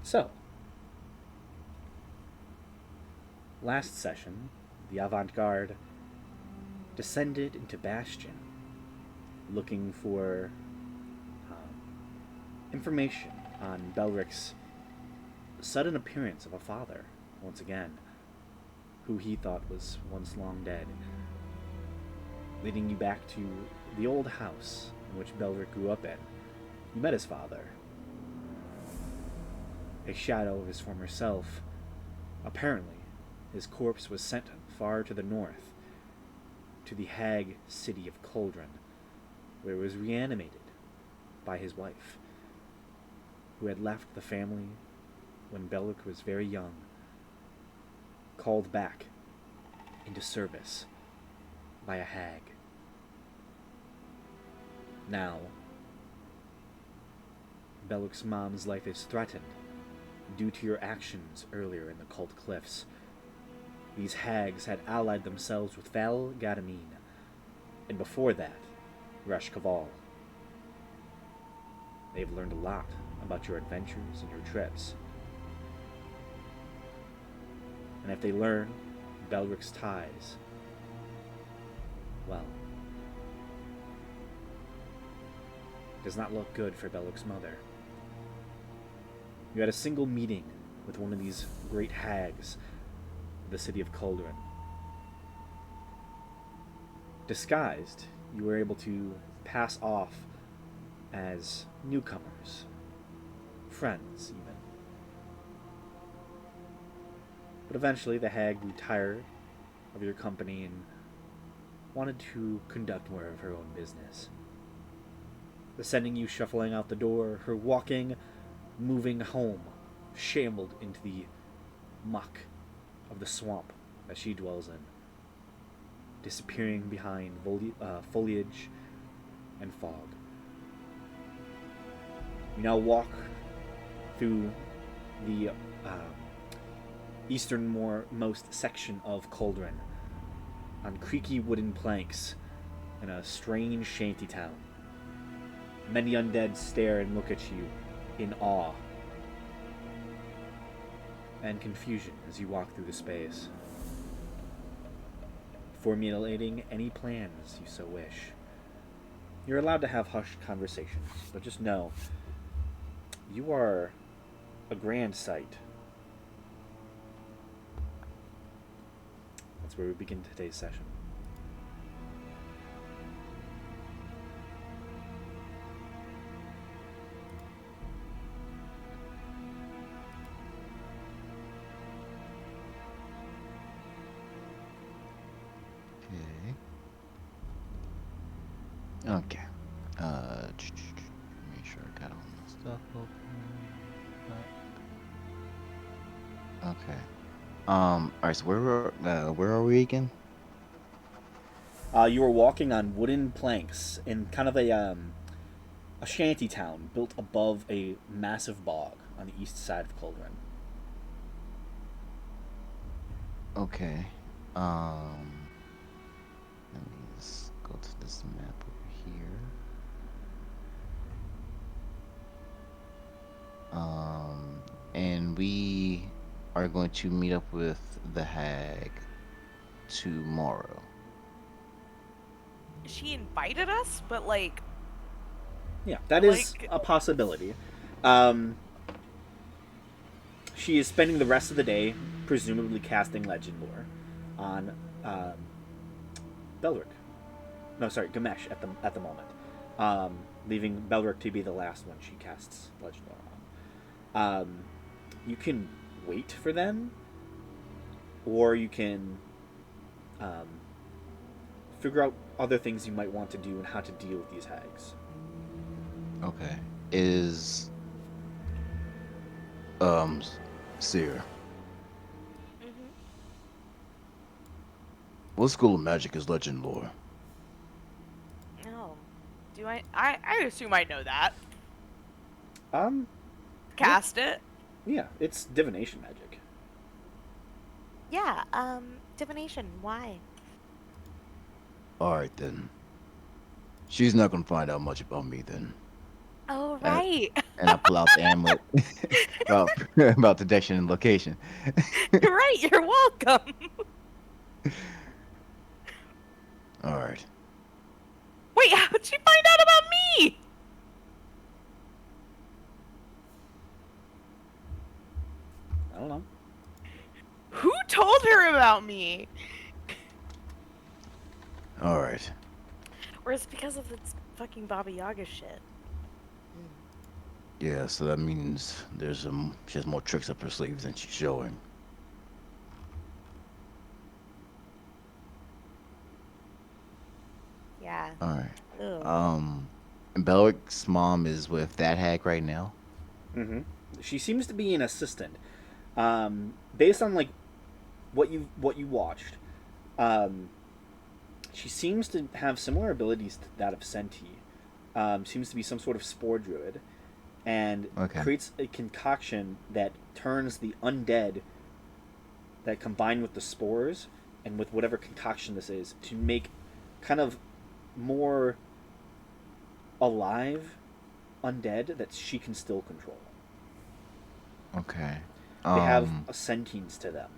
So, last session, the avant garde descended into Bastion looking for information on Belric's sudden appearance of a father, once again, who he thought was once long dead, leading you back to the old house in which Belric grew up in. You met his father, a shadow of his former self. Apparently, his corpse was sent far to the north, to the hag city of Cauldron, where it was reanimated by his wife, who had left the family when Belric was very young, called back into service by a hag. Now, Belric's mom's life is threatened due to your actions earlier in the Cult Cliffs. These hags had allied themselves with Val Gadamine, and before that, Resh Kaval. They've learned a lot about your adventures and your trips. And if they learn Belric's ties, well, it does not look good for Belric's mother. You had a single meeting with one of these great hags of the city of Cauldron. Disguised, you were able to pass off as newcomers, friends even. But eventually the hag grew tired of your company and wanted to conduct more of her own business. Sending you shuffling out the door, her walking, moving home shambled into the muck of the swamp that she dwells in, disappearing behind foliage and fog. You now walk through the easternmost section of Cauldron on creaky wooden planks in a strange shantytown. Many undead stare and look at you in awe and confusion as you walk through the space, formulating any plans you so wish. You're allowed to have hushed conversations, but just know you are a grand sight. That's where we begin today's session. Okay. Make sure I got all my stuff open. Okay. Alright, so where are we again? You were walking on wooden planks in kind of a shanty town built above a massive bog on the east side of Cauldron. Okay. Let me just go to this map over here. And we are going to meet up with the hag tomorrow. She invited us, but like, Yeah, that is a possibility. She is spending the rest of the day, presumably casting Legend Lore on Belric. No, sorry, Gamesh at the moment, leaving Belric to be the last one she casts Legend Lore on. You can wait for them, or you can figure out other things you might want to do and how to deal with these hags. Okay. Is Seer. mm-hmm. What school of magic is legend lore? No, do I assume I know that. Um, Cast it. yeah, it's divination magic. Yeah, divination, why? Alright then. She's not gonna find out much about me then. Oh, Right. and I pull out the amulet about about detection and location. You're right. You're welcome. All right. Wait, how'd she find out about me? I don't know. Who told her about me? All right. Or is it because of this fucking Baba Yaga shit? Yeah, so that means she has more tricks up her sleeve than she's showing. Yeah. All right. Ugh. And Belric's mom is with that hag right now. Mm-hmm. She seems to be an assistant. Based on like what you watched, um, she seems to have similar abilities to that of Senti. Seems to be some sort of spore druid, and Okay. creates a concoction that turns the undead that combine with the spores and with whatever concoction this is to make kind of more alive undead that she can still control. Okay. They have a sentience to them.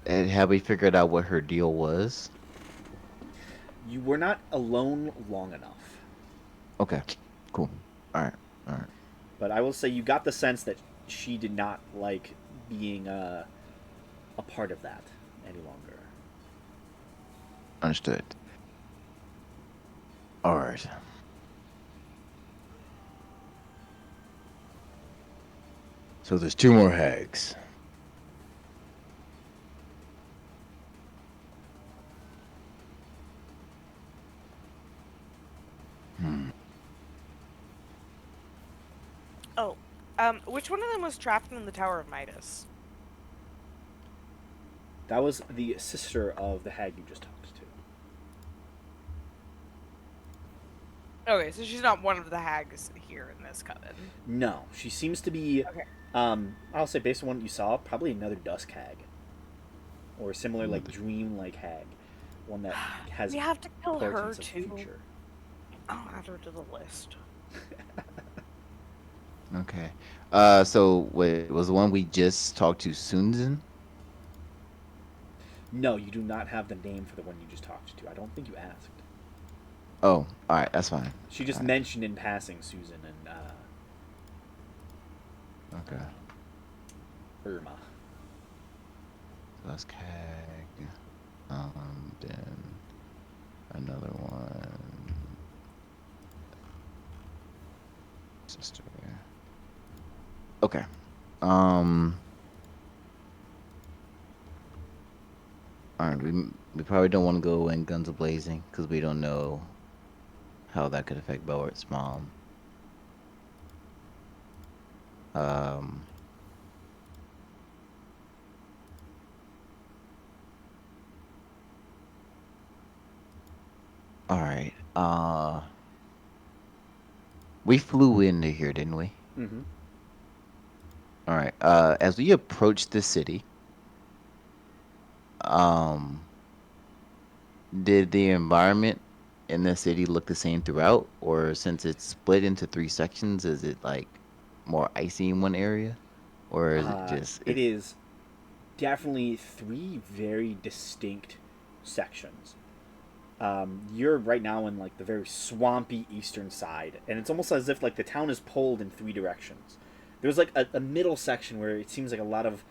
And have we figured out what her deal was? You were not alone long enough. Okay. Cool. All right. All right. But I will say you got the sense that she did not like being a part of that any longer. Understood. All right. So there's two more hags. Hmm. Oh, which one of them was trapped in the Tower of Midas? That was the sister of the hag you just talked to. Okay, so she's not one of the hags here in this coven. No, she seems to be. Okay. I'll say based on what you saw, probably another dusk hag, or a similar like Another- dream-like hag, one that has We have to kill her portents of too. future. I'll add her to the list. Okay. So wait, was the one we just talked to Sunzen? No, you do not have the name for the one you just talked to. I don't think you asked. Oh, all right. That's fine. She just Alright. mentioned in passing Susan and Okay. Irma. Dusk hag. Then another one. Sister. Okay. All right. We probably don't want to go in guns a blazing because we don't know how that could affect Belwart's mom. Um. All right. We flew into here, didn't we? Mm-hmm. All right. As we approach the city, um, did the environment in the city look the same throughout, or since it's split into three sections, is it like more icy in one area, or is it just It is definitely three very distinct sections. You're right now in like the very swampy eastern side, and it's almost as if like the town is pulled in three directions. There's like a middle section where it seems like a lot of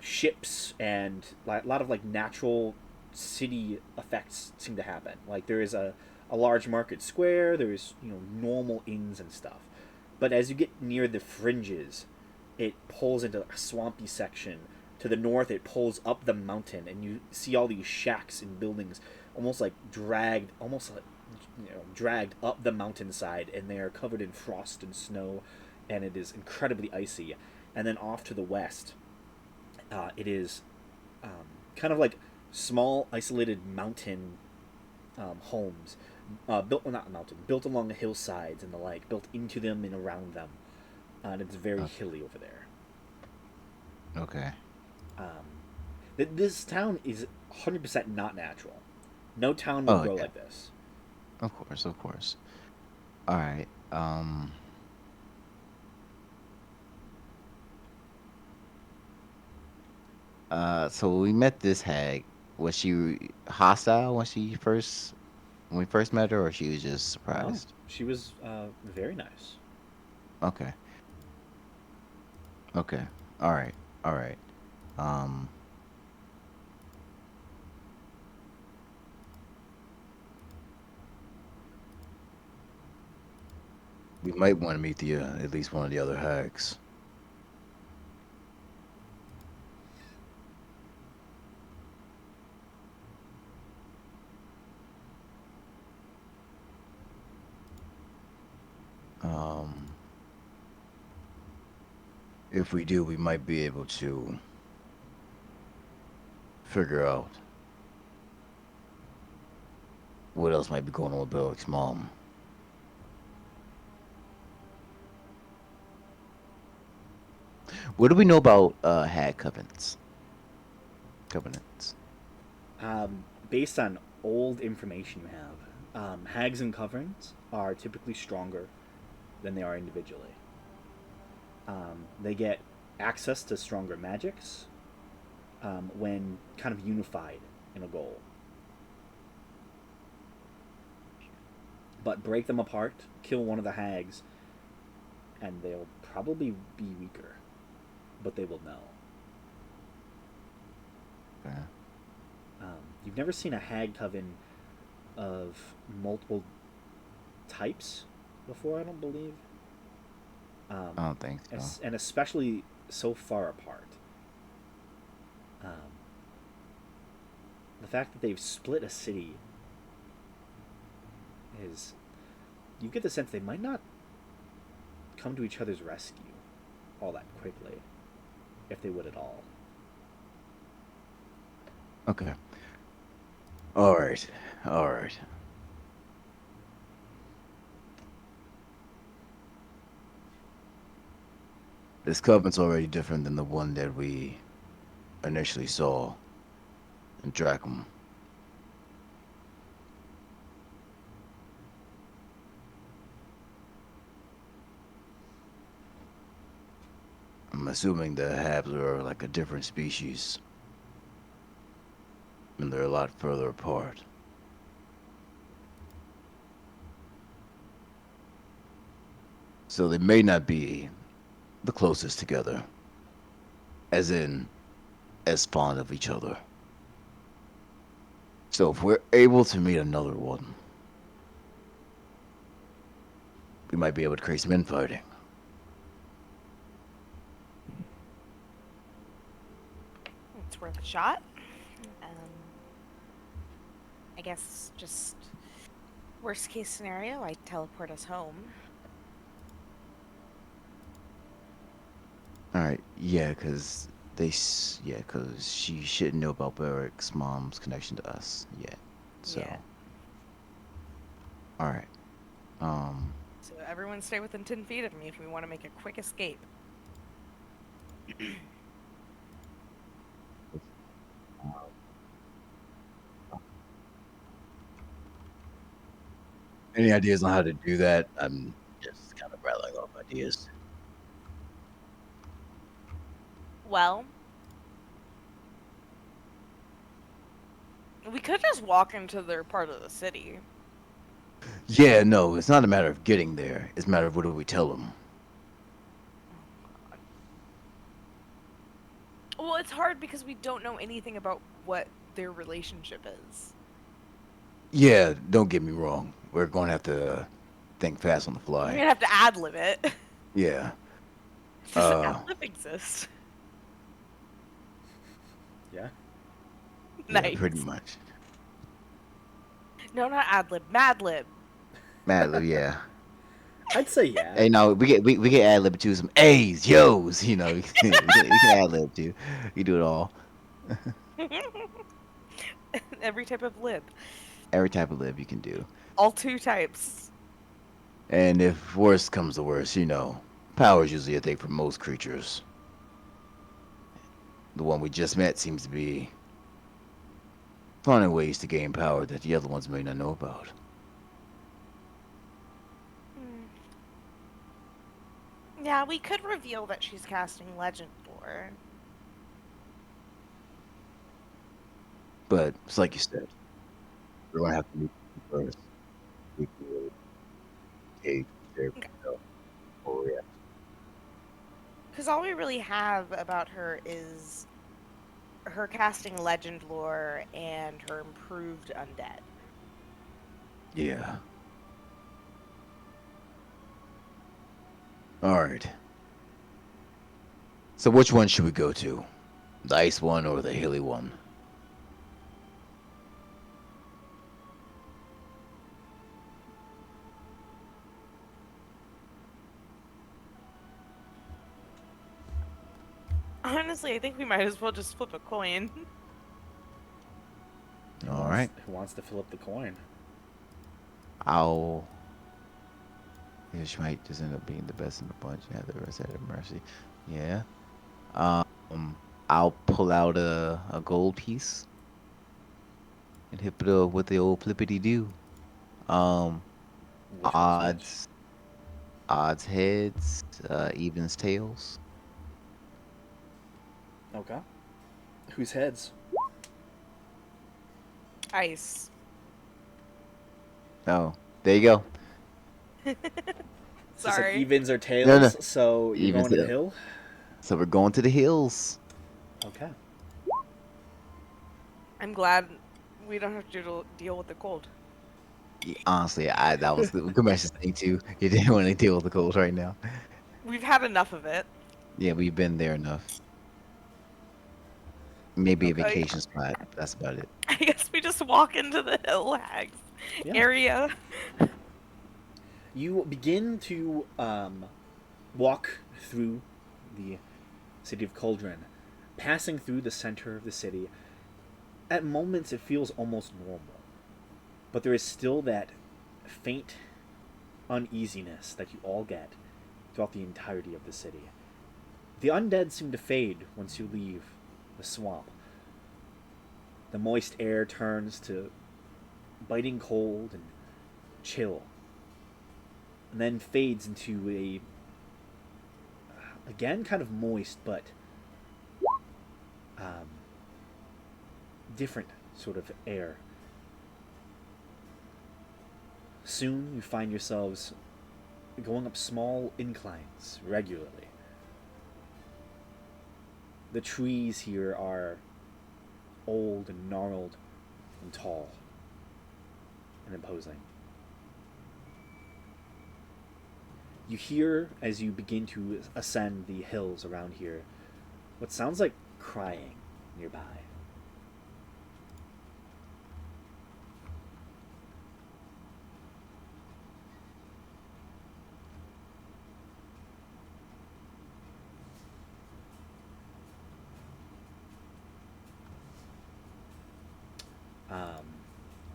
ships and a lot of like natural city effects seem to happen. Like there is a large market square. There's normal inns and stuff, but as you get near the fringes, it pulls into a swampy section. To the north, it pulls up the mountain, and you see all these shacks and buildings, almost like dragged up the mountainside, and they are covered in frost and snow, and it is incredibly icy. And then off to the west, it is kind of like small, isolated mountain homes, built along the hillsides and the like, built into them and around them, and it's very hilly over there. okay? This town is 100% not natural. No town would Oh, grow yeah. like this. Of course, of course. All right. Um. So we met this hag. Was she hostile when we first met her, or she was just No, surprised? she was very nice. Okay. Okay. All right. All right. Um. We might want to meet the at least one of the other hags. Um. If we do, we might be able to figure out what else might be going on with Beric's mom. What do we know about hag covenants? Covenants. Based on old information you have, hags and coverings are typically stronger than they are individually. They get access to stronger magics when kind of unified in a goal. But break them apart, kill one of the hags, and they'll probably be weaker. But they will know. Okay. You've never seen a hag coven of multiple types before, I don't believe. I don't think so. And especially so far apart. Um, the fact that they've split a city is. You get the sense they might not come to each other's rescue all that quickly, if they would at all. Okay. All right. All right. This covenant's already different than the one that we initially saw in Dracum. I'm assuming the Habs are like a different species, and they're a lot further apart. So they may not be the closest together, as in, as fond of each other. So if we're able to meet another one, we might be able to create some infighting. It's worth a shot. Um, I guess just worst case scenario, I teleport us home. All right, yeah, because yeah, because she shouldn't know about Beric's mom's connection to us yet. So, Yeah. all right. Um, So everyone stay within 10 feet of me if we want to make a quick escape. any ideas on how to do that? I'm just kind of rattling off ideas. Well, we could just walk into their part of the city. Yeah, no, it's not a matter of getting there. It's a matter of what do we tell them. Well, it's hard because we don't know anything about what their relationship is. Yeah, don't get me wrong. We're going to have to think fast on the We're fly. gonna have to ad-lib it. Yeah. Does Uh, ad-lib exist? Yeah? yeah, Nice. pretty much. No, not ad-lib, Mad-lib. Mad yeah. I'd say yeah. Hey, no, we get ad lib to some A's, yo's. You know, we can ad lib too. We do it all. Every type of lib. Every type of lib you can do. All two types. And if worst comes to worst, you know, power is usually a thing for most creatures. The one we just met seems to be finding ways to gain power that the other ones may not know about. Yeah, we could reveal that she's casting Legend Lore. But it's like you said, we're gonna have to meet them first. We can really gauge their Okay. reaction. Because all we really have about her is her casting Legend Lore and her improved undead. Yeah. All right. So which one should we go to? The ice one or the hilly one? Honestly, I think we might as well just flip a coin. All right. Who wants to fill up the coin? I'll. Yeah, she might just end up being the best in the bunch and have the rest at her mercy. Yeah. I'll pull out a gold piece and hit it up with the old flippity do. Um, Which one's which? odds heads, evens tails. Okay. Whose heads? Ice. Oh, there you go. So it's like Sorry. evens or tails, No, no. so you're Evens, going to the yeah. hill? So we're going to the hills. Okay. I'm glad we don't have to deal with the cold. Yeah, honestly, that was the commercial thing too. You didn't want to deal with the cold right now. We've had enough of it. Yeah, we've been there enough. Maybe Okay. a vacation spot. That's about it. I guess we just walk into the hill hags Yeah. area. You begin to walk through the city of Cauldron, passing through the center of the city. At moments, it feels almost normal, but there is still that faint uneasiness that you all get throughout the entirety of the city. The undead seem to fade once you leave the swamp. The moist air turns to biting cold and chill, and then fades into a, again, kind of moist but different sort of air. Soon you find yourselves going up small inclines regularly. The trees here are old and gnarled and tall and imposing. You hear, as you begin to ascend the hills around here, what sounds like crying nearby.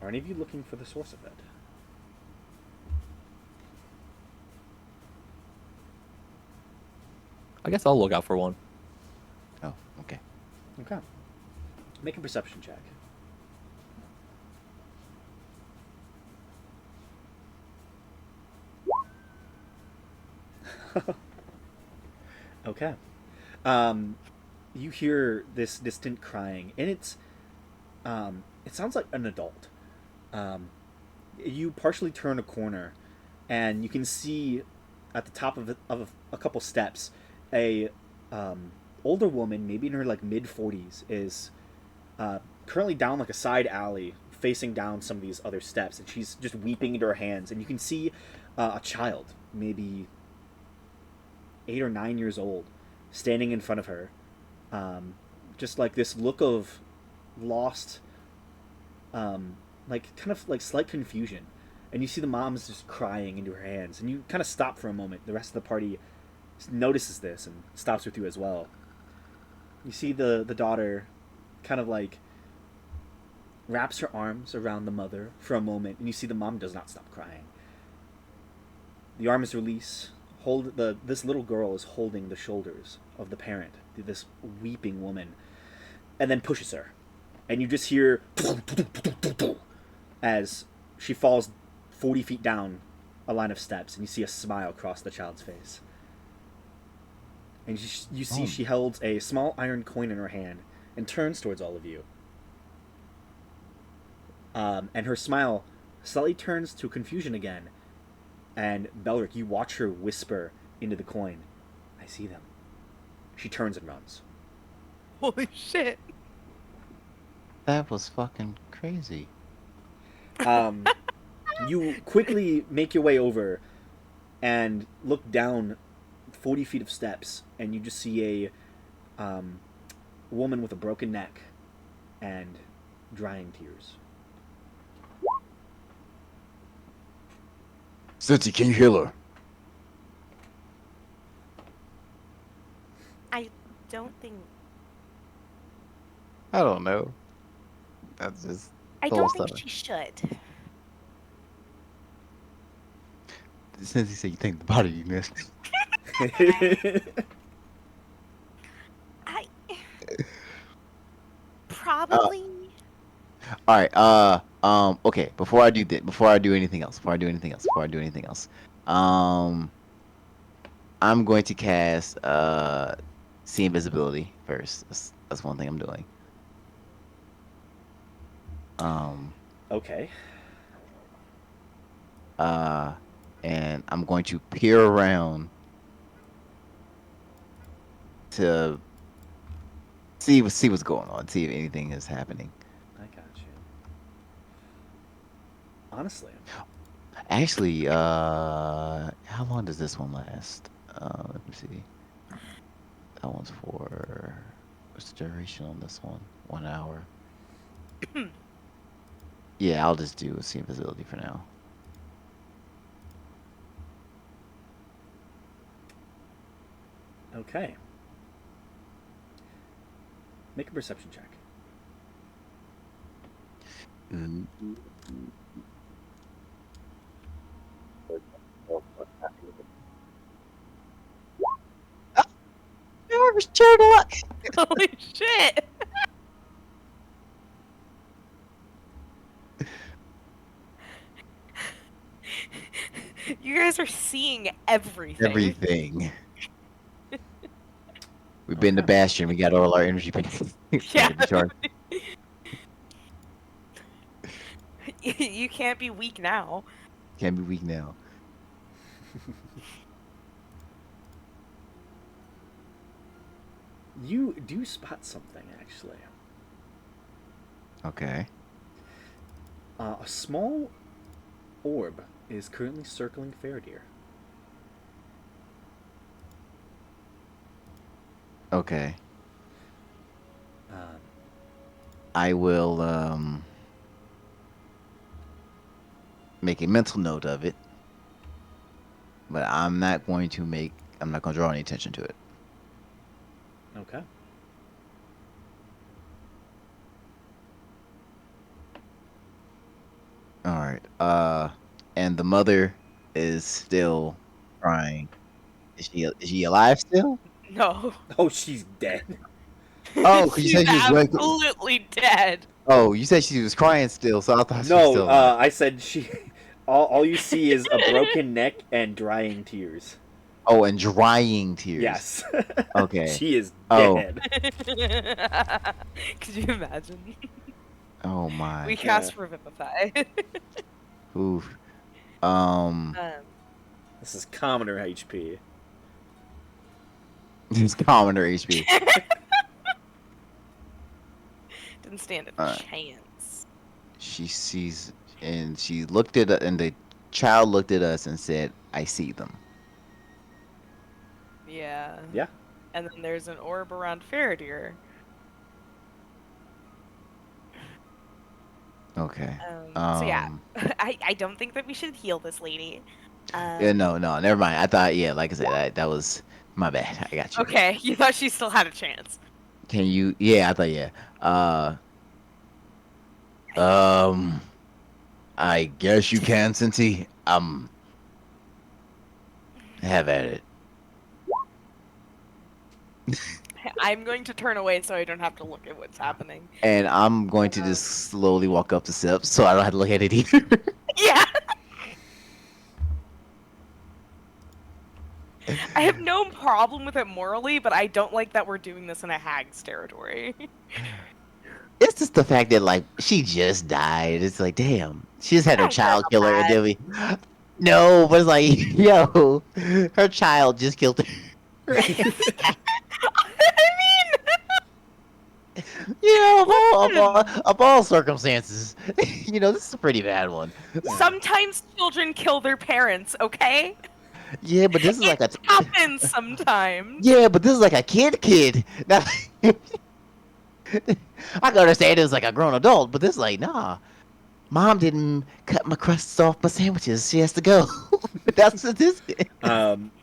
Are any of you looking for the source of it? I guess I'll look out for one. Oh, okay. Okay. Make a perception check. Okay. You hear this distant crying, and it sounds like an adult. You partially turn a corner, and you can see at the top of a couple steps a older woman, maybe in her like mid 40s, is currently down like a side alley, facing down some of these other steps, and she's just weeping into her hands. And you can see a child, maybe 8 or 9 years old, standing in front of her, just like this look of lost, like kind of like slight confusion. And you see the mom's just crying into her hands, and you kind of stop for a moment. The rest of the party notices this and stops with you as well. You see the daughter kind of like wraps her arms around the mother for a moment, and you see the mom does not stop crying. The arms release. This little girl is holding the shoulders of the parent, this weeping woman, and then pushes her, and you just hear as she falls 40 feet down a line of steps, and you see a smile cross the child's face. and you see Oh. she holds a small iron coin in her hand and turns towards all of you. And her smile slightly turns to confusion again. And Belric, you watch her whisper into the coin, "I see them." She turns and runs. Holy shit. That was fucking crazy. You quickly make your way over and look down 40 feet of steps, and you just see a woman with a broken neck and drying tears. Cincy, can you heal her? I don't think. I don't know. That's just I the don't whole think stuff. she should. Cincy said you think the body you missed. I probably. All right. Okay. Before I do anything else, I'm going to cast see invisibility first. That's one thing I'm doing. Okay. And I'm going to peer around to see what's going on, see if anything is happening. I got you. Honestly, Actually, how long does this one last? Let me see. That one's for what's the duration on this one? 1 hour. Yeah, I'll just do see invisibility for now. okay. Make a perception check. Mm. Holy shit. You guys are seeing everything. Everything. We've been to Bastion. We got all our energy Yeah. recharged. You can't be weak now. Can't be weak now. You do spot something, actually. Okay. A small orb is currently circling Faradir. Okay. Um, I will make a mental note of it. But I'm not going to draw any attention to it. okay. All right. And the mother is still crying. Is she alive still? No. Oh, she's dead. Oh, 'cause you She's said she was going. absolutely dead. Oh, you said she was crying still, so I thought she was No, still alive. I said she. All you see is a broken neck and drying tears. Oh, and drying tears. Yes. Okay. She is Oh. dead. Could you imagine? Oh my. We cast Revivify. Oof. This is commoner HP. It's commoner HP. Didn't stand a Alright. chance. She sees, and she looked at, and the child looked at us and said, "I see them." Yeah. Yeah. And then there's an orb around Faradir. Okay. So yeah, I don't think that we should heal this lady. Yeah, no, never mind. I thought, yeah, like I said, that was my bad. I got you. Okay, you thought she still had a chance. Can you? Yeah, I thought, yeah. I guess you can, Cincy. Have at it. I'm going to turn away so I don't have to look at what's happening. And I'm going to just slowly walk up the steps so I don't have to look at it either. Yeah. I have no problem with it morally, but I don't like that we're doing this in a hag's territory. It's just the fact that like she just died. It's like, damn, she just had I her don't care child about kill her, and that. then we. No, but it's like, yo, her child just killed her. I You know, Listen. of all circumstances, you know, this is a pretty bad one. mean, sometimes children kill their parents, okay? Yeah, but this is like a. Happens sometimes. Yeah, but this is like a kid. Now, I can understand it was like a grown adult, but this is like, nah. Mom didn't cut my crusts off my sandwiches. She has to go. That's what this is.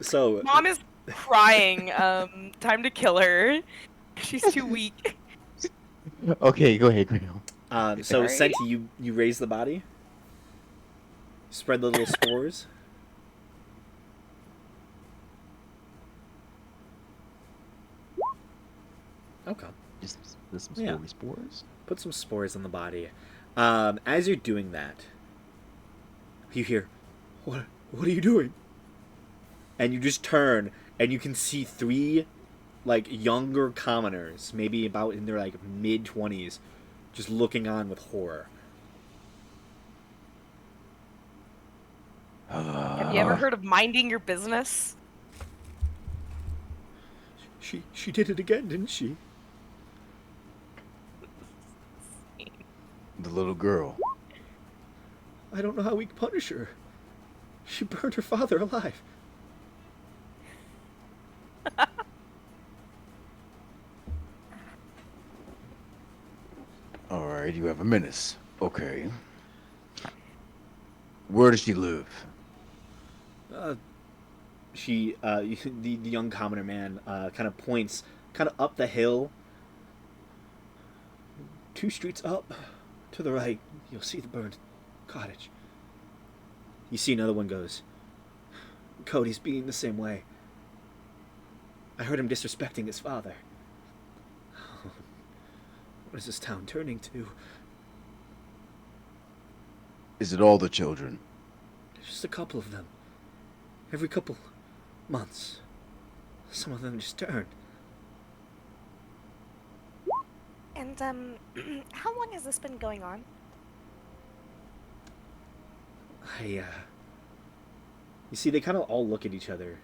So Mom is crying. Time to kill her. She's too weak. Okay, go ahead, Graham. so Sorry. Senti, you raise the body, spread the little spores. Okay. Just some Yeah. spores. Put some spores on the body. As you're doing that, you hear, What are you doing?" And you just turn, and you can see three, like, younger commoners, maybe about in their, like, mid-20s, just looking on with horror. Have you ever heard of minding your business? She did it again, didn't she? The little girl. I don't know how we can punish her. She burned her father alive. All right, you have a menace. Okay. Where does she live? The young commoner man kind of points kind of up the hill. 2 streets up, to the right, you'll see the burned cottage. You see another one goes, Cody's being the same way. I heard him disrespecting his father. What is this town turning to? Is it all the children? Just a couple of them. Every couple months. Some of them just turn. And, how long has this been going on? You see, they kind of all look at each other.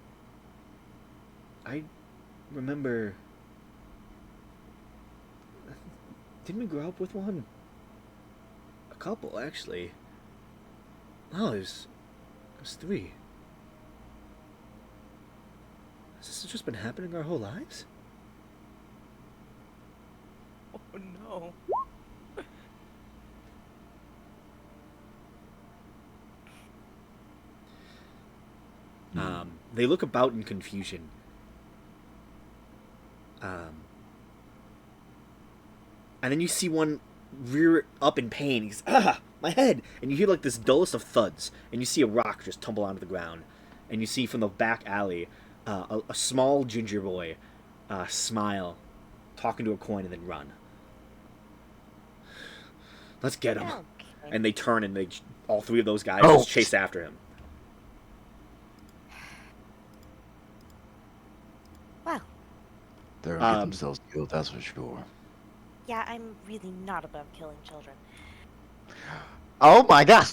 I remember... Didn't we grow up with one? A couple, actually. No, it was 3. Has this just been happening our whole lives? Oh no. They look about in confusion. And then you see one rear up in pain. He's, my head! And you hear like this dullest of thuds. And you see a rock just tumble onto the ground. And you see from the back alley a small ginger boy smile, talking to a coin, and then run. Let's get him. Okay. And they turn and all 3 of those guys Oh. just chase after him. Well, They're gonna get Um, themselves killed, that's for sure. yeah, I'm really not above killing children. Oh my god.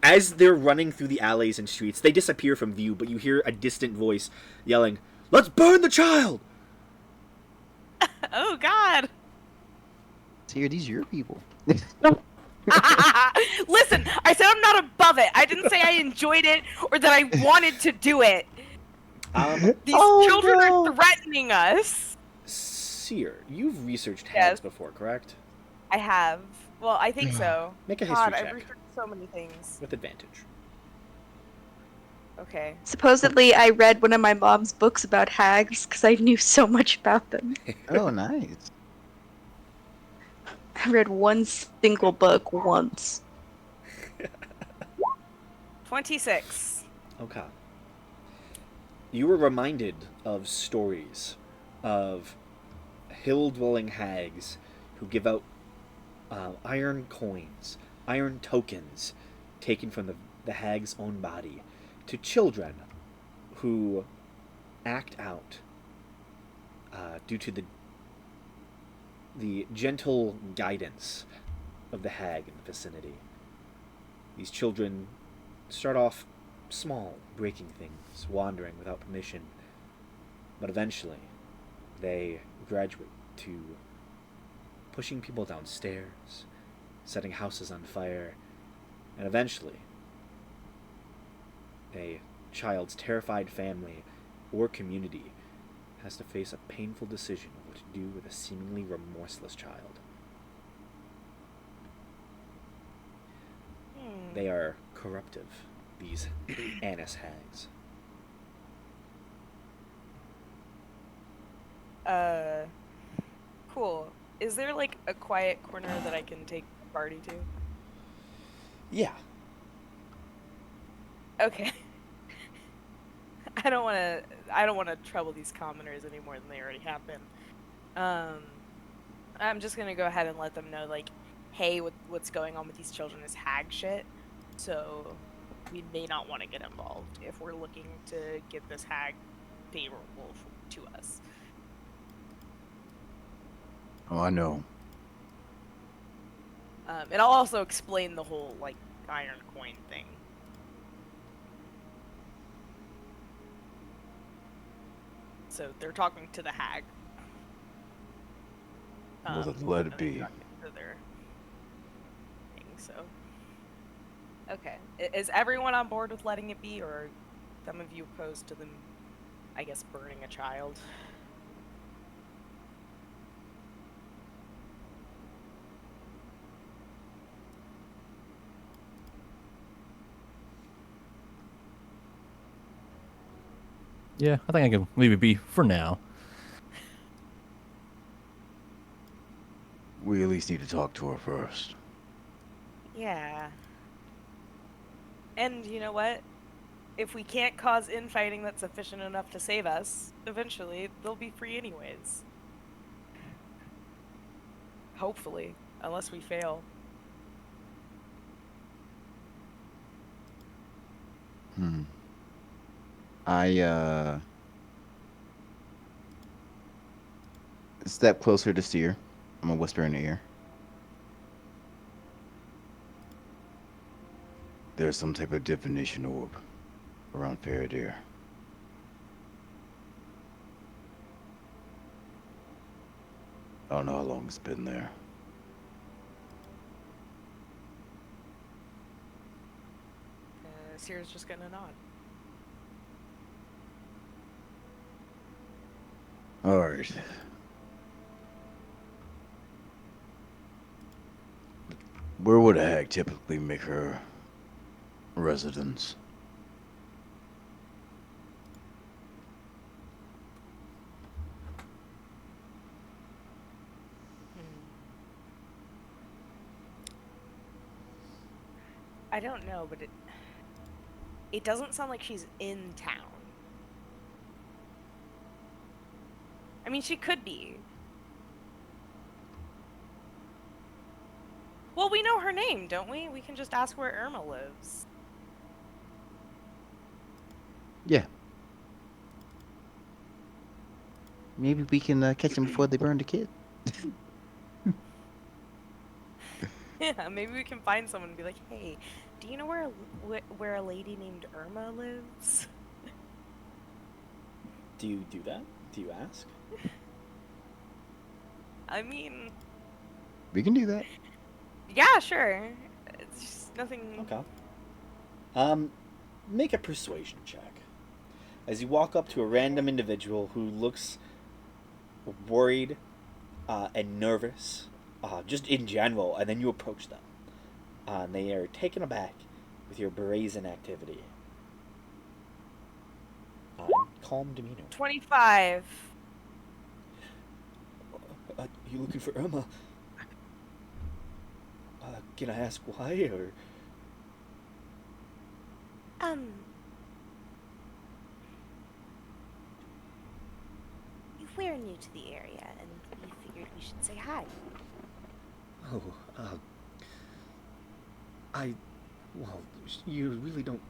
As they're running through the alleys and streets, they disappear from view, but you hear a distant voice yelling, "Let's burn the child!" Oh god. See, are these your people? Listen, I said I'm not above it. I didn't say I enjoyed it or that I wanted to do it. These Oh, children no. are threatening us. Seer, you've researched Yes. hags before, correct? I have. Well, I think so. Make a history God, I've check researched so many things. with advantage. Okay. Supposedly, I read one of my mom's books about hags because I knew so much about them. Oh, nice. I read one single book once. 26. Okay. You were reminded of stories of hill-dwelling hags who give out iron coins, iron tokens taken from the hag's own body to children who act out due to the gentle guidance of the hag in the vicinity. These children start off small, breaking things, wandering without permission, but eventually they graduate to pushing people downstairs, setting houses on fire, and eventually a child's terrified family or community has to face a painful decision of what to do with a seemingly remorseless child. They are corruptive, these Annis hags. Cool. Is there like a quiet corner that I can take the party to? Yeah. Okay. I don't want to trouble these commoners any more than they already have been. I'm just gonna go ahead and let them know, like, hey, what's going on with these children is hag shit. So we may not want to get involved if we're looking to get this hag favorable to us. Oh, I know. And I'll also explain the whole, like, iron coin thing. So they're talking to the hag. Well, then let it and they're be. talking to their thing, so. Okay. Is everyone on board with letting it be, or are some of you opposed to them, I guess, burning a child? Yeah, I think I can leave it be for now. We at least need to talk to her first. Yeah. And you know what? If we can't cause infighting that's sufficient enough to save us, eventually they'll be free anyways. Hopefully, unless we fail. I step closer to Seer. I'm gonna whisper in her ear. There's some type of divination orb around Faraday. I don't know how long it's been there. Seer's just gonna nod. All right. Where would a hag typically make her residence? I don't know, but it doesn't sound like she's in town. I mean, she could be. Well, we know her name, don't we? We can just ask where Irma lives. Yeah. Maybe we can catch them before they burn the kid. Yeah, maybe we can find someone and be like, hey, do you know where a lady named Irma lives? Do you do that? Do you ask? I mean, We can do that. yeah, sure. It's just nothing. Okay. Make a persuasion check. As you walk up to a random individual who looks worried and nervous, just in general, and then you approach them. And they are taken aback with your brazen activity. Calm demeanor. 25. You looking for Irma? Can I ask why, or? We're new to the area, and we figured we should say hi. Oh, well, you really don't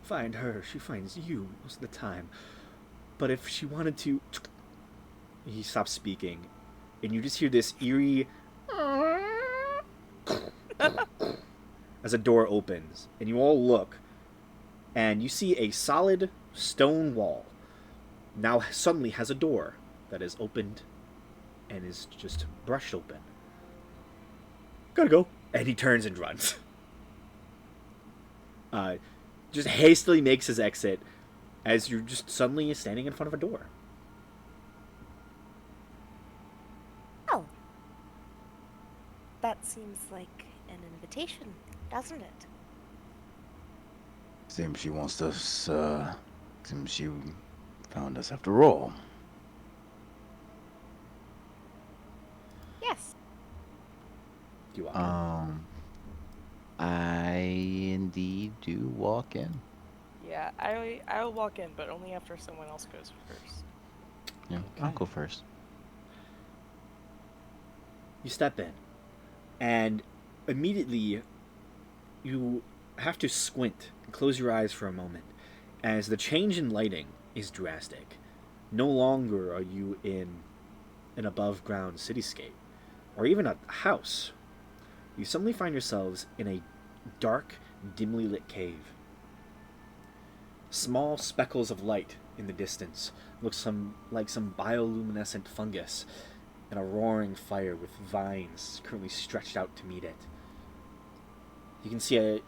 find her, she finds you most of the time. But if she wanted to... He stops speaking, and you just hear this eerie... as a door opens, and you all look, and you see a solid stone wall now suddenly has a door that is opened and is just brushed open. Gotta go. And he turns and runs. Just hastily makes his exit as you're just suddenly standing in front of a door. Oh. That seems like an invitation, doesn't it? Seems she wants us, seems she found us after all. Yes. Do you walk in? I indeed do walk in. Yeah, I'll walk in, but only after someone else goes first. Yeah, I'll go first. You step in, and immediately you have to squint and close your eyes for a moment, as the change in lighting is drastic. No longer are you in an above-ground cityscape, or even a house. You suddenly find yourselves in a dark, dimly lit cave. Small speckles of light in the distance look like some bioluminescent fungus, and a roaring fire with vines currently stretched out to meet it. You can see a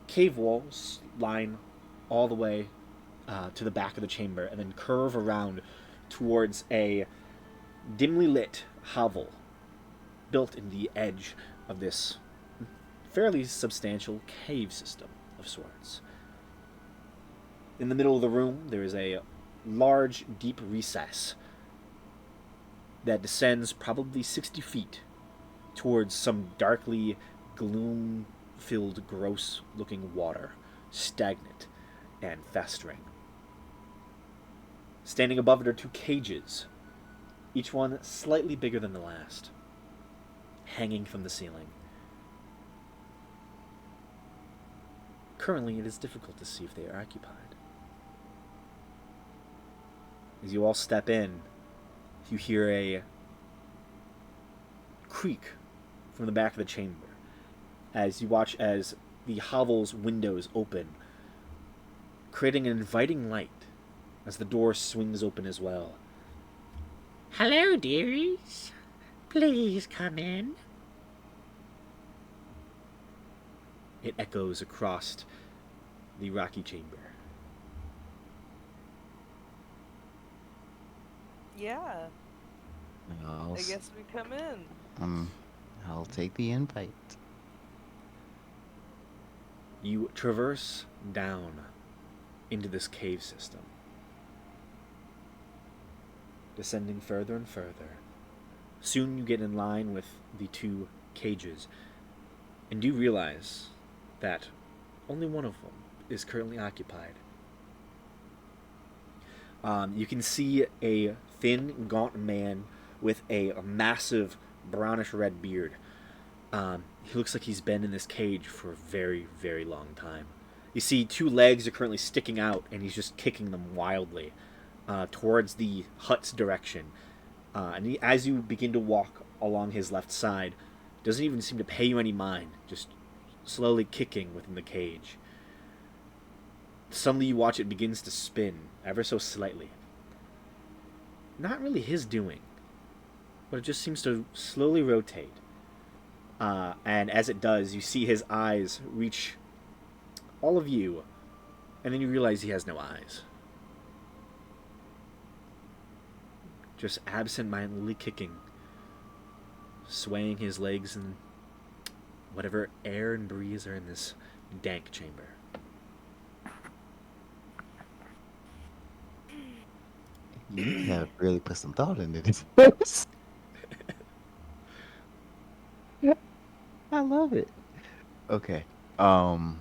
cave walls line all the way to the back of the chamber, and then curve around towards a dimly lit hovel built in the edge of this fairly substantial cave system of sorts. In the middle of the room, there is a large, deep recess that descends probably 60 feet towards some darkly gloom-filled, gross-looking water, stagnant and festering. Standing above it are two cages, each one slightly bigger than the last, hanging from the ceiling. Currently, it is difficult to see if they are occupied. As you all step in, you hear a creak from the back of the chamber as you watch as the hovel's windows open, creating an inviting light as the door swings open as well. "Hello, dearies. Please come in." It echoes across the rocky chamber. Yeah, I'll, I guess we come in. I'll take the invite. You traverse down into this cave system, descending further and further. Soon you get in line with the two cages, and do realize that only one of them is currently occupied. You can see a thin, gaunt man with a massive brownish-red beard. He looks like he's been in this cage for a very, very long time. You see two legs are currently sticking out, and he's just kicking them wildly towards the hut's direction. And as you begin to walk along his left side, doesn't even seem to pay you any mind, just slowly kicking within the cage. Suddenly you watch it begins to spin, ever so slightly. Not really his doing, but it just seems to slowly rotate. And as it does, you see his eyes reach all of you, and then you realize he has no eyes. Just absent-mindedly kicking, swaying his legs in whatever air and breeze are in this dank chamber. You have really put some thought into this. I love it. Okay. Gamesh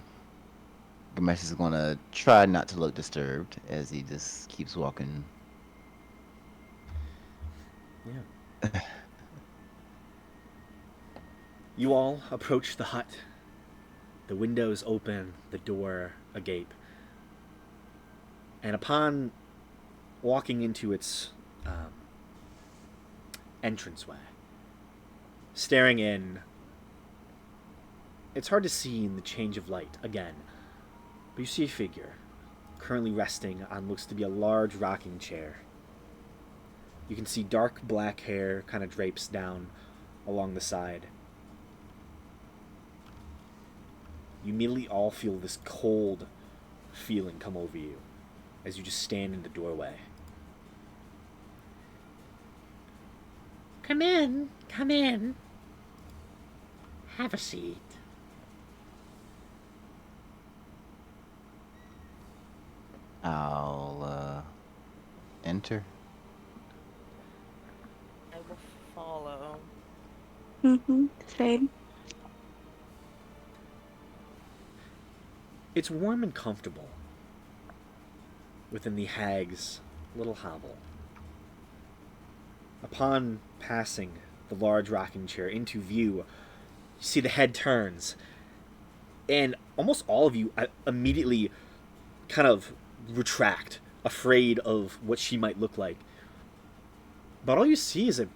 is gonna try not to look disturbed as he just keeps walking. Yeah. You all approach the hut. The windows open, the door agape, And upon walking into its entranceway, staring in, it's hard to see in the change of light again, but you see a figure currently resting on looks to be a large rocking chair. You can see dark black hair kind of drapes down along the side. You immediately all feel this cold feeling come over you as you just stand in the doorway. Come in, come in. Have a seat. I'll enter. I will follow. Same. It's warm and comfortable within the hag's little hovel. Upon passing the large rocking chair into view, you see the head turns, and almost all of you immediately kind of retract, afraid of what she might look like. But all you see is a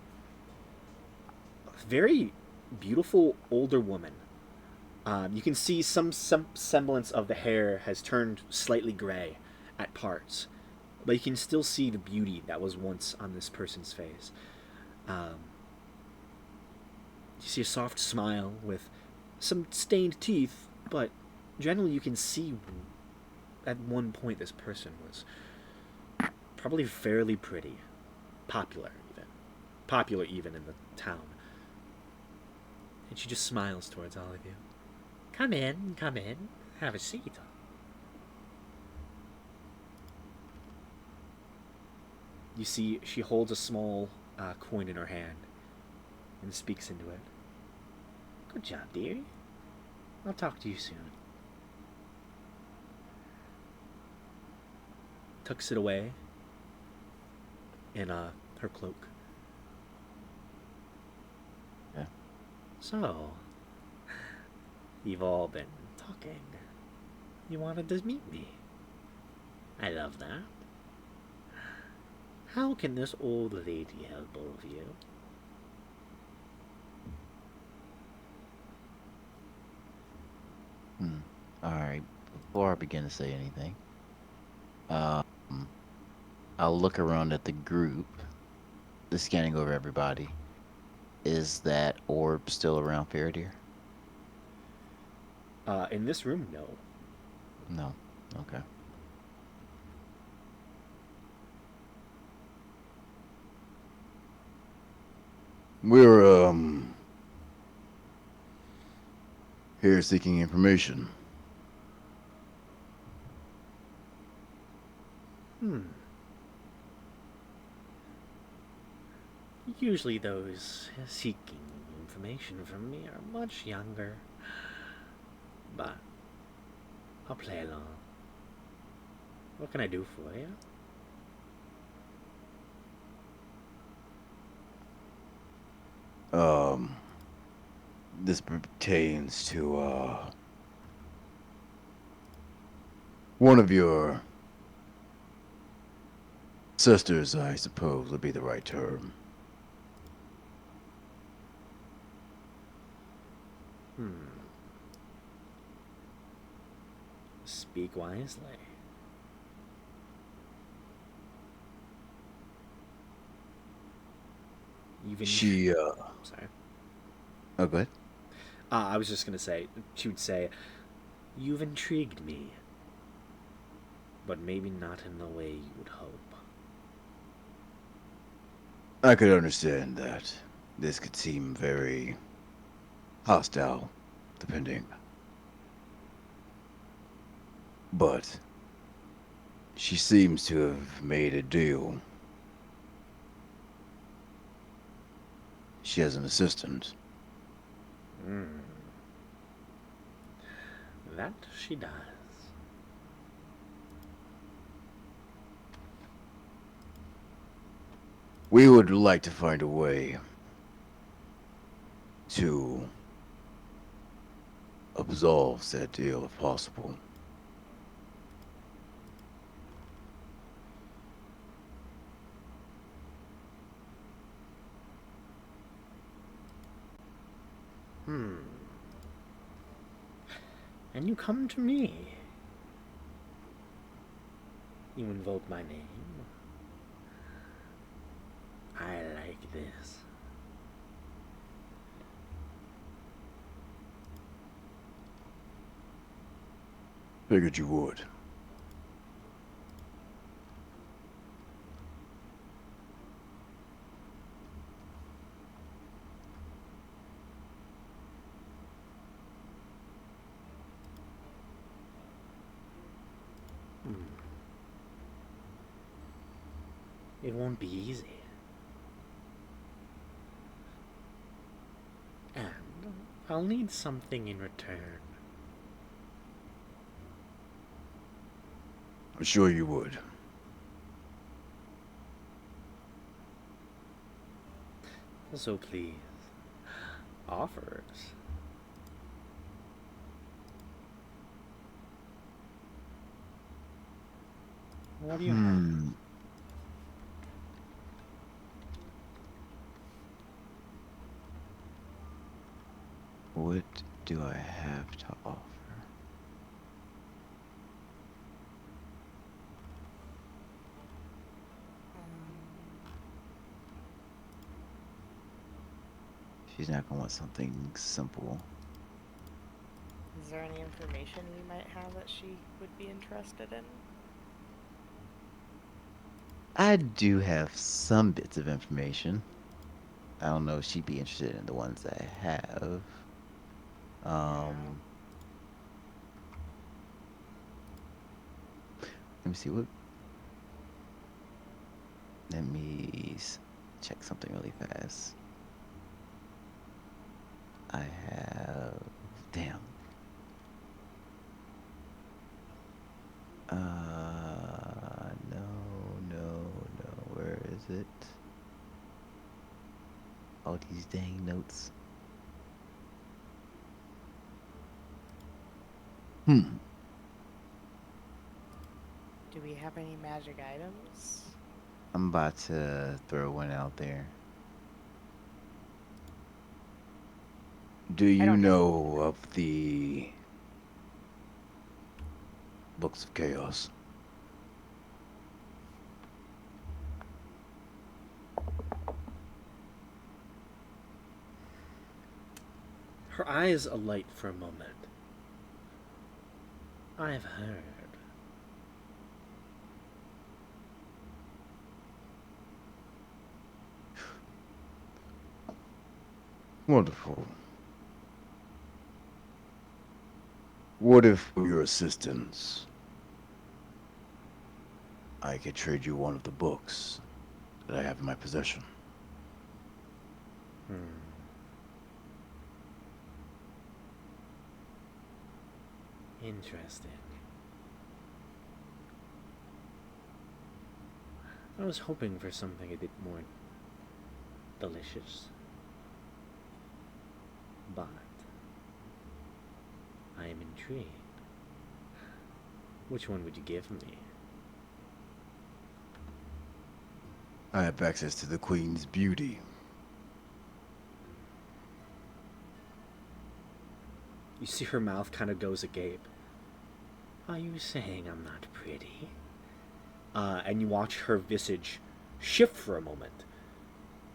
very beautiful older woman. You can see some semblance of the hair has turned slightly gray at parts, but you can still see the beauty that was once on this person's face. You see a soft smile with some stained teeth, but generally you can see at one point this person was probably fairly pretty, popular even in the town. And she just smiles towards all of you. Come in, have a seat. You see she holds a small coin in her hand and speaks into it. Good job, dearie. I'll talk to you soon. Tucks it away in her cloak. Yeah. So, you've all been talking. You wanted to meet me. I love that. How can this old lady help all of you? Alright, before I begin to say anything, I'll look around at the group, just scanning over everybody. Is that orb still around Faradir? In this room, no. No. Okay. We're, here seeking information. Usually those seeking information from me are much younger. But I'll play along. What can I do for you? This pertains to, one of your sisters, I suppose, would be the right term. Speak wisely. Even She, sorry. oh, go ahead. I was just gonna say, she would say, "You've intrigued me, but maybe not in the way you would hope." I could understand that. This could seem very hostile, depending. But she seems to have made a deal. She has an assistant. That she does. We would like to find a way to absolve that deal if possible. And you come to me. You invoke my name. I like this. Figured you would. It won't be easy. And I'll need something in return. I'm sure you would. So please, offers. What do you have? What do I have to offer? She's not gonna want something simple. Is there any information we might have that she would be interested in? I do have some bits of information. I don't know if she'd be interested in the ones I have. Let me see what. Let me check something really fast. I have. Damn. No. Where is it? All these dang notes. Do we have any magic items? I'm about to throw one out there. Do you don't know of the Books of Chaos? Her eyes alight for a moment. I've heard. Wonderful. What if, for your assistance, I could trade you one of the books that I have in my possession? Interesting. I was hoping for something a bit more delicious. But I am intrigued. Which one would you give me? I have access to the Queen's beauty. You see her mouth kind of goes agape. Are you saying I'm not pretty? And you watch her visage shift for a moment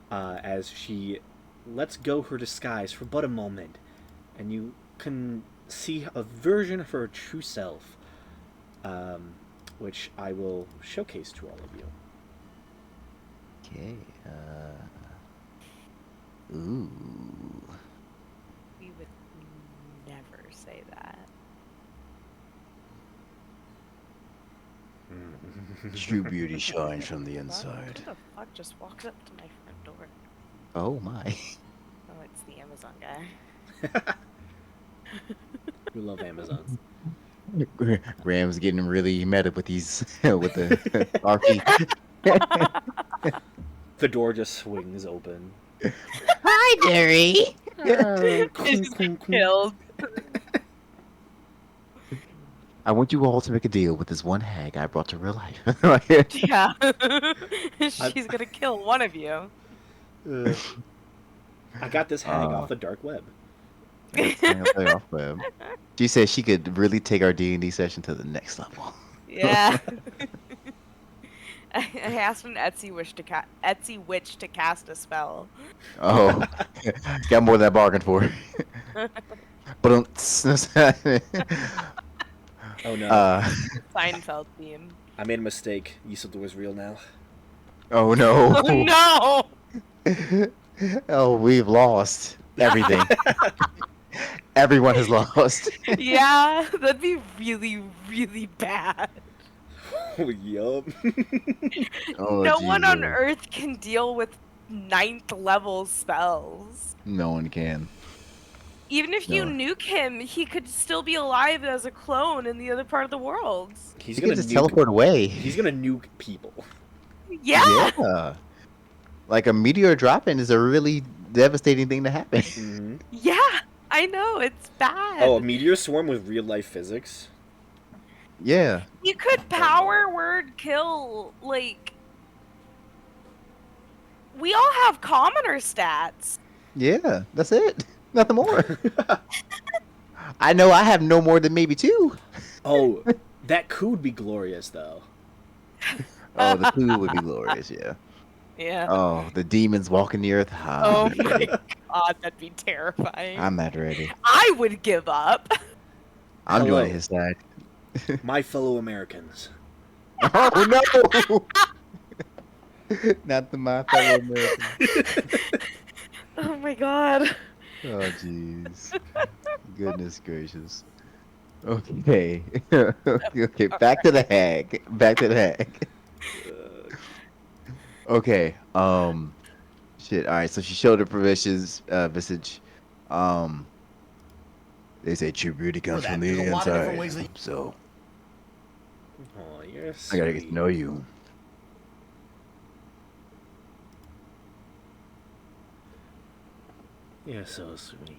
as she lets go her disguise for but a moment, and you can see a version of her true self, which I will showcase to all of you. Okay. Ooh. We would never say that. True beauty shines from the inside. Who the fuck just walked up to my front door? Oh my. Oh, it's the Amazon guy. We love Amazon. Graham's getting really meta with these with the RP. The door just swings open. Hi, Derry. Killed. I want you all to make a deal with this one hag I brought to real life. Yeah. She's gonna kill one of you. I got this hag off the dark web. Single player off web. She said she could really take our D&D session to the next level. Yeah. I asked an Etsy witch to cast a spell. Oh, got more than I bargained for. But Oh no, Seinfeld theme. I made a mistake. Isildur was real now. oh no. Oh no! Oh, we've lost everything. Everyone has lost. Yeah, that'd be really, really bad. Oh, yup. Oh, No one on Jesus. Earth can deal with 9th level spells. No one can. Even if you No. nuke him, he could still be alive as a clone in the other part of the world. He's You gonna can just nuke. teleport away. He's gonna nuke people. Yeah. Yeah. Like a meteor dropping is a really devastating thing to happen. Hmm. Yeah, I know, it's bad. Oh, a meteor swarm with real life physics. Yeah. You could power word kill, like... We all have commoner stats. Yeah. That's it. Nothing more. I know I have no more than maybe 2. Oh, that coup would be glorious though. Oh, the coup would be glorious, yeah. Yeah. Oh, the demons walking the earth. Oh my god, that'd be terrifying. I'm not ready. I would give up. I'm Hello. joining his side. My fellow Americans. Oh no! Not the my fellow Americans. Oh my god. Oh jeez. Goodness gracious. Okay. Okay, back to the hag. Back to the hag. Okay. Shit. All right. So she showed her visage. They say true beauty comes from the inside. So Oh, you're I gotta get to know you. You're so sweet.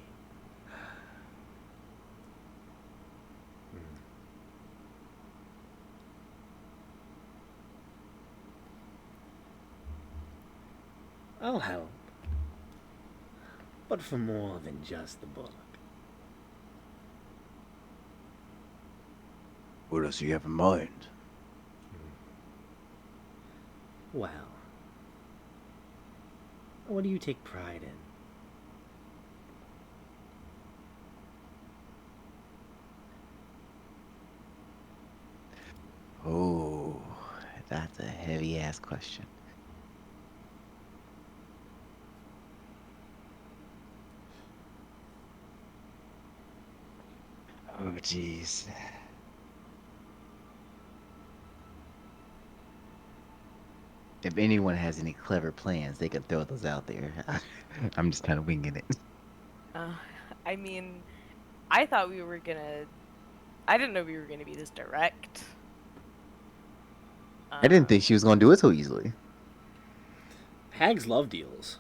I'll help. But for more than just the book. What else do you have in mind? Well, what do you take pride in? Oh, that's a heavy ass question. Oh, jeez. If anyone has any clever plans, they can throw those out there. I'm just kind of winging it. I mean, I thought we were gonna... I didn't know we were gonna be this direct. I didn't think she was gonna do it so easily. Hags love deals.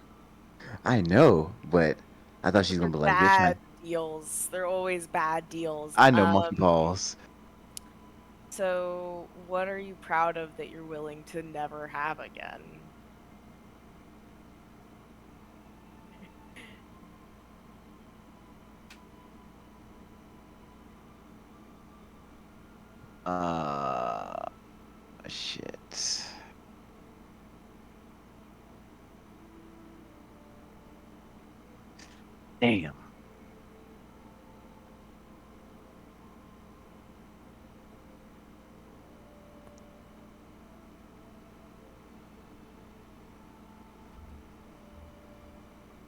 I know, but I thought she was gonna be like, "Bitch, bad man." deals. They're always bad deals. I know monkey paws. So, what are you proud of that you're willing to never have again? Shit. Damn.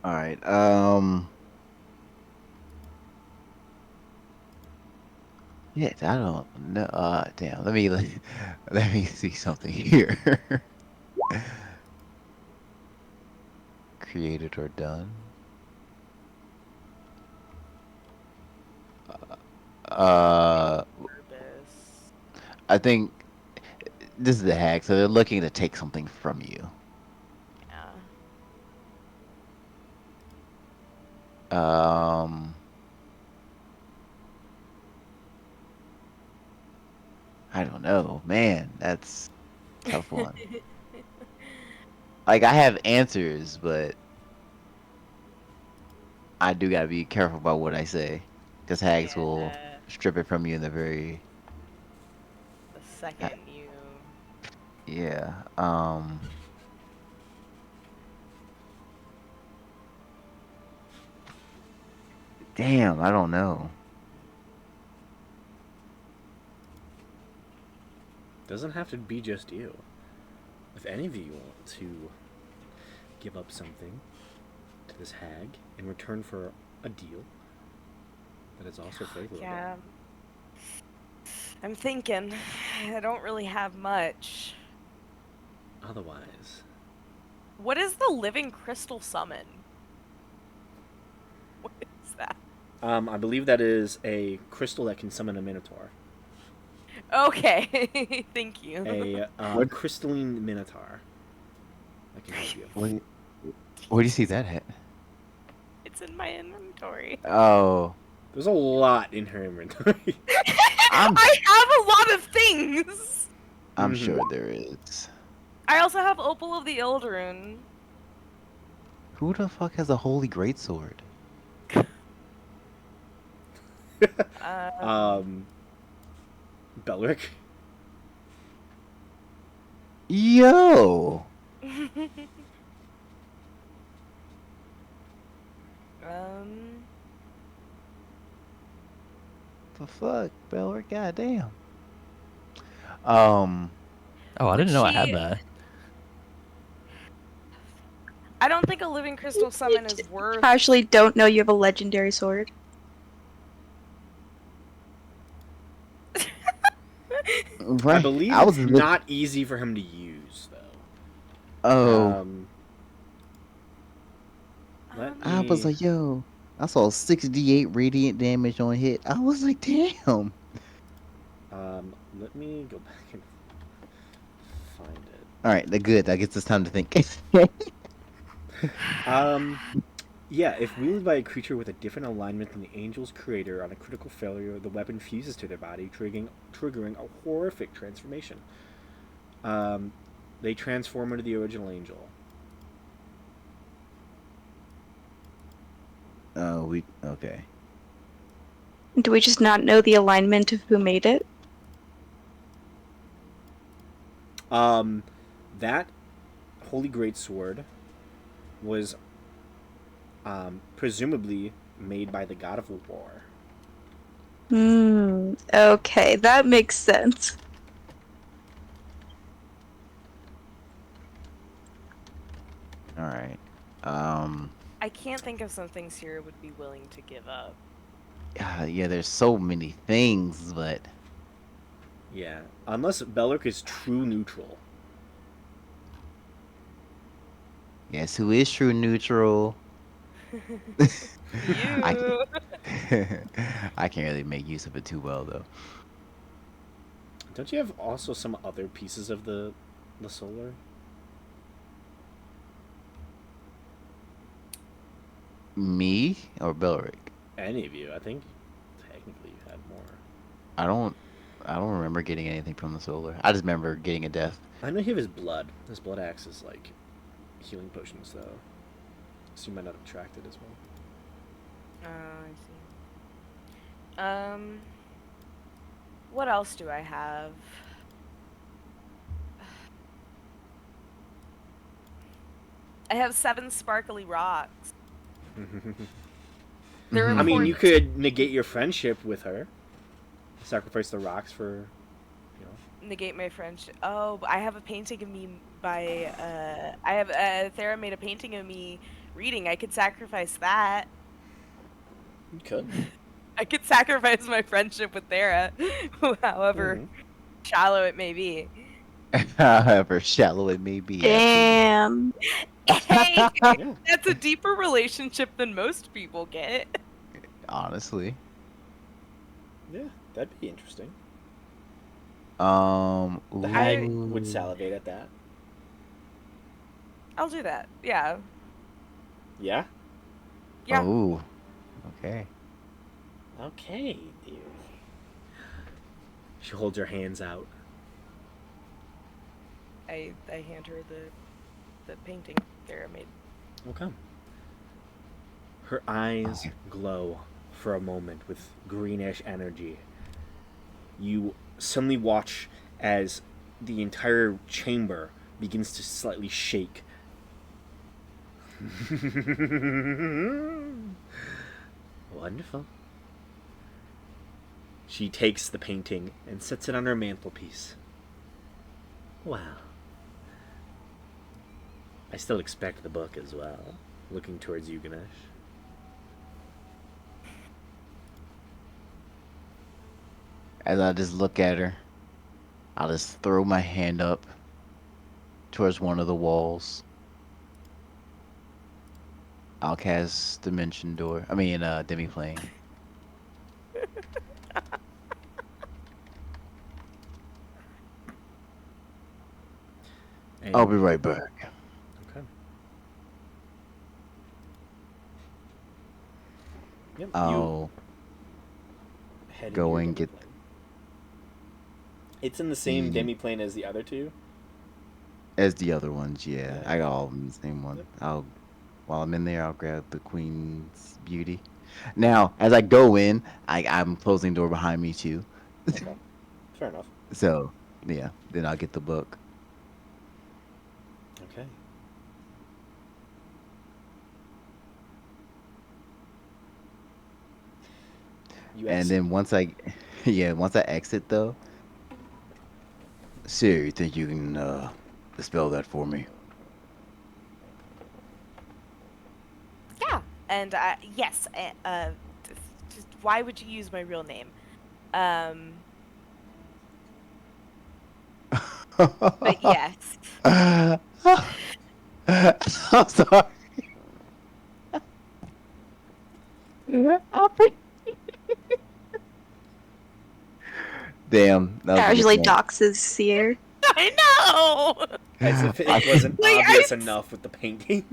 All right. Yeah, I don't know. Damn. Let me let me see something here. Created or done. Purpose. I think this is the hack, so they're looking to take something from you. Yeah. I don't know, man. That's a tough one. Like I have answers, but I do gotta be careful about what I say, because hags will Yeah. strip it from you in the very The second you. yeah. Damn, I don't know. Doesn't have to be just you. If any of you want to give up something to this hag in return for a deal that is also favorable. Yeah. I'm thinking. I don't really have much. Otherwise, What is the living crystal summon? What is that? I believe that is a crystal that can summon a minotaur. Okay, thank you. A What? crystalline minotaur that can help you. Where do you see that at? It's in my inventory. Oh, There's a lot in her inventory. I have a lot of things. I'm Mhm. sure there is. I also have Opal of the Eldrune. Who the fuck has a holy greatsword? Belric. Yo, the fuck, Belric? Goddamn. Oh, I Would didn't know I had she- that. I don't think a living crystal summon is worth. Casually don't know you have a legendary sword. Right. I believe I was it's look- not easy for him to use, though. Oh, Let I was me- like, yo, I saw 6d8 radiant damage on hit. I was like, damn. Let me go back and find it. All right, they're good. That gives us time to think. Yeah, if wielded by a creature with a different alignment than the angel's creator, on a critical failure, the weapon fuses to their body, triggering a horrific transformation. They transform into the original angel. Oh, okay. Do we just not know the alignment of who made it? That Holy Great Sword was presumably made by the god of war. Okay, that makes sense. All right. I can't think of some things Sierra would be willing to give up. Yeah, there's so many things, but Yeah, unless Belric is true neutral. yes, who is true neutral? I, You. I can't really make use of it too well though. Don't you have also some other pieces of the solar? Me or Belric? Any of you? I think technically you had more. I don't remember getting anything from the solar. I just remember getting a death. I know you have his blood. His blood acts as like healing potions, though. So you might not have tracked it as well. I see. What else do I have? I have 7 sparkly rocks. They're Mhm. I mean, you important. could negate your friendship with her. Sacrifice the rocks for, you know. Negate my friendship. Oh, I have a painting of me by. I have. Thera made a painting of me reading. I could sacrifice that. You could. I could sacrifice my friendship with Thera, however Mhm. shallow it may be. However shallow it may be. Damn. Hey, Yeah. that's a deeper relationship than most people get. Honestly. Yeah, that'd be interesting. The The hag would salivate at that. I'll do that. Yeah. Yeah? Yeah. Oh. Okay. Okay, dear. She holds her hands out. I hand her the painting Thera made. Okay. Her eyes glow for a moment with greenish energy. You suddenly watch as the entire chamber begins to slightly shake. Wonderful. She takes the painting and sets it on her mantelpiece. Wow. I still expect the book as well. Looking towards you, Ganesh. As I just look at her, I'll just throw my hand up towards one of the walls. I'll cast Dimension Door. Demiplane. And I'll be right back. Okay. Yep, I'll head go into your and get- demiplane. It's in the same Mm. demiplane as the other two. as the other ones, yeah. Yeah. I got all of them in the same one. Yep. While I'm in there, I'll grab the Queen's Beauty. Now, as I go in, I'm closing the door behind me too. Okay. Fair enough. So, yeah, then I'll get the book. Okay. You And exit. then once I exit though, Siri, you think you can dispel that for me? Yeah, and yes. Just why would you use my real name? But yes. I'm sorry. Damn. That was a Casually good one. doxes Seer. I know. As if it wasn't Like, obvious enough with the painting.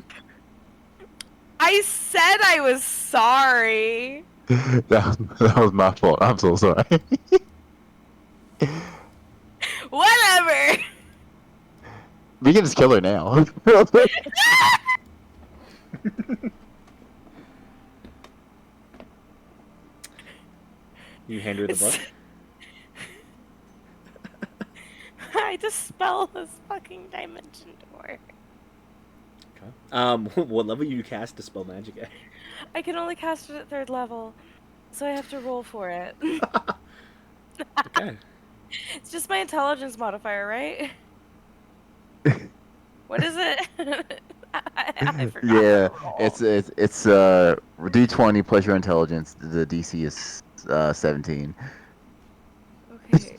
I said I was sorry. that was my fault. I'm so sorry. Whatever. We can just kill her now. You hand her the book. I dispel this fucking dimension door. Okay. What level you cast Dispel Magic at? I can only cast it at 3rd level, so I have to roll for it. Okay. It's just my intelligence modifier, right? What is it? I forgot. Yeah, it's D20 plus your intelligence. The DC is 17. Okay.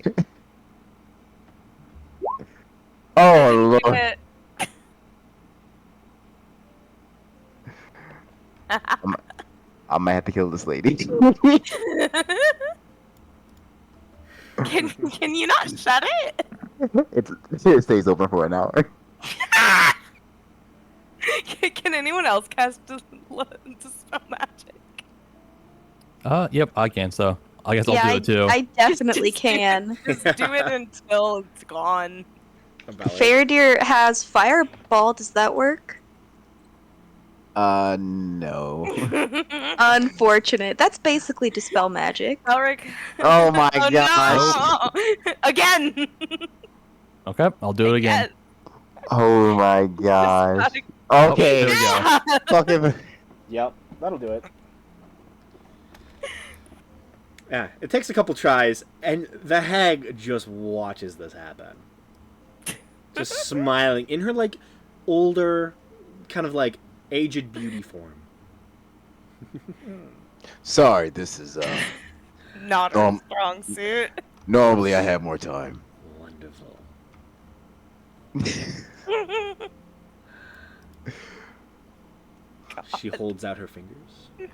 Oh Do lord. it. I might have to kill this lady. Can you not shut it? it stays open for an hour. Can anyone else cast Dispel Magic? Yep, I can. So I guess I'll Yeah, do it too. I definitely Just can. Just do it until it's gone. About it. Faradir has Fireball. Does that work? No. Unfortunate. That's basically Dispel Magic. Elric. Oh my Oh, gosh. no! Again. Okay, I'll do it again. Oh my gosh. Okay. There we go. Yeah. Fucking. Yep, that'll do it. Yeah, it takes a couple tries, and the hag just watches this happen. Just smiling in her, like, older, kind of, like, aged beauty form. Sorry, this is Not her strong suit. normally I have more time. Wonderful. She holds out her fingers.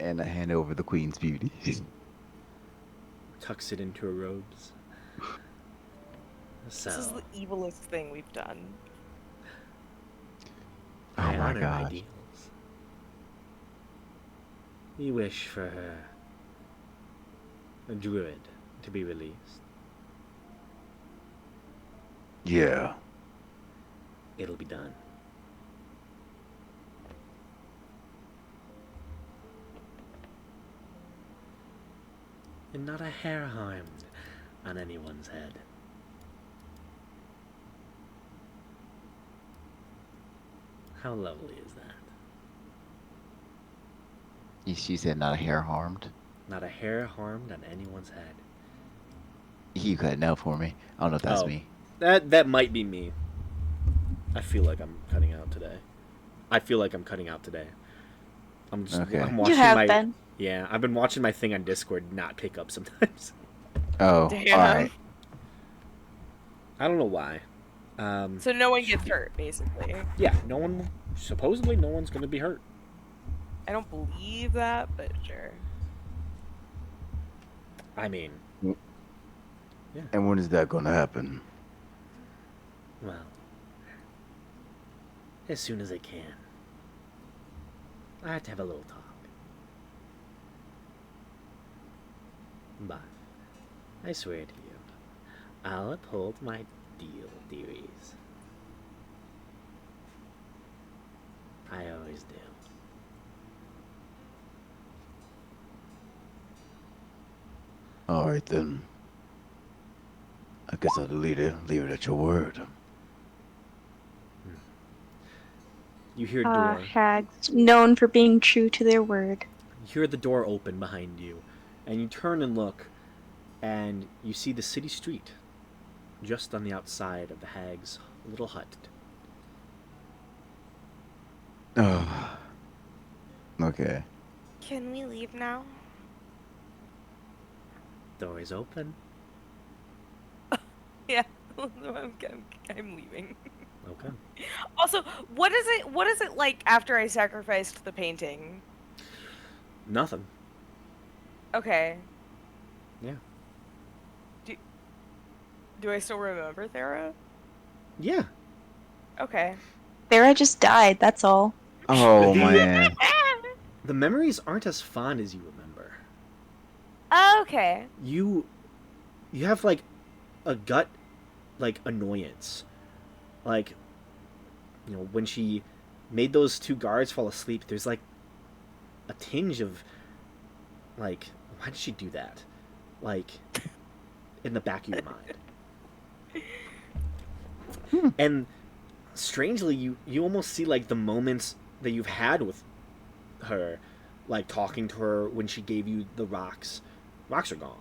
And I hand over the Queen's Beauty. Tucks it into her robes. So, This is the evilest thing we've done. Oh I my honor gosh. ideals. We wish for her, a druid, to be released. Yeah. It'll be done. and not a hair harmed on anyone's head. How lovely is that? She said not a hair harmed. Not a hair harmed on anyone's head. You cut it out for me. I don't know if that's Oh. me. That might be me. I feel like I'm cutting out today. I'm just Okay. I'm watching You have my been. Yeah, I've been watching my thing on Discord not pick up sometimes. Oh, Damn. alright. I don't know why. So no one gets hurt, basically. Yeah, supposedly no one's gonna be hurt. I don't believe that, but sure. I mean, And when is that gonna happen? well, as soon as I can. I have to have a little talk. But I swear to you, I'll uphold my deal theories. I always do. Alright then. I guess I'll leave it at your word. You hear door. Hags known for being true to their word. You hear the door open behind you, and you turn and look, and you see the city street, just on the outside of the hag's little hut. Oh. Okay. Can we leave now? Door is open. Yeah, I'm leaving. Okay. Also, what is it like after I sacrificed the painting? Nothing. Okay. Yeah. Do I still remember Thera? Yeah. Okay. Thera just died, that's all. Oh The- man. The memories aren't as fond as you remember. Okay. You have like a gut like annoyance. Like, you know, when she made those two guards fall asleep, there's like a tinge of like, why did she do that? Like in the back of your mind. And strangely you almost see like the moments that you've had with her, like talking to her when she gave you the rocks. Rocks are gone.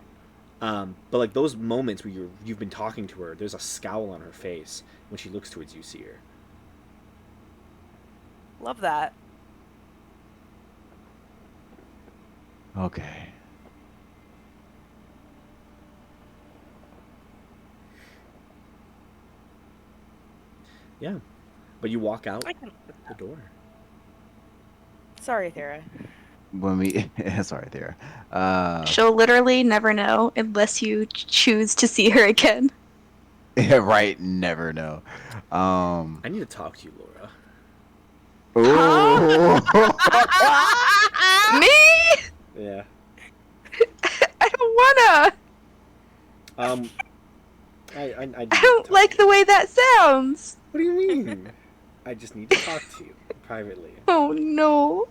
But like those moments where you've been talking to her, there's a scowl on her face when she looks towards you, see her. Love that. Okay. Yeah. But you walk out I can... the door. Sorry, Thera. When we sorry there. She'll literally never know unless you choose to see her again. Yeah, right, never know. I need to talk to you, Laura. Ooh. Me? Yeah. I don't wanna. I I don't like the way that sounds. What do you mean? I just need to talk to you privately. Oh no.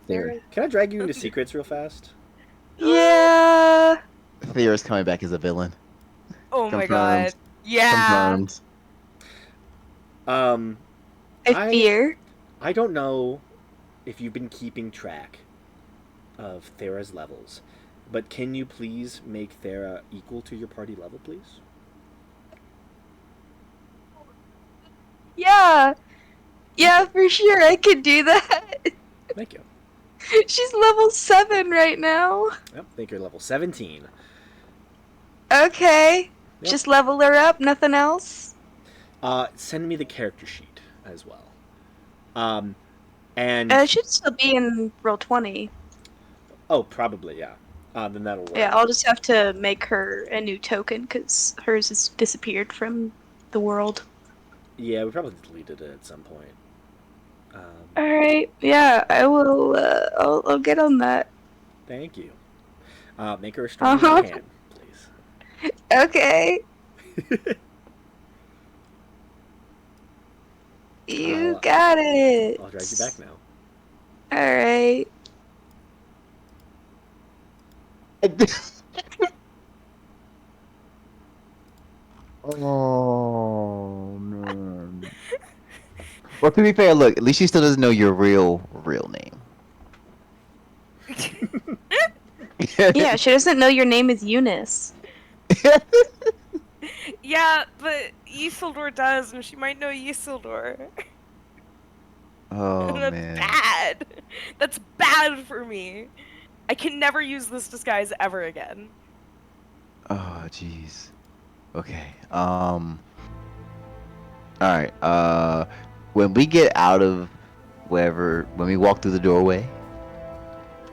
There. Can I drag you into secrets real fast? Yeah. Thea's coming back as a villain. Oh my Confirmed. god. Yeah. Confirmed. I fear. I don't know if you've been keeping track of Thera's levels, but can you please make Thera equal to your party level, please? Yeah. Yeah, for sure. I could do that. Thank you. She's level 7 right now. Yep, I think you're level 17. Okay. Yep. Just level her up, nothing else. Send me the character sheet as well. And It should still be in roll 20. oh, probably yeah. Then that'll work. Yeah, I'll just have to make her a new token because hers has disappeared from the world. Yeah, we probably deleted it at some point. All right. Yeah, I will. I'll get on that. Thank you. Make her a strong Uh-huh. hand, please. Okay. You I'll- got it. I'll drag you back now. All right. Oh no. Well, to be fair, look, at least she still doesn't know your real name. Yeah, she doesn't know your name is Eunice. Yeah, but Isildur does, and she might know Isildur. Oh That's man. bad. That's bad for me. I can never use this disguise ever again. Oh jeez. Okay. All right. When we get out of wherever, when we walk through the doorway,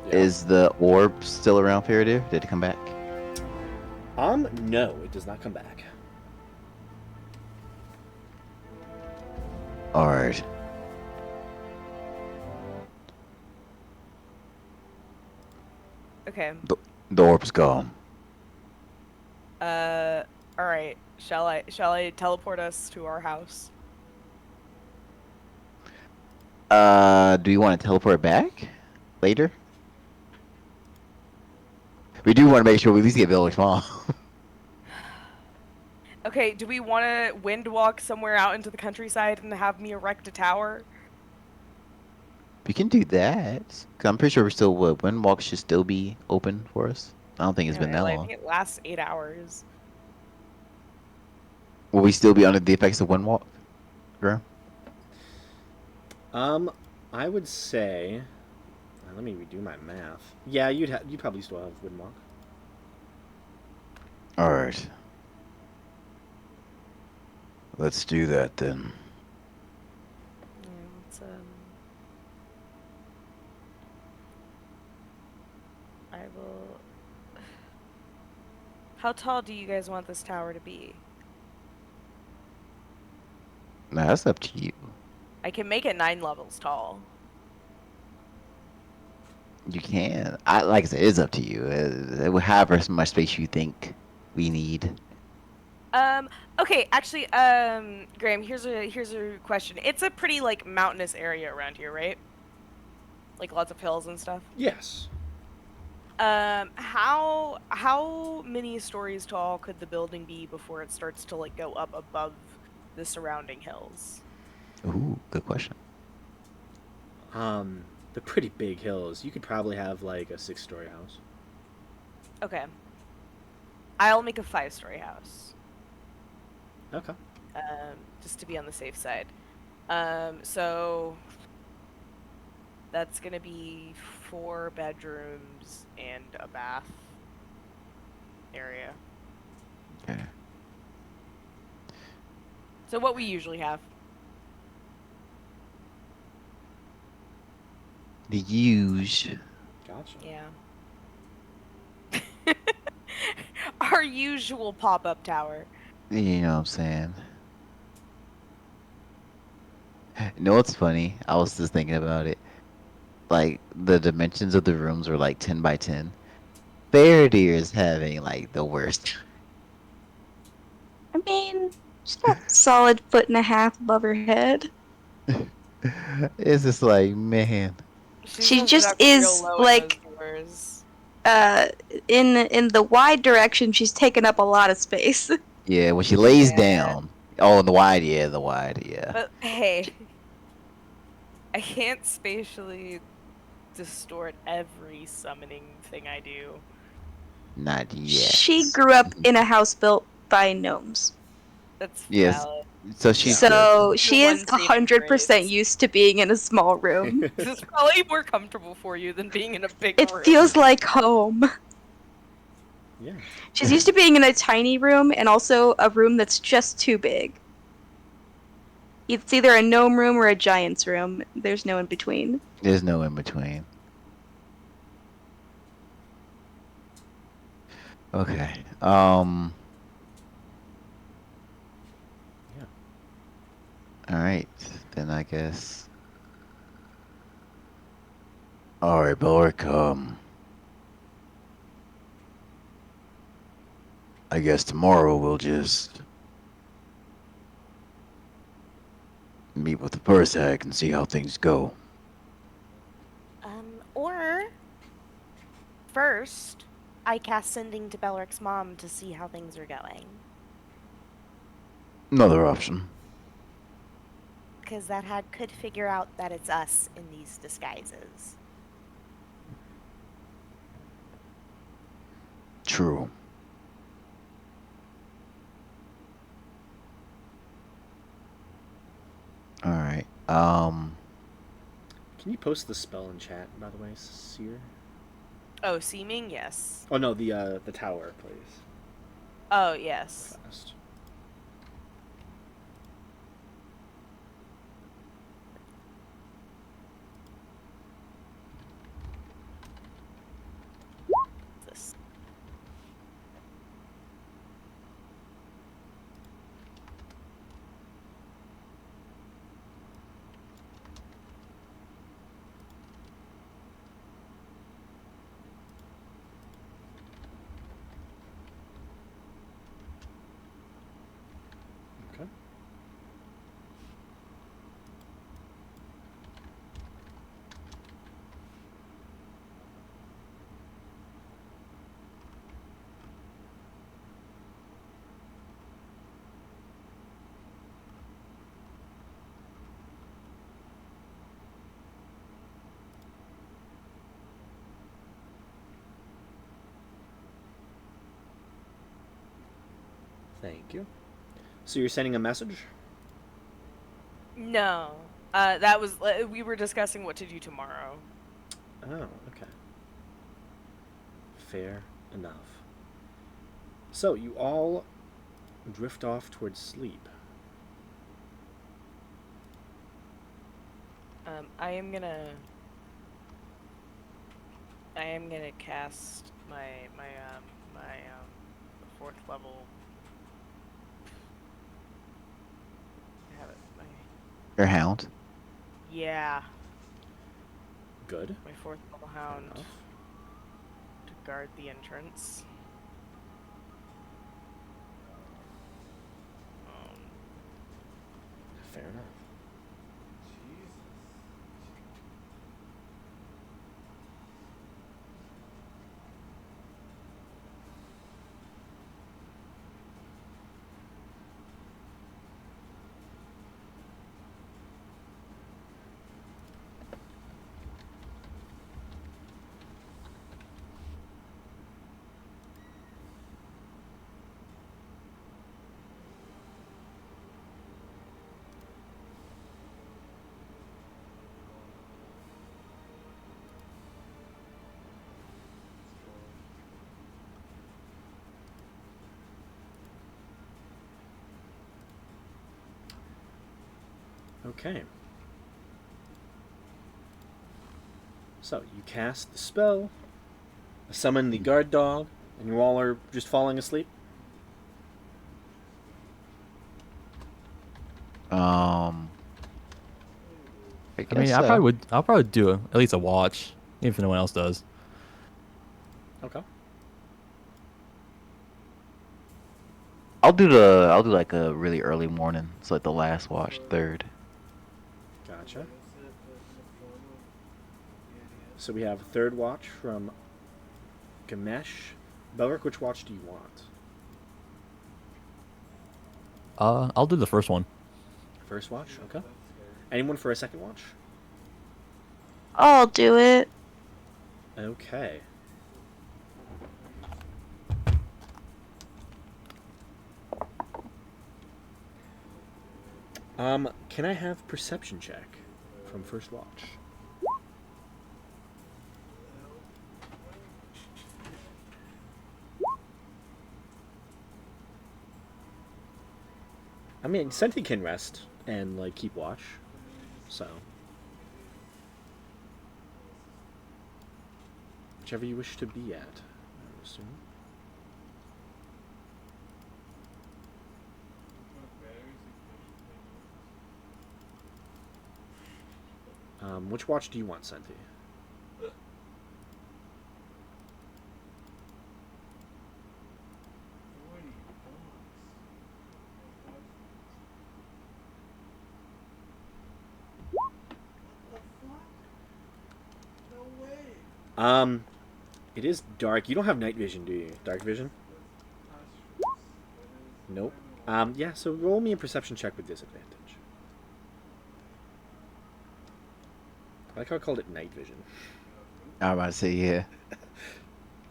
Yeah. is the orb still around Faradir? Did it come back? No, it does not come back. All right. Okay. The orb's gone. All right. Shall I teleport us to our house? Do you want to teleport back later? We do want to make sure we at least get Village Mall. Okay. Do we want to wind walk somewhere out into the countryside and have me erect a tower? We can do that. 'Cause I'm pretty sure we're still Windwalk should still be open for us. I don't think it's been that I long. think it lasts 8 hours. Will we still be under the effects of Windwalk? Graham? I would say. Let me redo my math. Yeah, you'd probably still have Windwalk. All right. Let's do that then. Yeah, let's, I will. How tall do you guys want this tower to be? Nah, that's up to you. I can make it 9 levels tall. You can. Like I said, it's up to you. However much space you think we need. Okay, actually, Graham, here's a question. It's a pretty like mountainous area around here, right? Like lots of hills and stuff. Yes. How many stories tall could the building be before it starts to like go up above the surrounding hills? Ooh, good question. The pretty big hills. You could probably have like a 6-story house. Okay. I'll make a 5-story house. Okay. Just to be on the safe side. So that's gonna be 4 bedrooms and a bath area. Okay. So what we usually have. The huge. Gotcha. Yeah. Our usual pop-up tower. You know what I'm saying? You know what's funny? I was just thinking about it. Like, the dimensions of the rooms were like 10 by 10. Faradir is having like the worst. I mean, she's got a solid 1.5 feet above her head. It's just like, man. She ended just up real is, low in like, those doors. In the wide direction, she's taken up a lot of space. Yeah, when she lays Yeah. down. Oh, in the wide, yeah. But hey, I can't spatially distort every summoning thing I do. Not yet. She grew up in a house built by gnomes, That's Yes. valid. So she's so she Your is one saving 100% grace. used to being in a small room. This is probably more comfortable for you than being in a big It room. feels like home. Yeah. She's used to being in a tiny room and also a room that's just too big. It's either a gnome room or a giant's room. There's no in between. There's no in between. Okay. Yeah. Alright. Then I guess. All right, Belric. I guess tomorrow we'll just meet with the first hag and see how things go. Or first, I cast sending to Belric's mom to see how things are going. Another option. Because that hag could figure out that it's us in these disguises. True. All right. Can you post the spell in chat, by the way, Seer? Oh, seeming? Yes. Oh no, the tower, please. Oh, yes. Fast. This. Okay. Thank you. So you're sending a message? No. That was we were discussing what to do tomorrow. Oh, okay. Fair enough. So you all drift off towards sleep. I am gonna cast my fourth level. I have it. Your hound. Yeah, Good. my fourth level Fair hound enough. to guard the entrance. Fair enough. Okay. So you cast the spell, summon the guard dog, and you all are just falling asleep. I I guess mean, so. I'll probably do at least a watch, even if no one else does. Okay. I'll do like a really early morning, so like the last watch, third. Gotcha. So we have a third watch from Gamesh. Belric, which watch do you want? I'll do the first one. First watch? Okay. Anyone for a second watch? I'll do it. Okay. Can I have perception check from first watch? I mean, Senti can rest and like keep watch, so whichever you wish to be at, I assume. Which watch do you want, Senti? It is dark. You don't have night vision, do you? Dark vision? Nope. Yeah, so roll me a perception check with disadvantage. I like how I called it night vision. I was about to say, yeah.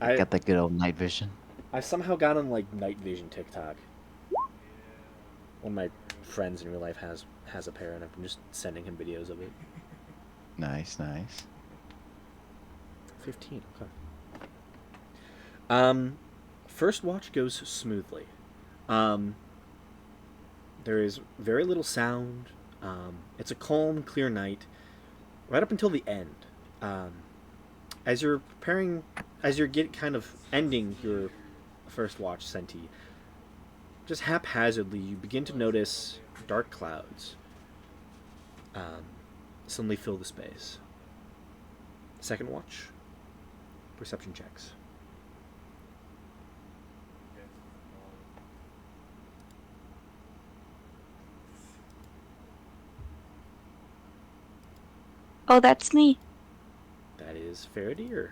I Got that good old night vision. I somehow got on like night vision TikTok. One of my friends in real life has a pair, and I've been just sending him videos of it. Nice, nice. 15. Okay. First watch goes smoothly. There is very little sound. It's a calm, clear night, right up until the end. As you're kind of ending your first watch, Senti, just haphazardly, you begin to notice dark clouds suddenly fill the space. Second watch, perception checks. Oh, that's me. That is Faradir.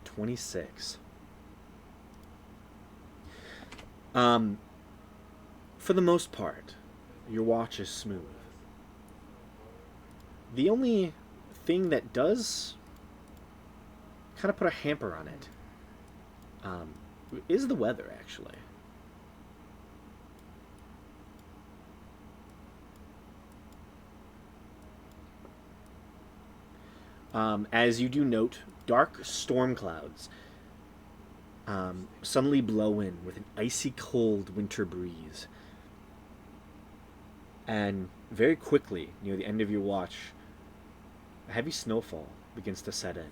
$26. For the most part, your watch is smooth. The only thing that does kind of put a hamper on it is the weather, actually. As you do note, dark storm clouds suddenly blow in with an icy cold winter breeze. And very quickly, near the end of your watch, a heavy snowfall begins to set in.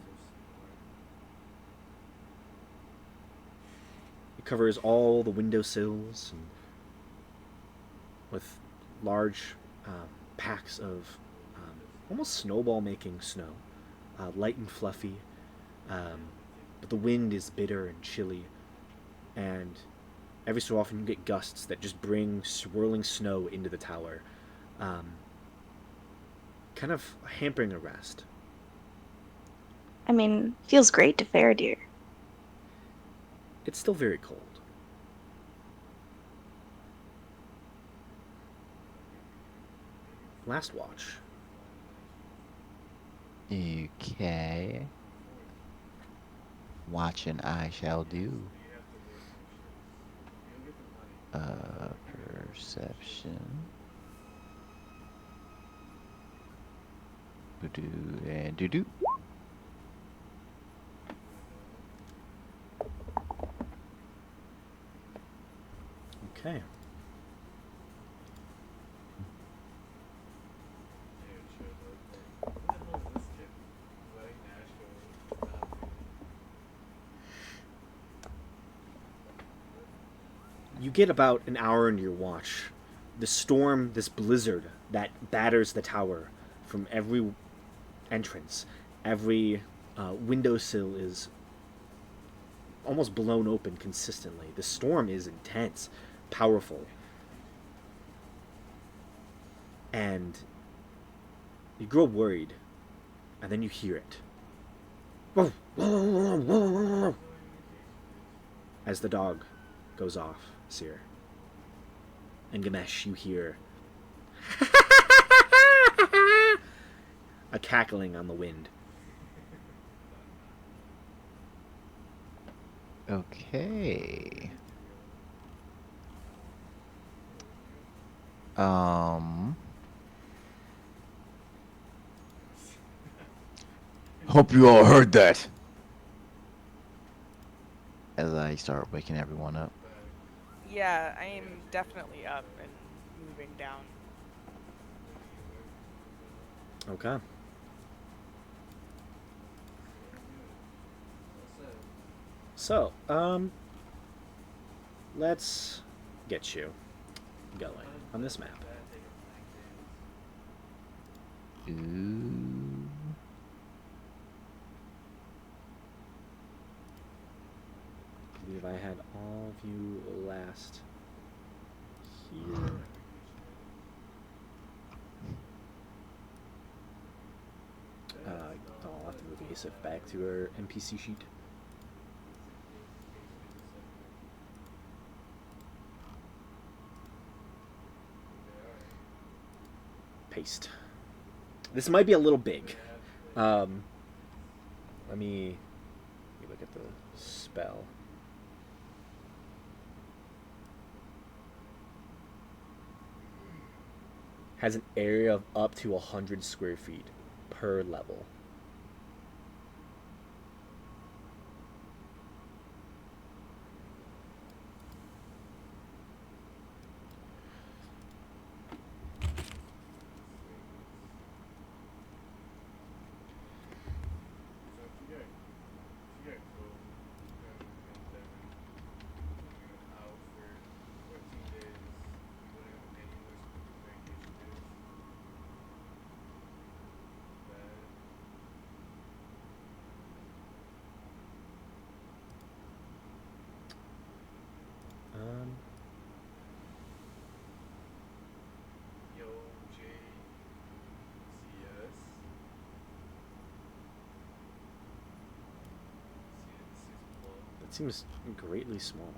It covers all the windowsills and with large packs of almost snowball-making snow, light and fluffy, but the wind is bitter and chilly, and every so often you get gusts that just bring swirling snow into the tower, kind of hampering a rest. I mean, feels great to Faradir. It's still very cold. Last watch. Okay. Watching I shall do. Perception. Do and do. Okay. You get about an hour into your watch. The storm, this blizzard that batters the tower from every entrance, every windowsill is almost blown open consistently. The storm is intense, powerful. And you grow worried, and then you hear it. As the dog goes off, Seer. And Ganesh, you hear a cackling on the wind. Okay. Hope you all heard that. As I start waking everyone up. Yeah, I am definitely up and moving down. Okay. So, let's get you going on this map. Ooh. I believe I had all of you last here. Yusuf back to her NPC sheet. Paste. This might be a little big. Let me look at the spell. Has an area of up to 100 square feet per level. That seems greatly small.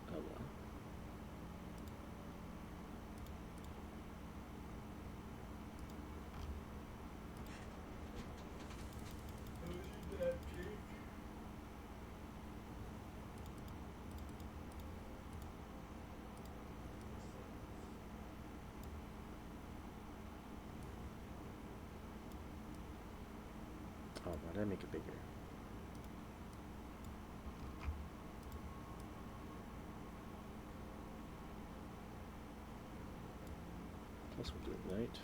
Oh well. Oh, why did I make it bigger? Plus we'll do Ignite.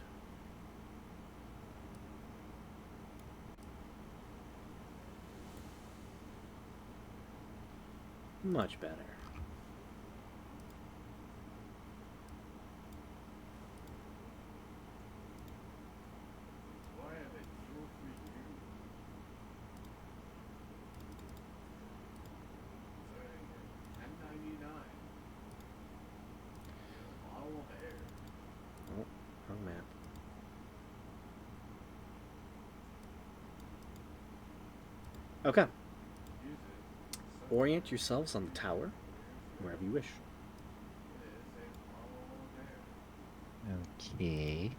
Much better. Oh, wrong map. Okay. Orient yourselves on the tower, wherever you wish. Okay.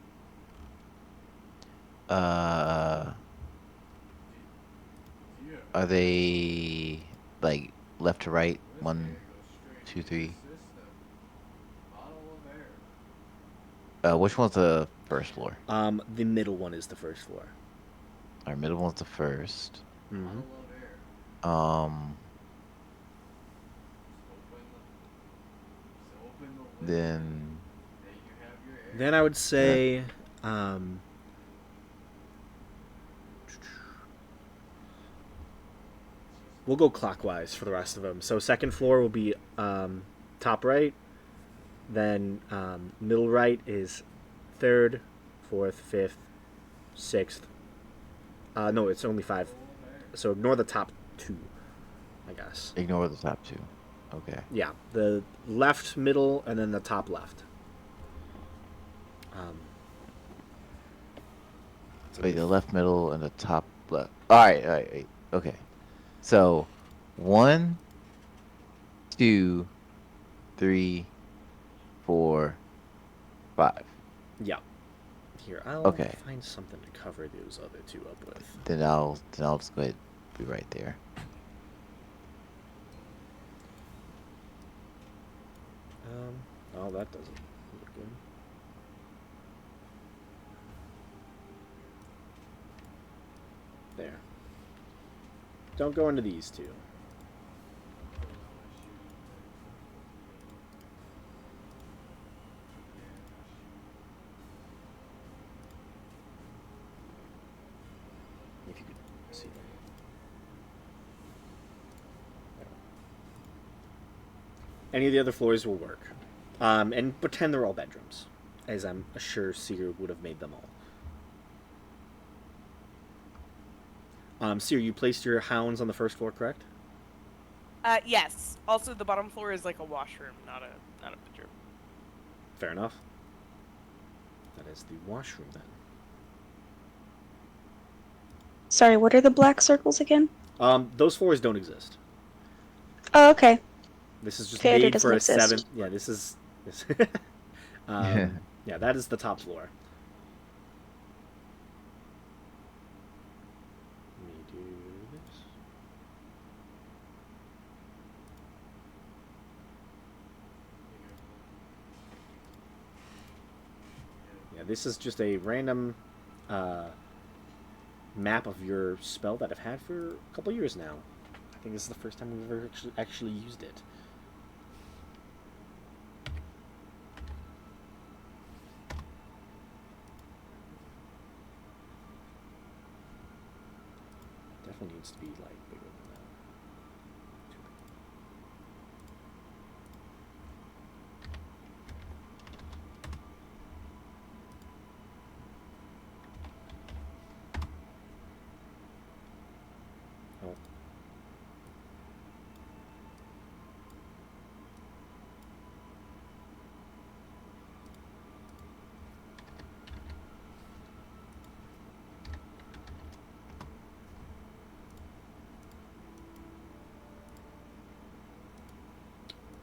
Are they like left to right? 1, 2, 3. Which one's the first floor? The middle one is the first floor. Our middle one's the first. Mm-hmm. Then Then I would say, we'll go clockwise for the rest of them. So second floor will be top right. Then middle right is third, fourth, fifth, sixth. No, it's only 5. So ignore the top 2, I guess. ignore the top 2. Okay. Yeah, the left, middle, and then the top left. Wait, the left, middle, and the top left. All right, wait. Okay. So, 1, 2, 3, 4, 5. Yeah. Here, I'll Okay. find something to cover those other 2 up with. Then I'll just go ahead and be right there. Oh, that doesn't look good. There. Don't go into these 2. If you could see them. There. Any of the other floors will work. And pretend they're all bedrooms, as I'm sure Seer would have made them all. Seer, you placed your hounds on the first floor, correct? Yes. Also, the bottom floor is like a washroom, not a bedroom. Fair enough. That is the washroom then. Sorry, what are the black circles again? Those floors don't exist. Oh, okay. This is just Theater made doesn't for a exist. 7. Yeah, this is. This yeah, that is the top floor. Let me do this. Yeah, this is just a random map of your spell that I've had for a couple years now. I think this is the first time we've ever actually used it. Definitely needs to be like bigger than that. Too big. Oh.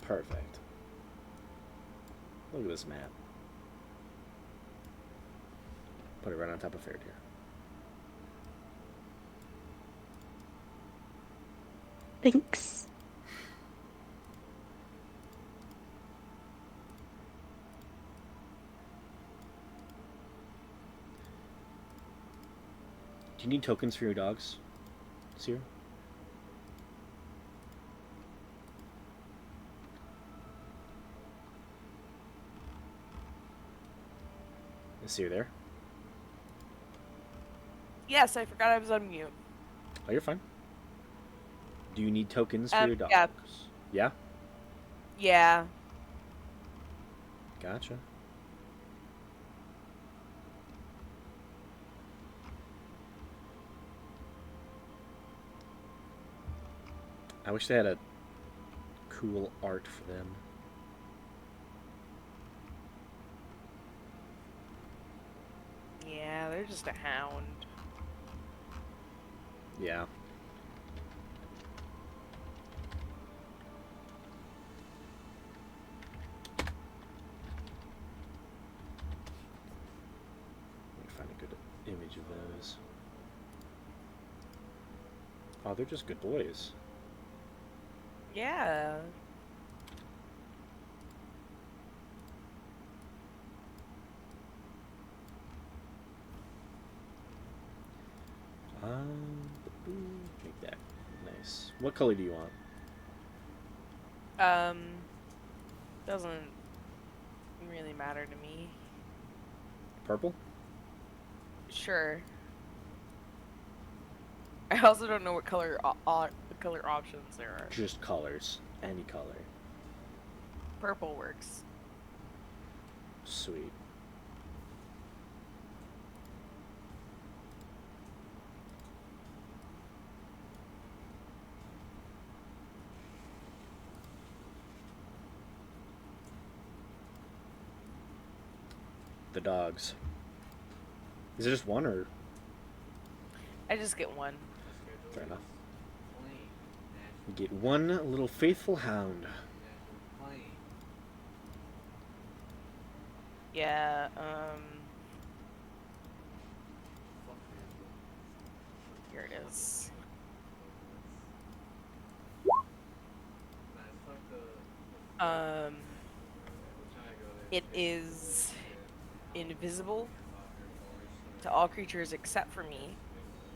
Perfect. Look at this map. Put it right on top of Fair Deer. Thanks. Do you need tokens for your dogs, Seer? Is Seer there? Yes, I forgot I was on mute. Oh, you're fine. Do you need tokens for your dogs? Yeah. Yeah? Yeah. Gotcha. I wish they had a cool art for them. Yeah, they're just a hound. Yeah. Let me find a good image of those. Oh, they're just good boys. Yeah. Make that nice. What color do you want? Doesn't really matter to me. Purple? Sure. I also don't know what color color options there are. Just colors. Any color. Purple works. Sweet. The dogs. Is it just one or? I just get one. Fair enough. You get one little faithful hound. Yeah, here it is. It is invisible to all creatures except for me,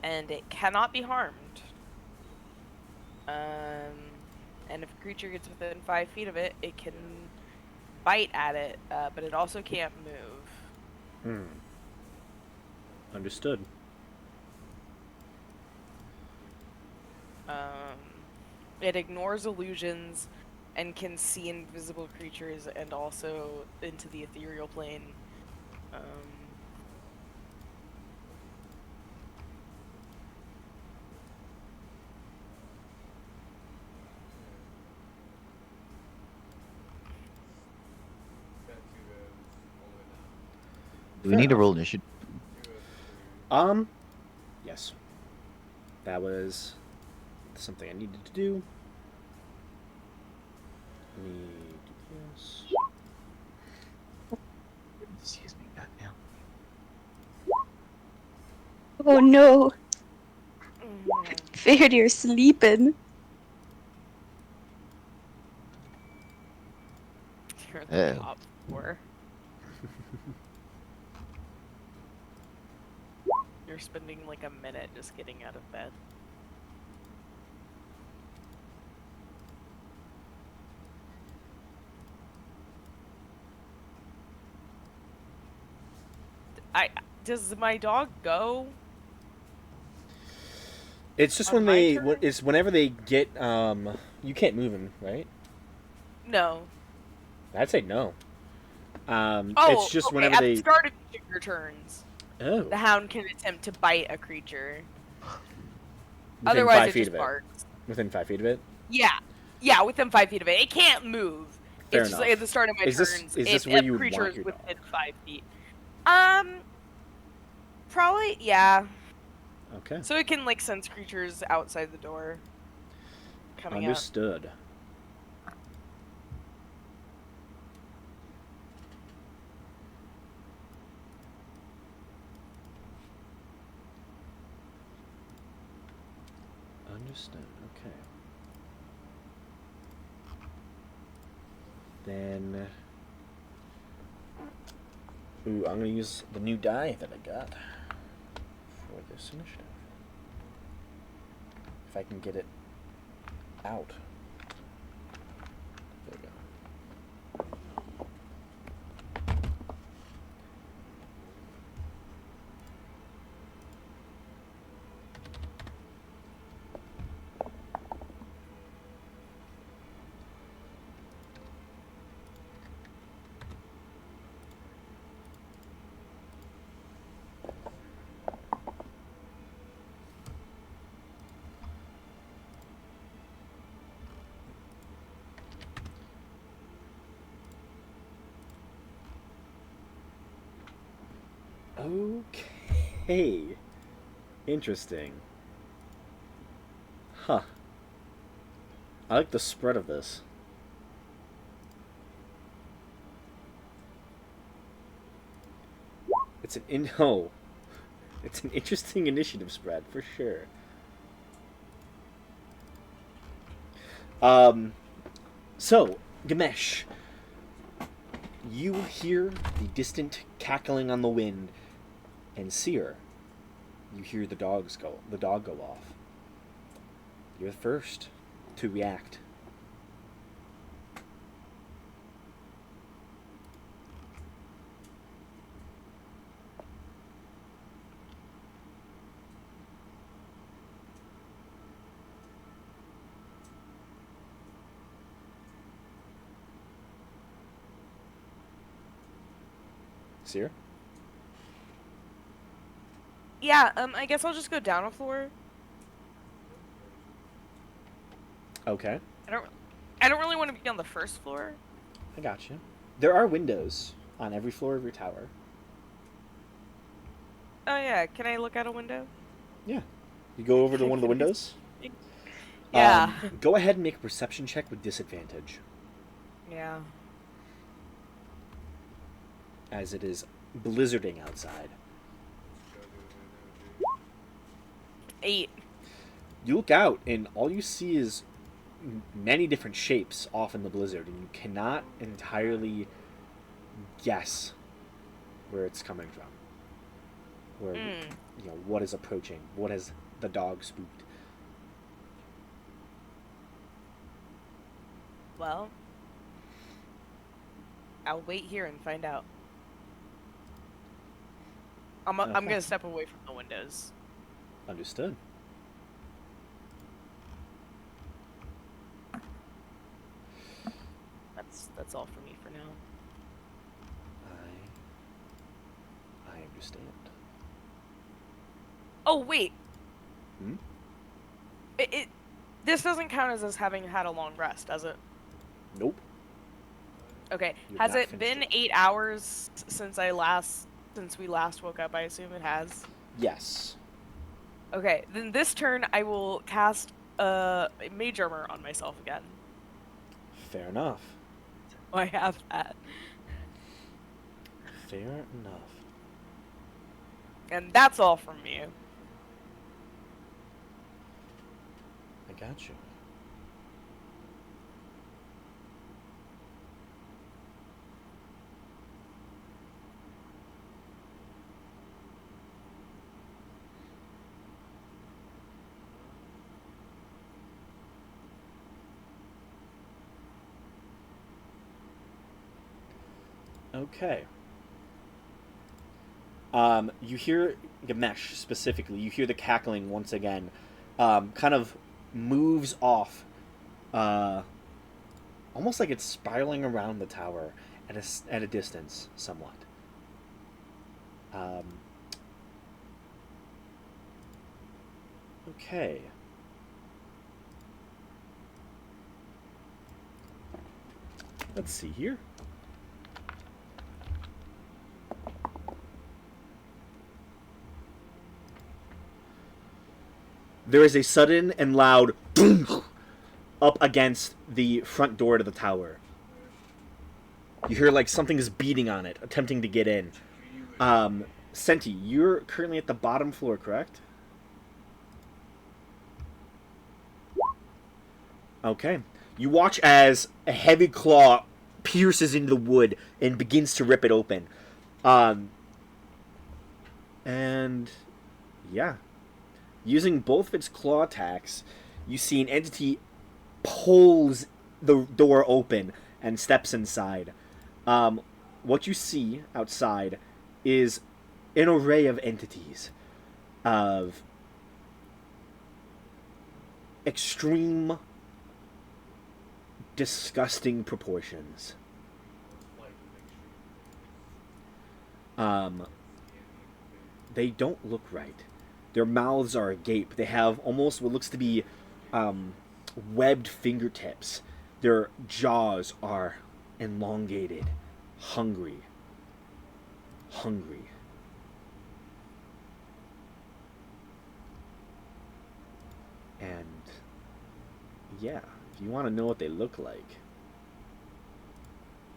and it cannot be harmed. And if a creature gets within 5 feet of it, it can bite at it, but it also can't move. Understood. It ignores illusions and can see invisible creatures and also into the ethereal plane. Do we Fair need to enough. roll initiative? Yes. That was something I needed to do. Let me do this. Excuse me, goddamn. Oh no, Mm, figured you're sleeping. You're the Uh-oh. top floor. You're spending like a minute just getting out of bed. Does my dog go? It's just On when my they. turn? It's whenever they get. You can't move him, right? No. I'd say no. Oh, It's just okay, whenever at they. the start of each of your turns, Oh. the hound can attempt to bite a creature. Within Otherwise, 5 it feet just of it. barks. Within 5 feet of it. Yeah, yeah, within 5 feet of it. It can't move. Fair It's just enough. like at the start of my Is this- turns. is if this where a you would creature want is your within dog? 5 feet. Probably, yeah. Okay. So it can like sense creatures outside the door. Coming up. Understood. Understood. Okay. Then. Ooh, I'm gonna use the new die that I got for this initiative. If I can get it out. There we go. Okay. Interesting. Huh. I like the spread of this. It's an oh. It's an interesting initiative spread for sure. So, Gamesh, you hear the distant cackling on the wind, and Seer, you hear the dog go off. You're the first to react. Seer? Yeah, I guess I'll just go down a floor. Okay, I don't really want to be on the first floor. I got you. There are windows on every floor of your tower. Oh yeah, can I look out a window? Yeah. You go over to one of the windows. Yeah. Go ahead and make a perception check with disadvantage, Yeah. as it is blizzarding outside. 8. You look out, and all you see is many different shapes off in the blizzard, and you cannot entirely guess where it's coming from. Where you know what is approaching. What has the dog spooked? Well, I'll wait here and find out. I'm Okay. gonna step away from the windows. Understood. That's all for me for now. I understand. Oh wait. Hmm? This doesn't count as us having had a long rest, does it? Nope. Okay. You have Has not it finished been it. 8 hours since I last Since we last woke up, I assume it has. Yes. Okay, then this turn I will cast Mage Armor on myself again. Fair enough. I have that. Fair enough. And that's all from you. I got you. Okay. You hear Gamesh specifically. You hear the cackling once again. Kind of moves off, almost like it's spiraling around the tower at a distance, somewhat. Okay. Let's see here. There is a sudden and loud boom up against the front door to the tower. You hear like something is beating on it, attempting to get in. Senti, you're currently at the bottom floor, correct? Okay. You watch as a heavy claw pierces into the wood and begins to rip it open. And yeah. Using both of its claw attacks, you see an entity pulls the door open and steps inside. What you see outside is an array of entities of extreme, disgusting proportions. They don't look right. Their mouths are agape. They have almost what looks to be webbed fingertips. Their jaws are elongated, hungry. And yeah, if you want to know what they look like,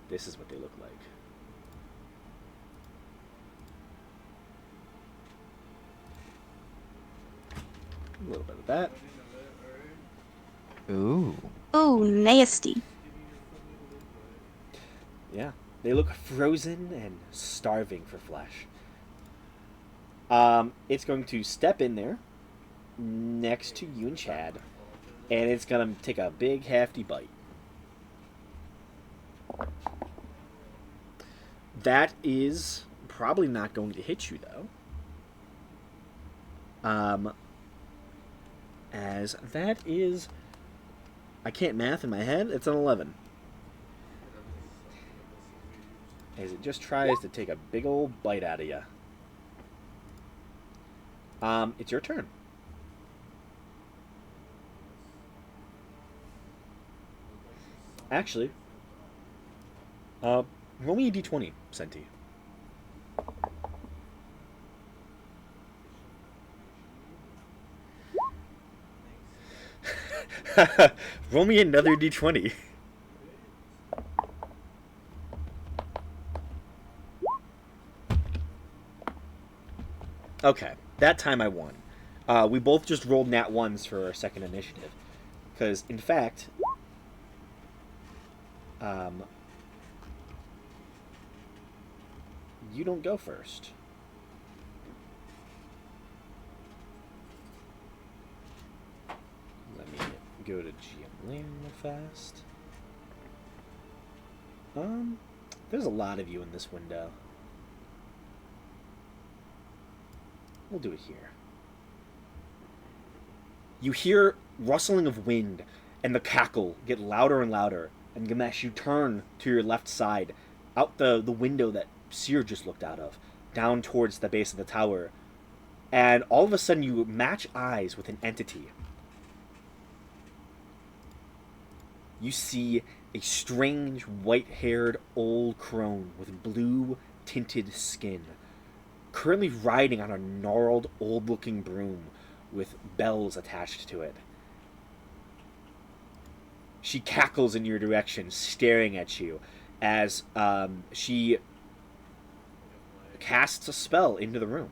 this is what they look like. A little bit of that. Ooh. Oh, nasty. Yeah, they look frozen and starving for flesh. It's going to step in there next to you and Chad, and it's going to take a big hefty bite. That is probably not going to hit you, though. As that is... I can't math in my head. It's an 11. As it just tries to take a big old bite out of you. It's your turn. Actually, roll me a d20, Senti. Roll me another d20. Okay, that time I won. We both just rolled nat ones for our second initiative. Because, in fact, you don't go first. Let me go to GM Lane real fast. There's a lot of you in this window. We'll do it here. You hear rustling of wind and the cackle get louder and louder. And Gamesh, you turn to your left side, out the window that Seer just looked out of, down towards the base of the tower. And all of a sudden you match eyes with an entity. You see a strange white-haired old crone with blue tinted skin, currently riding on a gnarled, old-looking broom with bells attached to it. She cackles in your direction, staring at you, as she casts a spell into the room.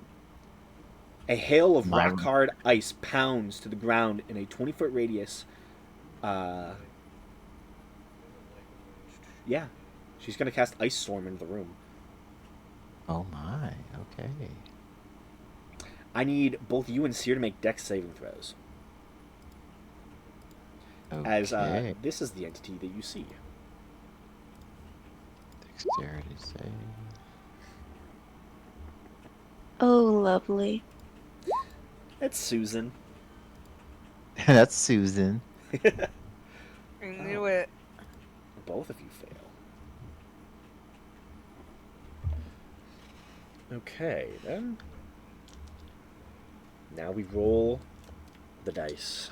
A hail of My- rock-hard ice pounds to the ground in a 20-foot radius. Yeah. She's going to cast Ice Storm into the room. Oh my. Okay. I need both you and Seer to make Dex saving throws. As Okay. this is the entity that you see. Dexterity save. Oh, lovely. It's Susan. That's Susan. I knew it. Both of you fail. Okay, then. Now we roll the dice.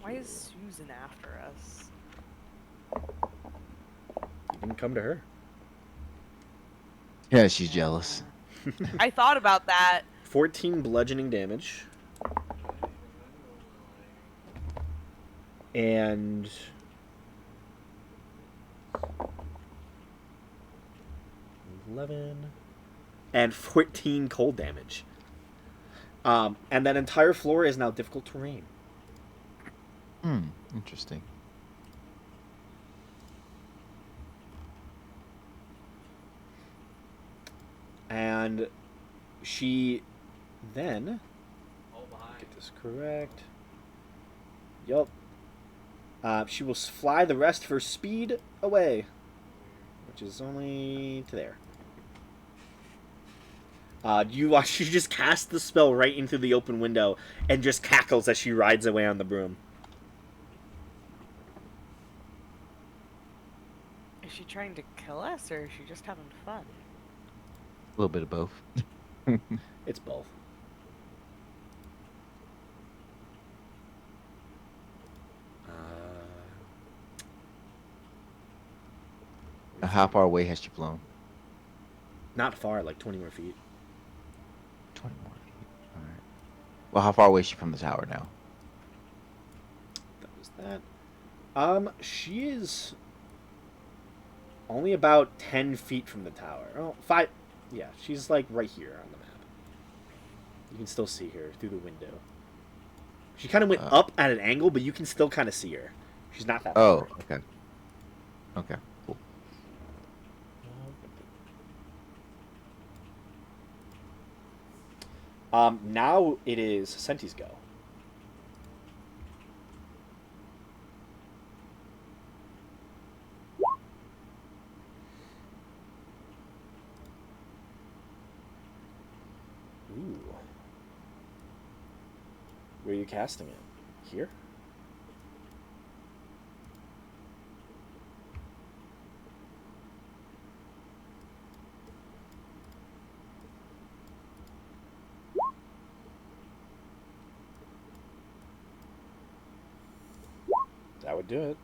Why is Susan after us? You didn't come to her. Yeah, she's jealous. I thought about that. 14 bludgeoning damage. And 11 and 14 cold damage. And that entire floor is now difficult terrain. Interesting. And she then get this correct. Yup. She will fly the rest of her speed away, which is only to there. You watch she just casts the spell right into the open window and just cackles as she rides away on the broom. Is she trying to kill us, or is she just having fun? A little bit of both. It's both. How far away has she flown? Not far, like 20 more feet. 20 more feet. Alright. Well, how far away is she from the tower now? That was that. She is only about 10 feet from the tower. Oh, 5. Yeah, she's like right here on the map. You can still see her through the window. She kind of went up at an angle, but you can still kind of see her. She's not that Oh, far. okay. Okay, cool. Now it is Senti's go. Ooh. Where are you casting it? Here? That would do it.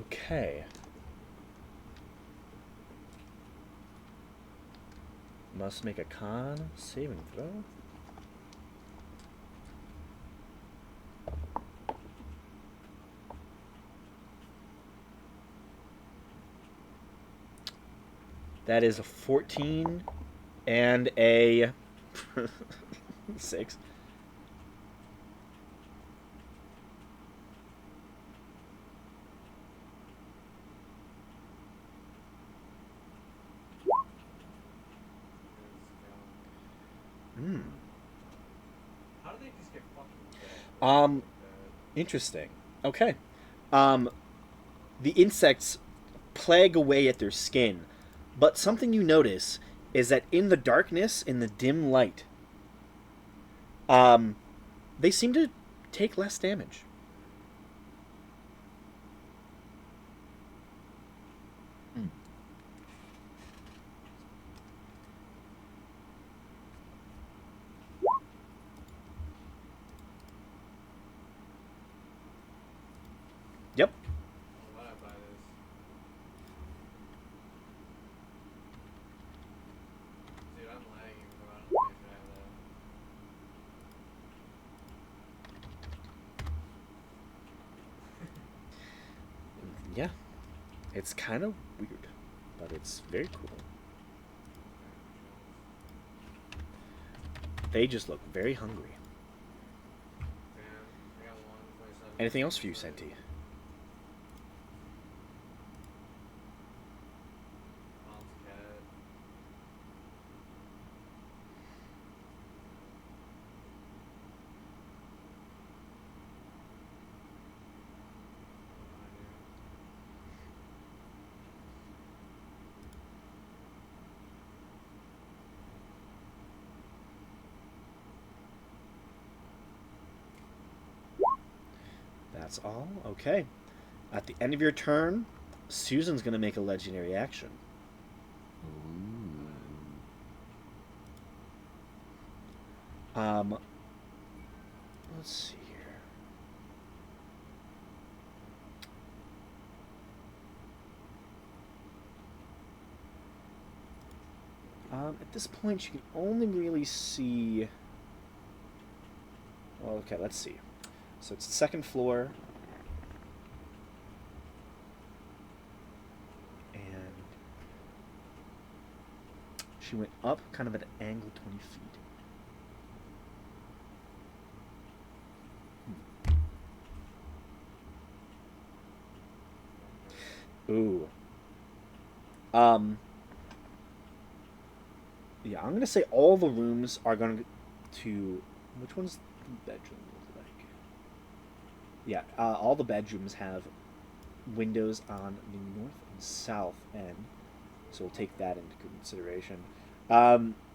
Okay. Must make a con saving throw. That is a 14 and a 6. Interesting. Okay. The insects plague away at their skin, but something you notice is that in the darkness, in the dim light, they seem to take less damage. Yeah, it's kind of weird, but it's very cool. They just look very hungry. Anything else for you, Senti? That's all? Okay. At the end of your turn, Susan's going to make a legendary action. Let's see here. At this point, you can only really see... Well, okay, let's see. So it's the second floor. And she went up kind of at an angle 20 feet. Ooh. Yeah, I'm gonna say all the rooms are going to... Which one's the bedroom look like? Yeah, all the bedrooms have windows on the north and south end, so we'll take that into consideration.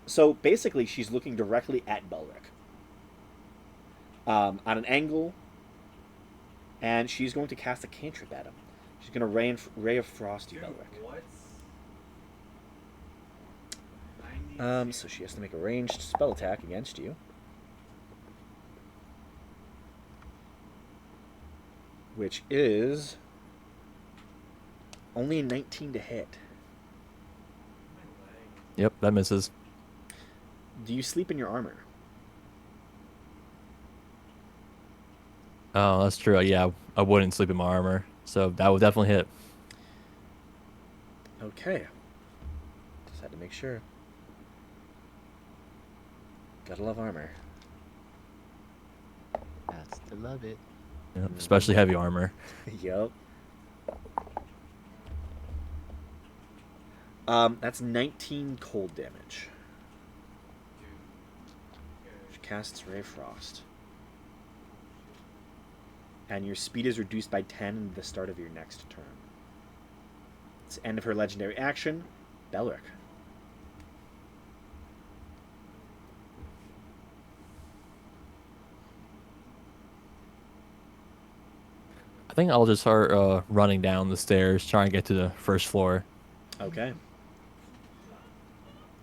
So basically, she's looking directly at Belric. On an angle, and she's going to cast a cantrip at him. She's going to Ray of Frost you, Belric. So she has to make a ranged spell attack against you. Which is only a 19 to hit. Yep, that misses. Do you sleep in your armor? Oh, that's true. Yeah, I wouldn't sleep in my armor, so that would definitely hit. Okay. Just had to make sure. Gotta love armor. That's to love it. Yep, especially heavy armor. Yup. That's 19 cold damage. She casts Ray of Frost. And your speed is reduced by 10 at the start of your next turn. It's the end of her legendary action. Belric. I think I'll just start running down the stairs, trying to get to the first floor. Okay.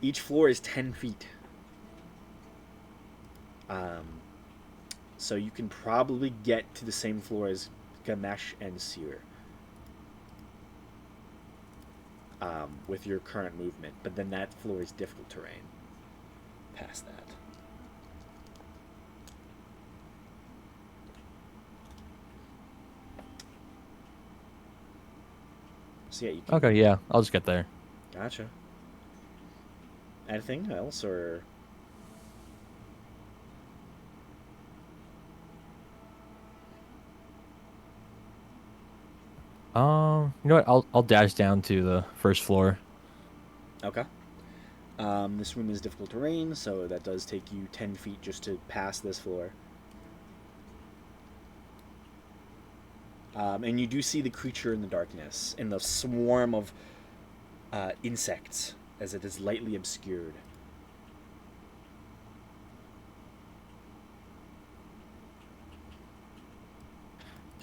Each floor is 10 feet. So you can probably get to the same floor as Gamesh and Seer. With your current movement, but then that floor is difficult terrain. Past that. So yeah, you can... Okay, yeah, I'll just get there. Gotcha. Anything else, or... You know what? I'll dash down to the first floor. Okay. This room is difficult terrain, so that does take you 10 feet just to pass this floor. And you do see the creature in the darkness, in the swarm of insects, as it is lightly obscured.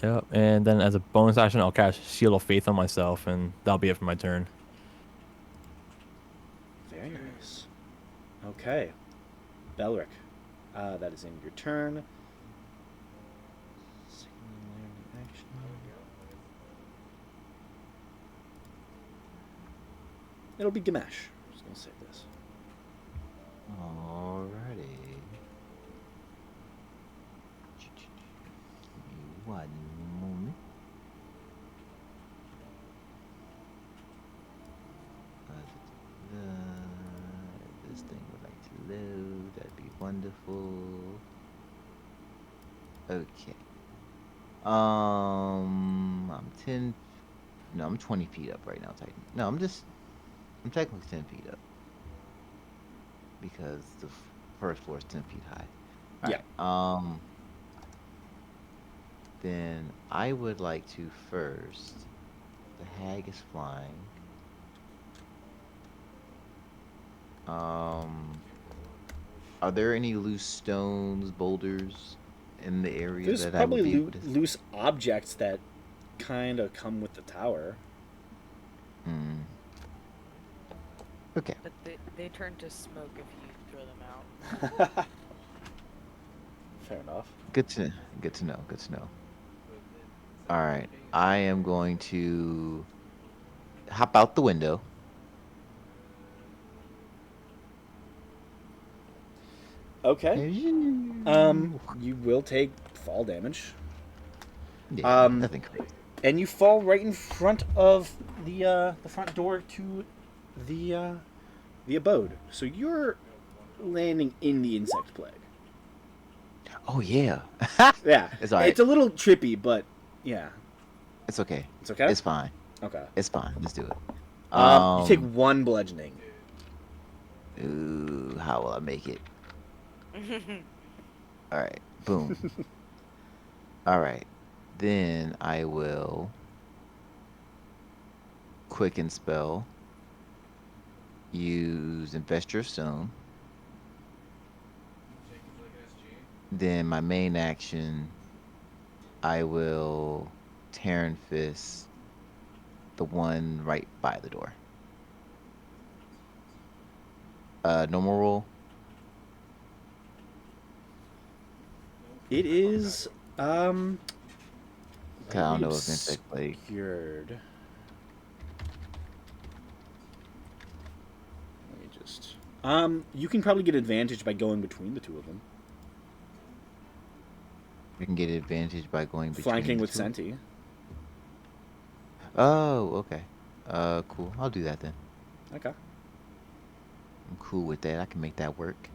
Yep, and then as a bonus action, I'll cast Shield of Faith on myself, and that'll be it for my turn. Very nice. Okay. Belric. That is in your turn. It'll be Gamesh. I'm just gonna save this. Alrighty. Give me one moment. Wonderful. Okay. I'm 10. No, I'm 20 feet up right now, Titan. No, I'm technically 10 feet up because the first floor is 10 feet high. Yeah. Alright, then I would like to first. The hag is flying. Are there any loose stones, boulders in the area There's that I would probably be able to? loose objects that kind of come with the tower. Hmm. Okay. But they turn to smoke if you throw them out. Fair enough. Good to know. Good to know. All right. I am going to hop out the window. Okay. Yeah, You will take fall damage. Um, nothing crazy. And you fall right in front of the front door to the abode. So you're landing in the insect plague. Oh yeah. Yeah. It's all right. It's a little trippy, but yeah. It's okay. It's okay? It's fine. Okay. It's fine. Let's do it. You take 1 bludgeoning. Ooh, how will I make it? All right. Boom. All right. Then I will quicken spell. Use Investor Stone. Then my main action, I will Terran Fist the one right by the door. Normal roll. It is I don't know if insect plague. obscured. Let me just you can probably get advantage by going between the two of them. You can get advantage by going between Flanking the with two. Senti. Oh, okay. Cool. I'll do that then. Okay. I'm cool with that. I can make that work.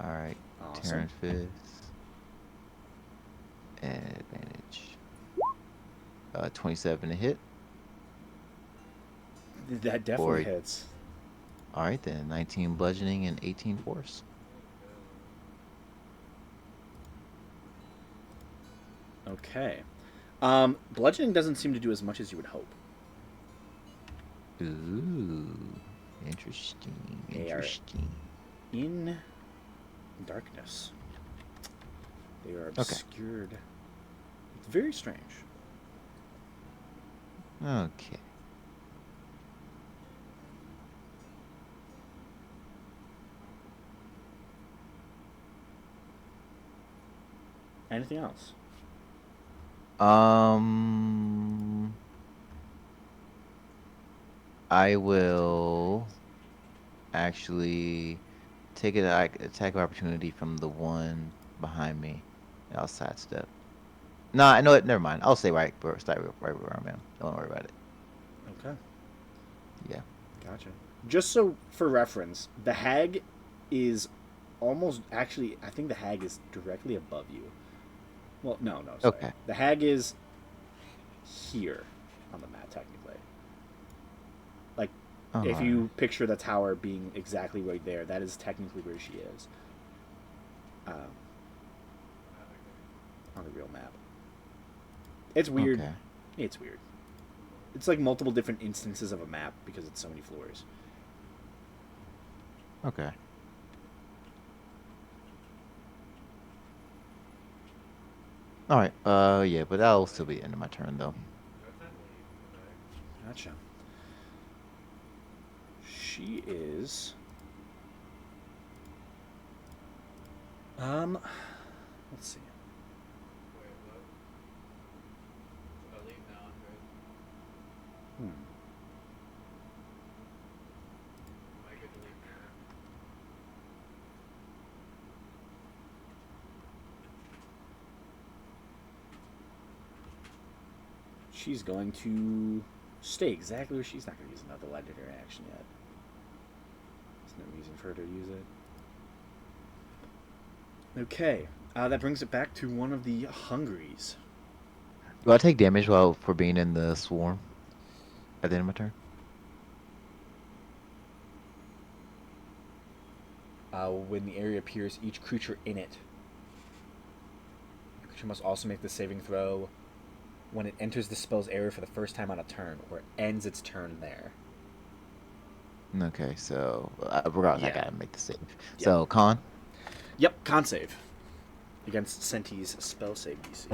All right. Awesome. Terran Fist. Advantage. 27 to hit. That definitely Or- hits. All right then. 19 bludgeoning and 18 force. Okay. Bludgeoning doesn't seem to do as much as you would hope. Ooh, interesting. They are- Interesting. In darkness. They are obscured. It's very strange. Okay. Anything else? I will actually take an attack of opportunity from the one behind me. And I'll sidestep. No, I know it. Never mind. I'll stay right where I'm at. Don't worry about it. Okay. Yeah. Gotcha. Just so for reference, the hag is almost actually. I think the hag is directly above you. Well, no. Sorry. Okay. The hag is here on the map, technically. Like, if you picture the tower being exactly right there, that is technically where she is. On the real map. It's weird. Okay. It's weird. It's like multiple different instances of a map because it's so many floors. Okay. All right. Yeah, but that'll still be the end of my turn though. Gotcha. She is. Let's see. Hmm. She's going to stay exactly where she's not going to use another legendary action yet. There's no reason for her to use it. Okay. That brings it back to one of the Hungries. Do I take damage while for being in the swarm at the end of my turn? When the area appears, each creature in it. The creature must also make the saving throw when it enters the spell's area for the first time on a turn, or it ends its turn there. Okay, so regardless, I Yeah. gotta make the save. Yeah. So con. Yep, con save. Against Senti's spell save DC.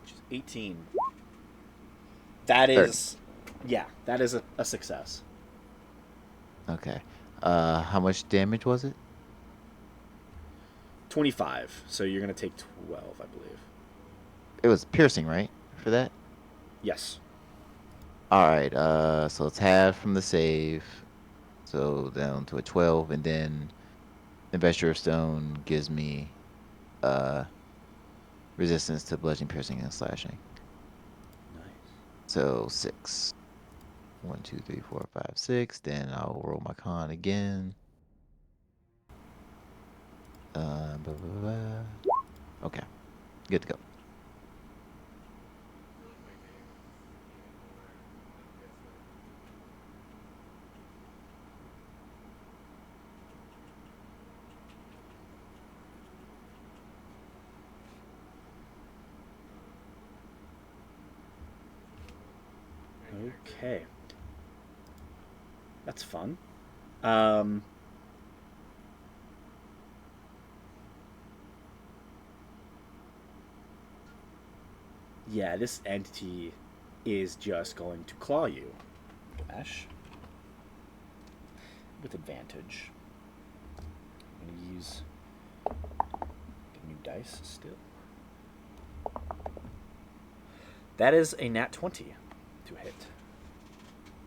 Which is 18. That is... Yeah, that is a success. Okay. How much damage was it? 25, so you're going to take 12, I believe. It was piercing, right? For that? Yes. Alright, so it's half from the save. So down to a 12, and then Investor of Stone gives me resistance to bludgeoning, piercing, and slashing. Nice. So 6. 1, 2, 3, 4, 5, 6. Then I'll roll my con again. Blah, blah, blah. Okay, good to go. Okay. That's fun. Yeah, this entity is just going to claw you. Ash. With advantage. I'm going to use the new dice still. That is a nat 20 to hit.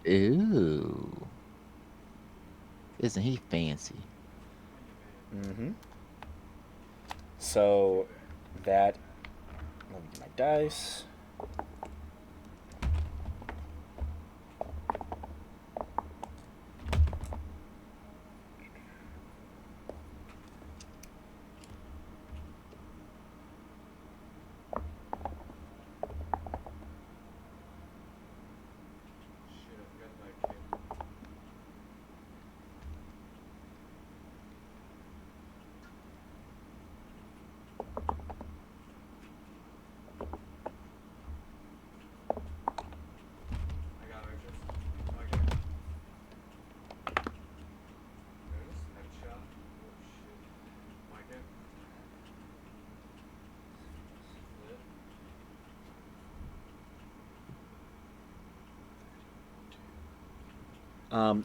Ooh. Isn't he fancy? Mm-hmm. So that, let me get my dice.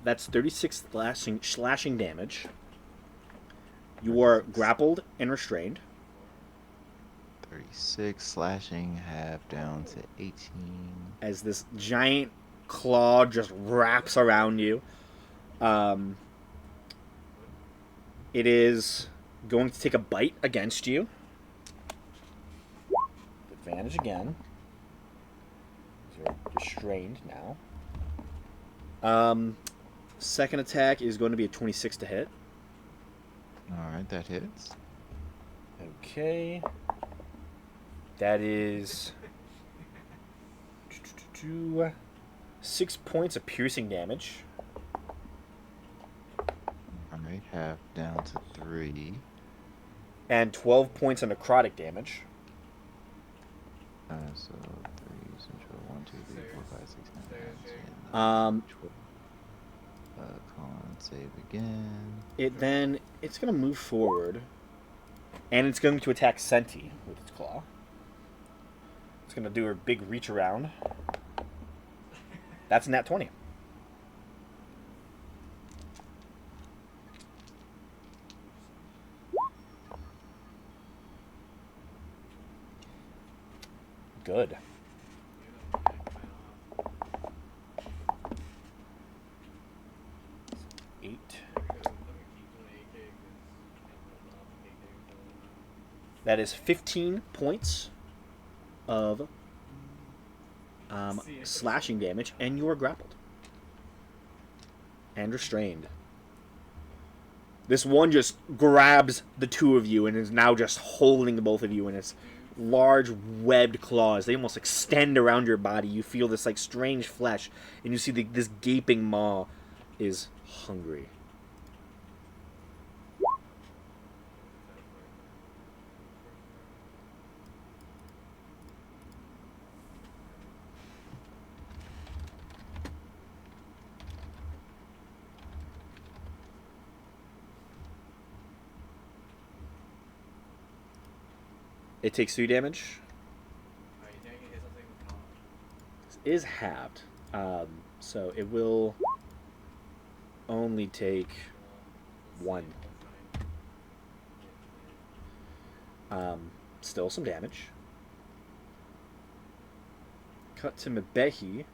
That's 36 slashing damage. You are grappled and restrained. 36 slashing, half down to 18. As this giant claw just wraps around you. It is going to take a bite against you. Advantage again. You're restrained now. Second attack is going to be a 26 to hit. Alright, that hits. Okay. That is 6 points of piercing damage. Alright, half down to 3. And 12 points of necrotic damage. So 3, central, 1, 2, 3, 4, 5, 6, 9, 10, 12. Con save again. It's going to move forward. And it's going to attack Senti with its claw. It's going to do her big reach around. That's a nat 20. Good. That is 15 points of slashing damage, and you are grappled and restrained. This one just grabs the two of you and is now just holding the both of you in its large webbed claws. They almost extend around your body. You feel this like strange flesh, and you see this gaping maw is hungry. It takes 3 damage. It is halved. So it will only take 1. Still some damage. Cut to Mebehi.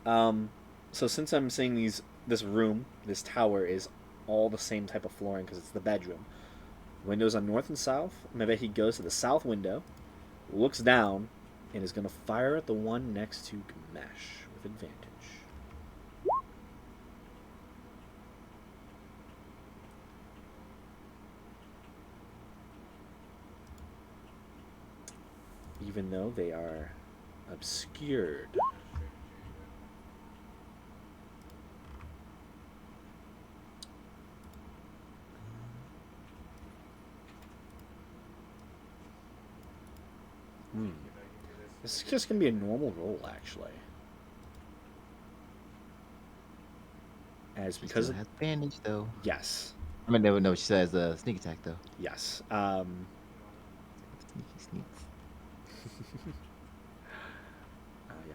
So since I'm saying this room, this tower is all the same type of flooring because it's the bedroom. Windows on north and south. Mebehi goes to the south window, looks down, and is going to fire at the one next to Gamesh with advantage. Even though they are obscured. This is just going to be a normal roll, actually. As because Still has advantage though. yes, I mean, no, she says sneak attack though. yes. Sneaks. Yeah.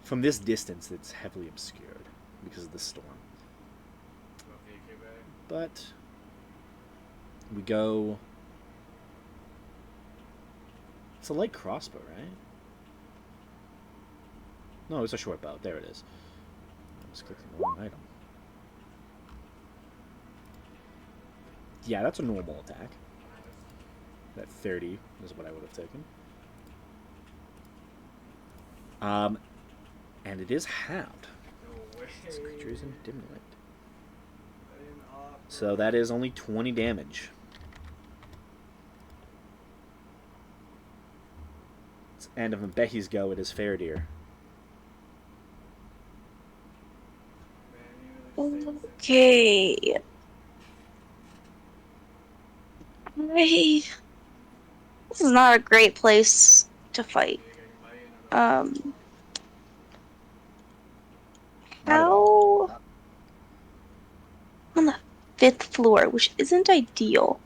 From this distance, it's heavily obscured because of the storm. But we go. It's a light crossbow, right? No, it's a short bow. There it is. I was clicking the wrong item. Yeah, that's a normal attack. That 30 is what I would have taken. And it is halved. This creature is in dim light. So that is only 20 damage. And of Mebehi's go, it is Faradir. Okay. This is not a great place to fight. How? On the 5th floor, which isn't ideal.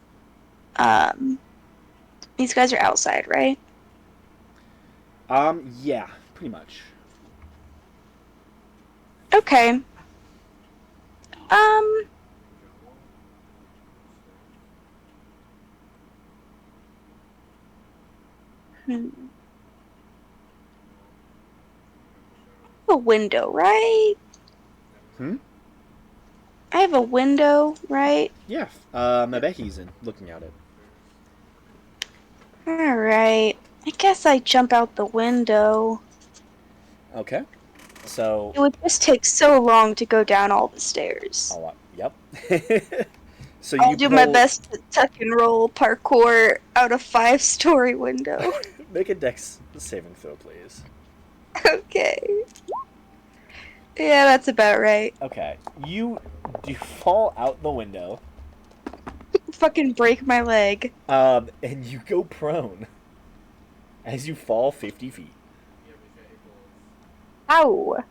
These guys are outside, right? Yeah, pretty much. Okay. A window, right? I have a window, right? Yeah, Mebehi's in, looking at it. Alright. I guess I jump out the window. Okay. So. It would just take so long to go down all the stairs. Oh, yep. So I'll you do my pull- best to tuck and roll parkour out a 5-story window. Make a dex saving throw, please. Okay. Yeah, that's about right. Okay. You fall out the window, Fucking break my leg. and you go prone as you fall 50 feet. Ow.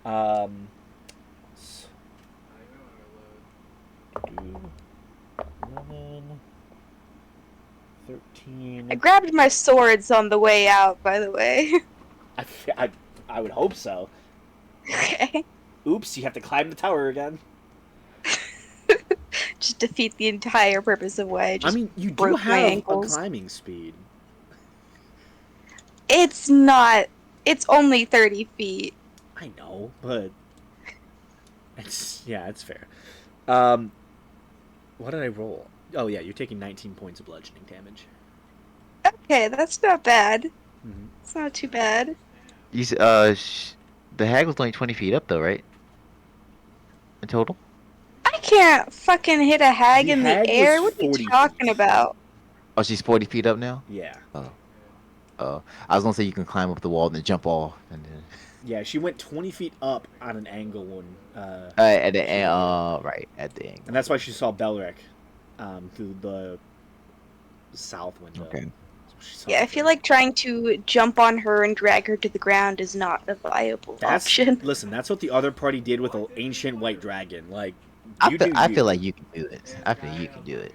11, 13. I grabbed my swords on the way out, by the way. I would hope so. Okay. Oops, you have to climb the tower again. Just defeat the entire purpose of why I just you do broke my have a ankles. climbing speed. It's not. It's only 30 feet. I know, but it's fair. What did I roll? Oh yeah, you're taking 19 points of bludgeoning damage. Okay, that's not bad. Mm-hmm. It's not too bad. You The hag was only 20 feet up, though, right? In total? I can't fucking hit a hag The in hag the air. was What are 40 you talking feet. about? Oh, she's 40 feet up now? Yeah. Oh. I was gonna say you can climb up the wall and then jump off. And then... Yeah, she went 20 feet up on an angle when. at the she end, did. right, at the angle. And that's why she saw Belric through the south window. Okay. She saw Yeah, I him feel through. like trying to jump on her and drag her to the ground is not a viable That's option. listen. That's what the other party did with an ancient white dragon. Like, I you feel, do I you. feel like you can do it. I feel you can do it.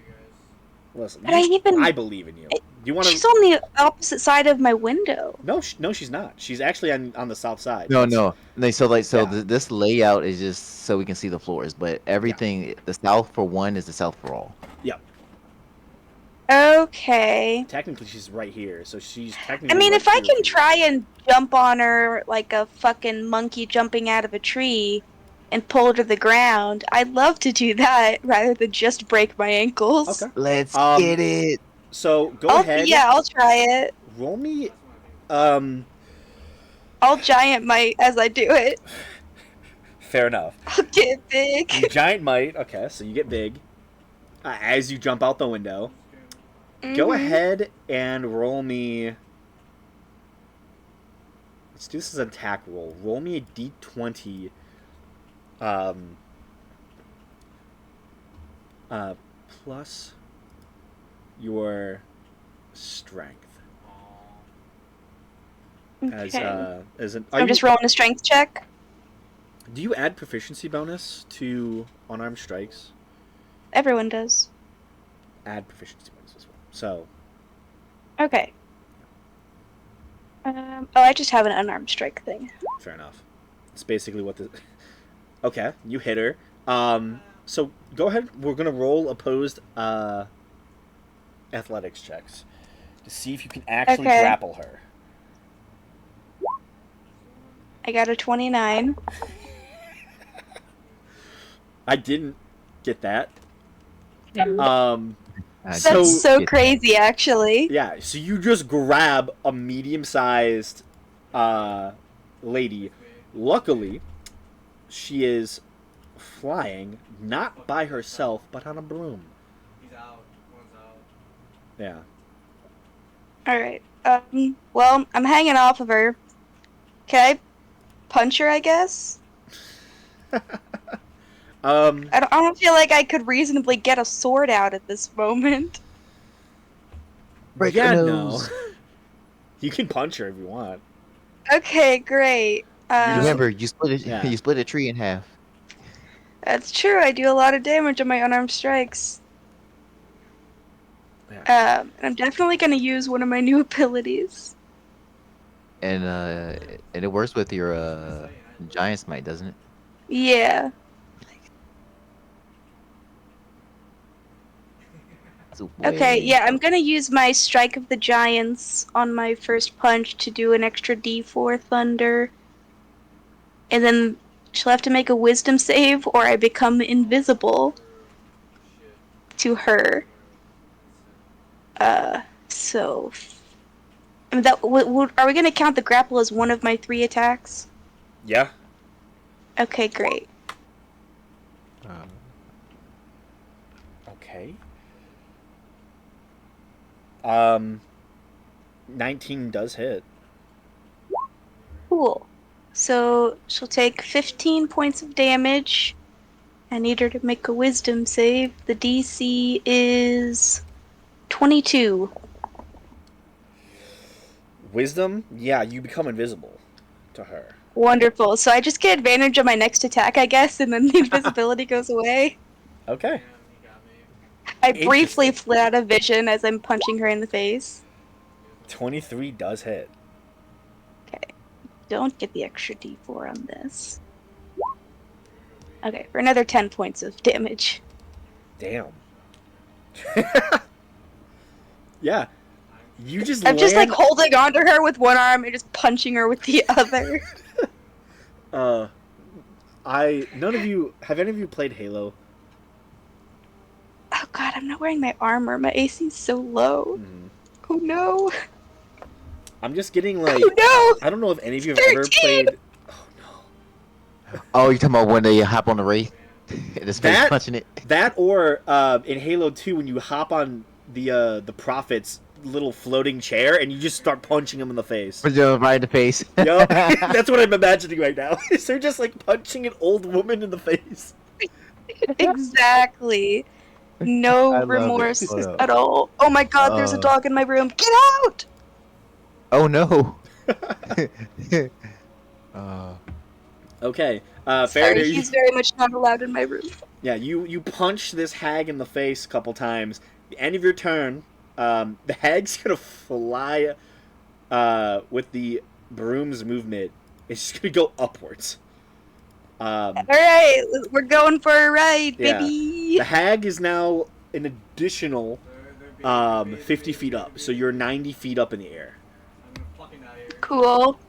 Listen, But I believe in you. You want She's to? on the opposite side of my window. No, no, she's not. She's actually on the south side. No, That's- no. So Yeah. this layout is just so we can see the floors, but everything the south for one is the south for all. Yeah. Okay. Technically, she's right here, so she's I technically. mean, right if I here can with you. try and jump on her like a fucking monkey jumping out of a tree and pull her to the ground, I'd love to do that rather than just break my ankles. Okay. Let's Um, get it. So go ahead. Yeah, I'll try it. Roll me. I'll giant might as I do it. Fair enough. I'll get big. You giant might. Okay, so you get big. As you jump out the window. Go Mhm. ahead and roll me. Let's do this as an attack roll. Roll me a d20. Plus your strength. As Okay. as an. I'm just rolling a strength check. Do you add proficiency bonus to unarmed strikes? Everyone does. Add proficiency bonus as well. So Okay. I just have an unarmed strike thing. fair enough. It's basically what the. Okay, you hit her. So go ahead. We're gonna roll opposed athletics checks to see if you can actually Okay. grapple her. I got a 29. I didn't get that. That's So- so crazy, actually. Yeah, so you just grab a medium-sized lady. Luckily, she is flying, not by herself, but on a broom. Yeah. Alright. Well, I'm hanging off of her. Can I punch her, I guess? I don't feel like I could reasonably get a sword out at this moment. Break yeah, her no. nose. You can punch her if you want. Okay, great. Remember, you split it. Yeah. You split a tree in half. That's true. I do a lot of damage on my unarmed strikes. And I'm definitely going to use one of my new abilities. And it works with your giant smite, doesn't it? Yeah. So Okay, way- yeah, I'm going to use my Strike of the Giants on my first punch to do an extra D4 thunder. And then she'll have to make a wisdom save or I become invisible to her. So I mean, are we going to count the grapple as one of my 3 attacks? Yeah. Okay, great. Okay. 19 does hit. Cool. So she'll take 15 points of damage. I need her to make a wisdom save. The DC is 22. Wisdom? Yeah, you become invisible to her. Wonderful. So I just get advantage on my next attack, I guess, and then the invisibility goes away. Okay. I briefly Interesting. flit out of vision as I'm punching her in the face. 23 does hit. Don't get the extra D4 on this. Okay, for another 10 points of damage. Damn. Yeah. You just I'm just like land- holding onto her with one arm and just punching her with the other. None of you have any of you played Halo? Oh god, I'm not wearing my armor. My AC's so low. Mhm. Oh no. I'm just getting like Oh no! I don't know if any of you have ever 13! played. Oh no. Oh, you talking about when they hop on the wraith and just face That punching it? that or in Halo 2 when you hop on the prophet's little floating chair and you just start punching him in the face. Punch him right in the face. Yup, that's what I'm imagining right now. Is they're just like punching an old woman in the face? Exactly. No I love it. remorse Hold up. at all. Oh my god, there's a dog in my room. Get out! Oh no. Okay, Sorry, Faraday, he's very much not allowed in my room. yeah, you punch this hag in the face a couple times. The end of your turn, the hag's gonna fly with the broom's movement. It's just gonna go upwards. Alright, we're going for a ride, Yeah. baby! The hag is now an additional 50 feet up, so you're 90 feet up in the air. Cool.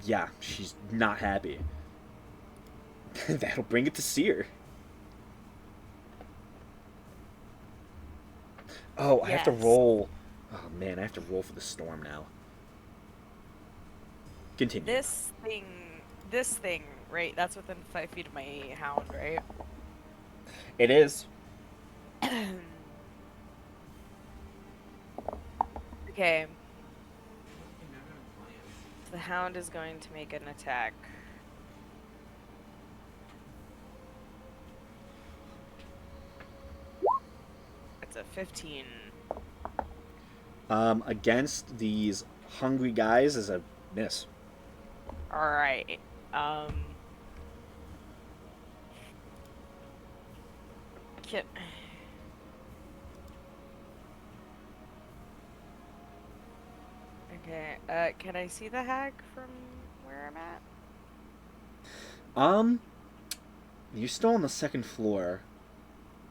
Yeah, she's not happy. That'll bring it to Seer. Oh, I have to Yes. roll. Oh man, I have to roll for the storm now. Continue. This thing, right? That's within 5 feet of my hound, right? It is. Okay. The hound is going to make an attack. It's a 15. Against these hungry guys is a miss. Alright. Can... Okay, can I see the hag from where I'm at? You're still on the second floor.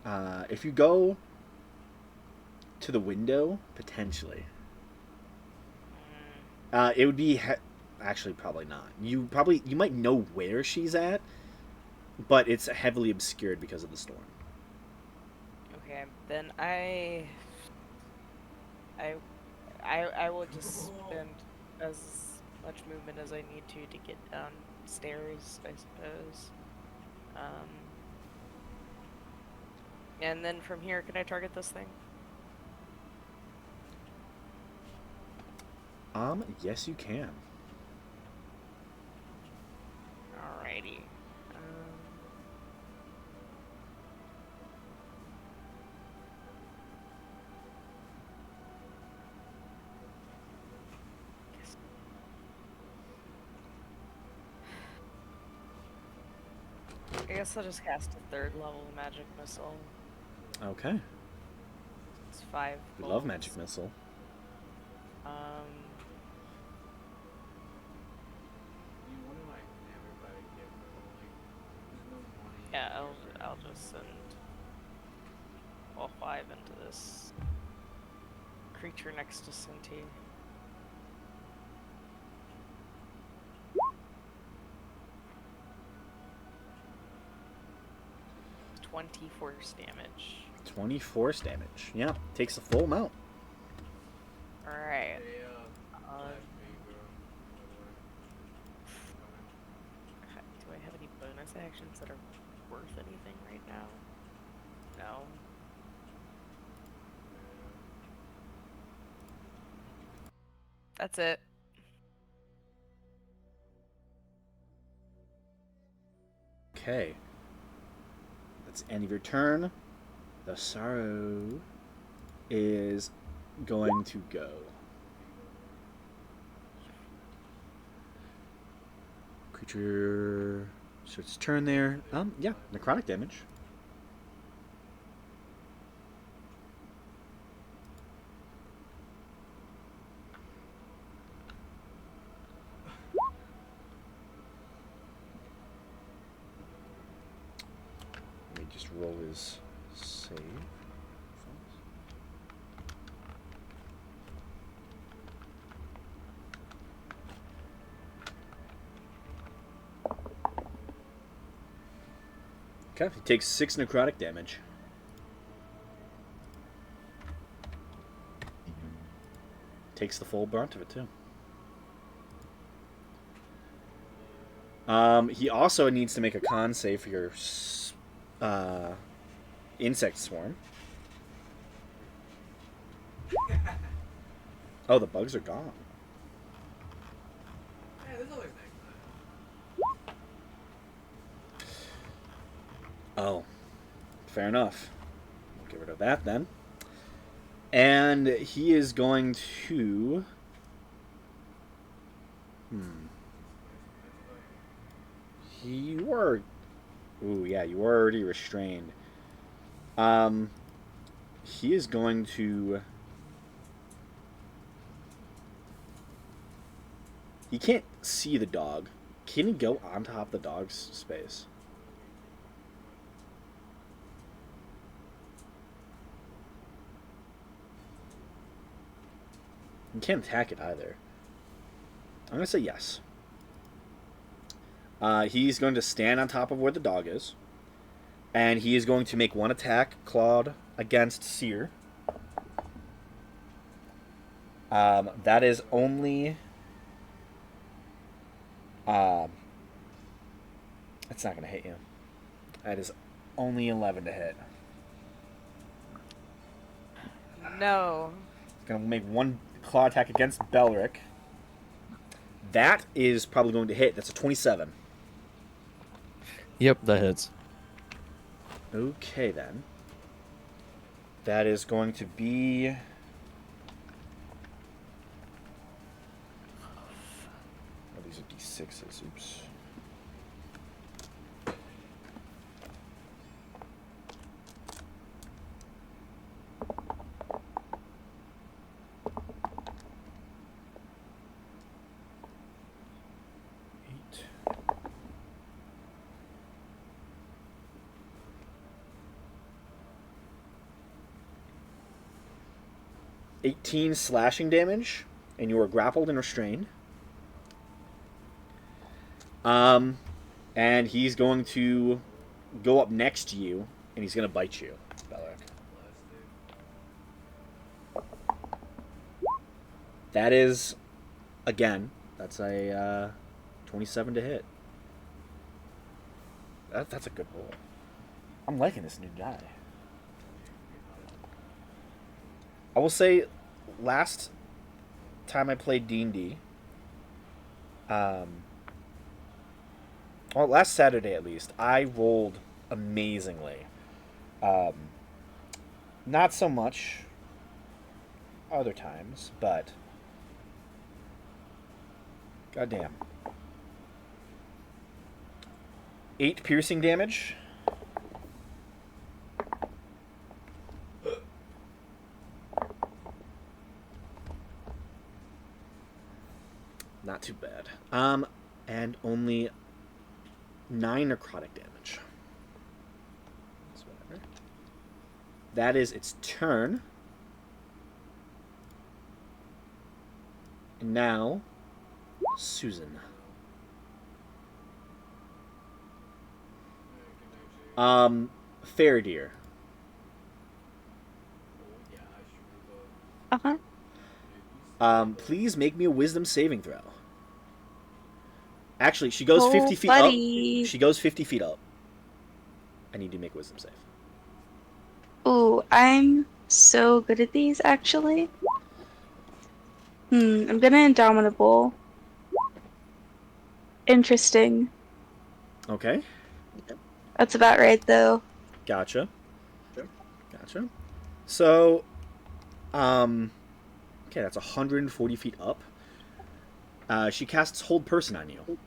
If you go to the window, potentially. It would be actually probably not. You might know where she's at, but it's heavily obscured because of the storm. Okay, then I will just spend as much movement as I need to get downstairs, I suppose. And then from here, can I target this thing? Yes, you can. Alrighty. I guess I'll just cast a third level magic missile. Okay. It's 5. We love bolts. magic missile. Yeah, I'll just send all 5 into this creature next to Cinti. It's 20 force damage. 20 force damage. Yeah, takes the full amount. Alright. Do I have any bonus actions that are worth anything right now? No. That's it. Okay. That's the end of your turn. The sorrow is going to go. Creature starts its turn there. Yeah, necrotic damage. Let me just roll his save. Okay, he takes 6 necrotic damage. Takes the full brunt of it too. He also needs to make a con save for your insect swarm. Oh, the bugs are gone. Oh, fair enough. We'll get rid of that then. And he is going to... You are... Ooh, yeah, you are already restrained. He is going to... He can't see the dog. Can he go on top of the dog's space? You can't attack it either. I'm going to say yes. He's going to stand on top of where the dog is. And he is going to make one attack, clawed, against Seer. That is only... it's not going to hit you. That is only 11 to hit. No. Going to make one claw attack against Belric. That is probably going to hit. That's a 27. Yep, that hits. Okay, then. That is going to be... Oh, these are D6s. Oops. Eight. 18 slashing damage, and you are grappled and restrained. And he's going to go up next to you, and he's going to bite you, Belric. That is, again, that's a 27 to hit. That's a good roll. I'm liking this new guy. I will say, last time I played D&D, well, last Saturday at least, I rolled amazingly. Not so much other times, but goddamn. 8 piercing damage. Not too bad. And only 9 necrotic damage. That's whatever. That is its turn. And now, Susan. Faradir. Please make me a wisdom saving throw. Actually, she goes 50 feet buddy. up. She goes 50 feet up. I need to make a wisdom save. Ooh, I'm so good at these, actually. I'm gonna Indomitable. Interesting. Okay. That's about right, though. Gotcha. So, okay, that's 140 feet up. She casts Hold Person on you.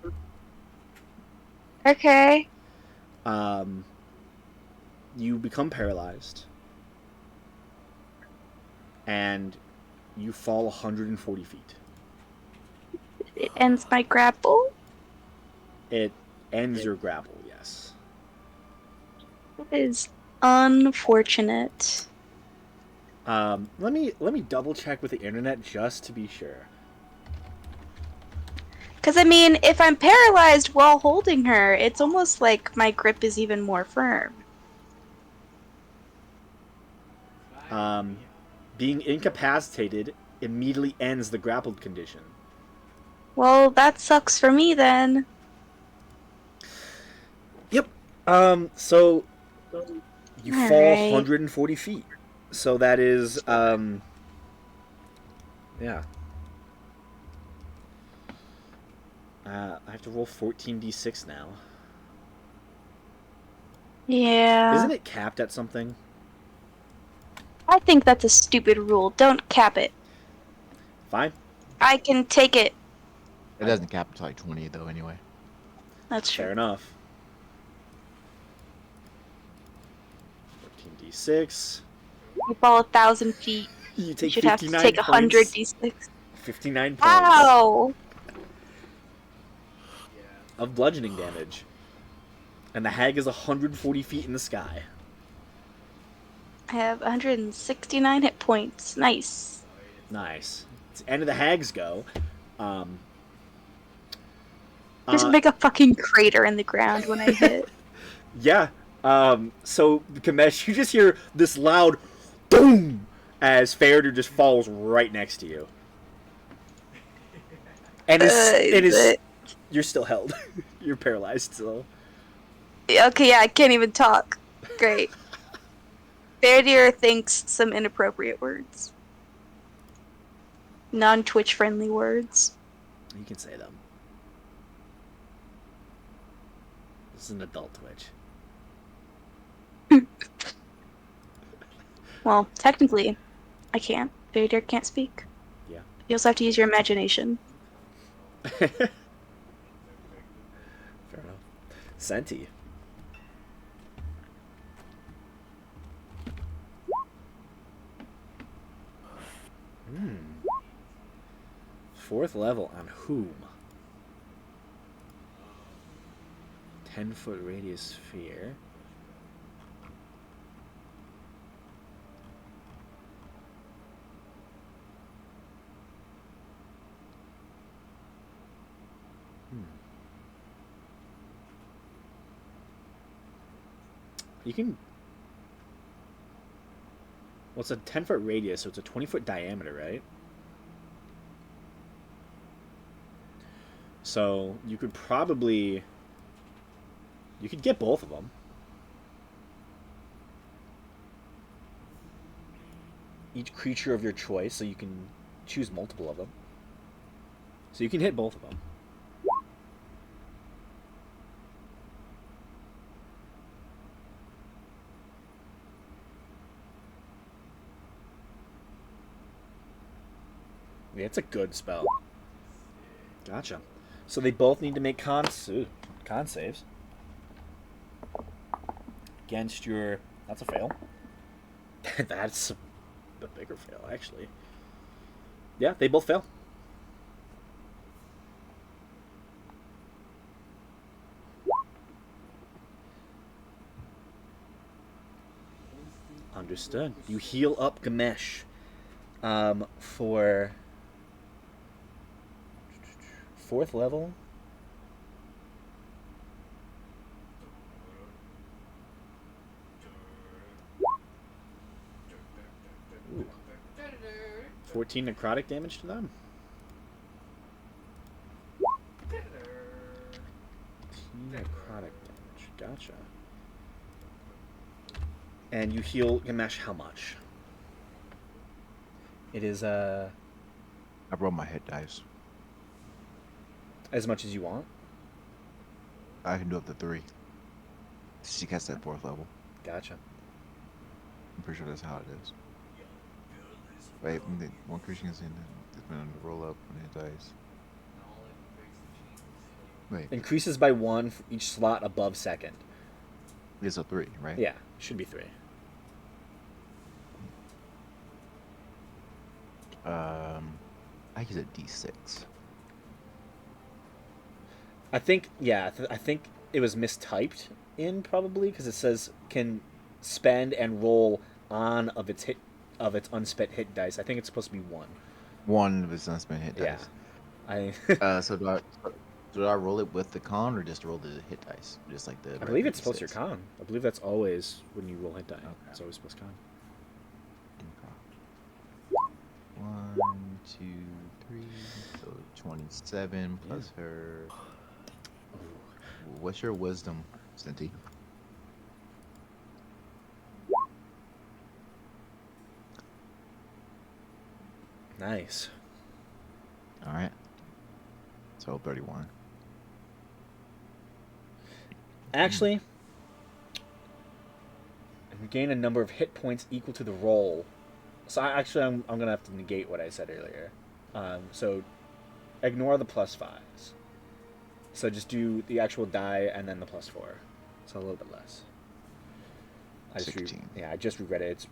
Okay. You become paralyzed. And you fall 140 feet. It ends my grapple. It ends your grapple, yes. It is unfortunate. Let me double check with the internet just to be sure. Because, I mean, if I'm paralyzed while holding her, it's almost like my grip is even more firm. Being incapacitated immediately ends the grappled condition. Well, that sucks for me then. So you fall Alright. 140 feet. So that is, yeah. I have to roll 14d6 now. Yeah. Isn't it capped at something? I think that's a stupid rule. Don't cap it. Fine. I can take it. It doesn't cap until like 20 though, anyway. That's Fair true. enough. 14d6. You fall 1,000 feet. You You take should have to 59 take 100 points. d6. 59 points Ow! of bludgeoning damage. And the hag is 140 feet in the sky. I have 169 hit points. Nice. Nice. It's the end of the hag's go. Just make a fucking crater in the ground when I hit. Yeah. So, Kamesh, you just hear this loud boom as Faradar just falls right next to you. And you're still held. You're paralyzed still. Okay, yeah, I can't even talk. Great. Faradar thinks some inappropriate words. Non-Twitch friendly words. You can say them. This is an adult Twitch. Well, technically, I can't. Faradar can't speak. Yeah. You also have to use your imagination. Fair enough. Senti. Fourth level on whom? 10-foot radius sphere. You can... Well, it's a 10-foot radius, so it's a 20-foot diameter, right? So you could probably... You could get both of them. Each creature of your choice, so you can choose multiple of them. So you can hit both of them. Yeah, it's a good spell. Gotcha. So they both need to make con saves. Against your... That's a fail. That's a bigger fail, actually. Yeah, they both fail. Understood. You heal up Gamesh for 4th level. Ooh. 14 necrotic damage to them. 14 necrotic damage. Gotcha. And you heal Gamesh how much? It is I roll my hit dice. as much as you want. I can do up to 3. She gets at 4th level. Gotcha. I'm pretty sure that's how it is. Wait, one creature can see it's been to roll up when it dies. Wait, Increases by 1 for each slot above second. it's a 3, right? Yeah, should be 3. I use a D6. I think, yeah, I think it was mistyped in probably because it says can spend and roll on of its unspent hit dice. I think it's supposed to be 1. 1 of its unspent hit Yeah. dice. I So do I roll it with the con or just roll the hit dice? Just like the. I believe it's regular supposed to D6? your con. I believe that's always when you roll hit die. Okay. It's always supposed to con. 1, 2, 3, so 27 plus her. What's your wisdom, Cindy? Nice. All right. So 31. Actually, you gain a number of hit points equal to the roll. So I'm gonna have to negate what I said earlier. So ignore the +5s. So just do the actual die and then the +4. So a little bit less. 16. I just regret it. It's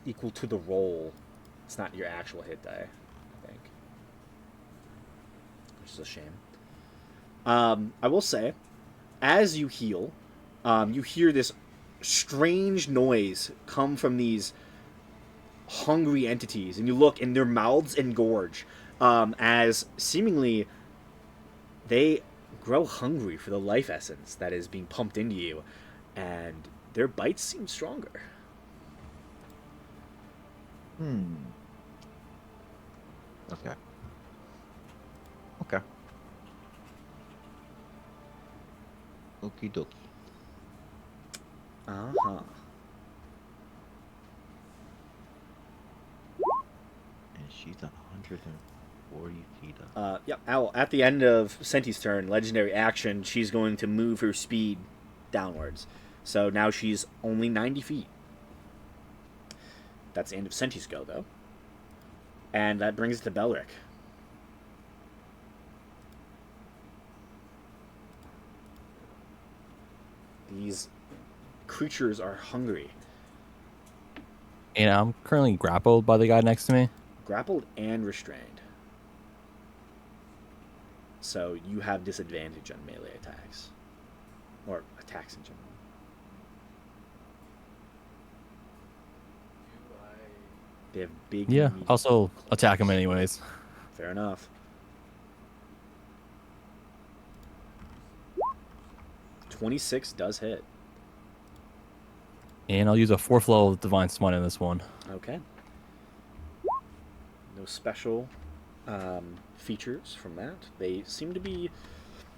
equal to the roll. It's not your actual hit die, I think. Which is a shame. I will say, as you heal, you hear this strange noise come from these hungry entities, and you look, and their mouths engorge as seemingly they grow hungry for the life essence that is being pumped into you, and their bites seem stronger. Okay. Okay. Okie dokie. Uh-huh. And she's 140 feet up. Yep. At the end of Senti's turn, legendary action, she's going to move her speed downwards. So now she's only 90 feet. That's the end of Senti's go, though. And that brings it to Belric. These creatures are hungry. And I'm currently grappled by the guy next to me. Grappled and restrained. So you have disadvantage on melee attacks. Or attacks in general. They have big... Yeah, medium also claws. attack him anyways. Fair enough. 26 does hit. And I'll use a 4th level Divine Smite in this one. Okay. No special features from that. They seem to be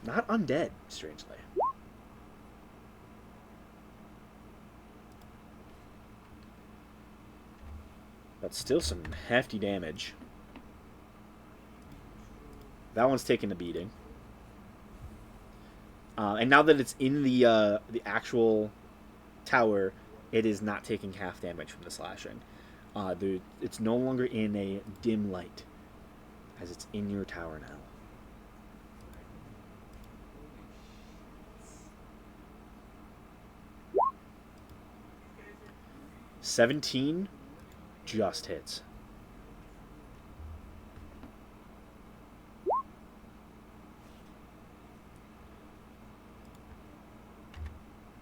not undead, strangely. But still some hefty damage. That one's taking a beating. And now that it's in the actual tower, it is not taking half damage from the slashing. It's no longer in a dim light, as it's in your tower now. $17 just hits.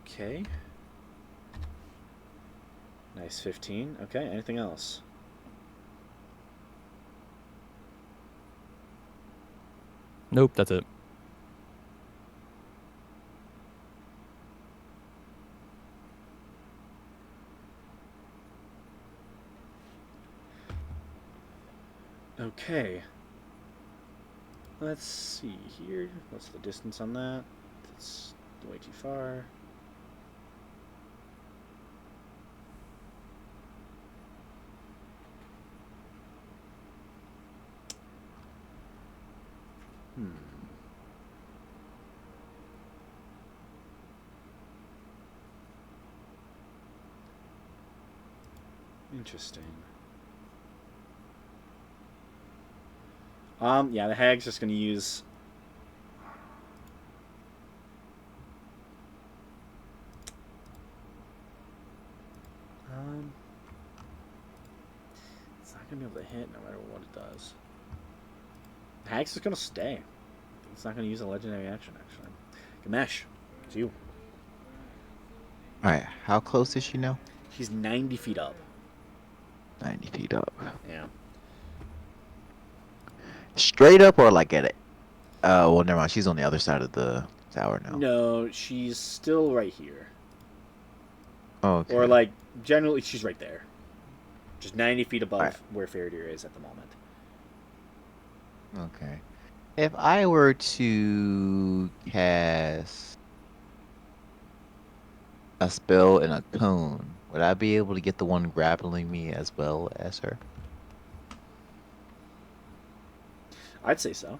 Okay. Nice 15. Okay, anything else? Nope, that's it. Okay. Let's see here. What's the distance on that? That's way too far. Interesting. Yeah, the hag's just gonna use it's not gonna be able to hit no matter what it does. The hag's just gonna stay. It's not gonna use a legendary action actually. Gamesh, it's you. Alright, how close is she now? She's 90 feet up. 90 feet up. Yeah. Straight up or like at it? Well, never mind. She's on the other side of the tower now. No, she's still right here. Okay. Or like generally she's right there. Just 90 feet above Alright. where Faradir is at the moment. Okay. If I were to cast a spell in a cone, would I be able to get the one grappling me as well as her? I'd say so.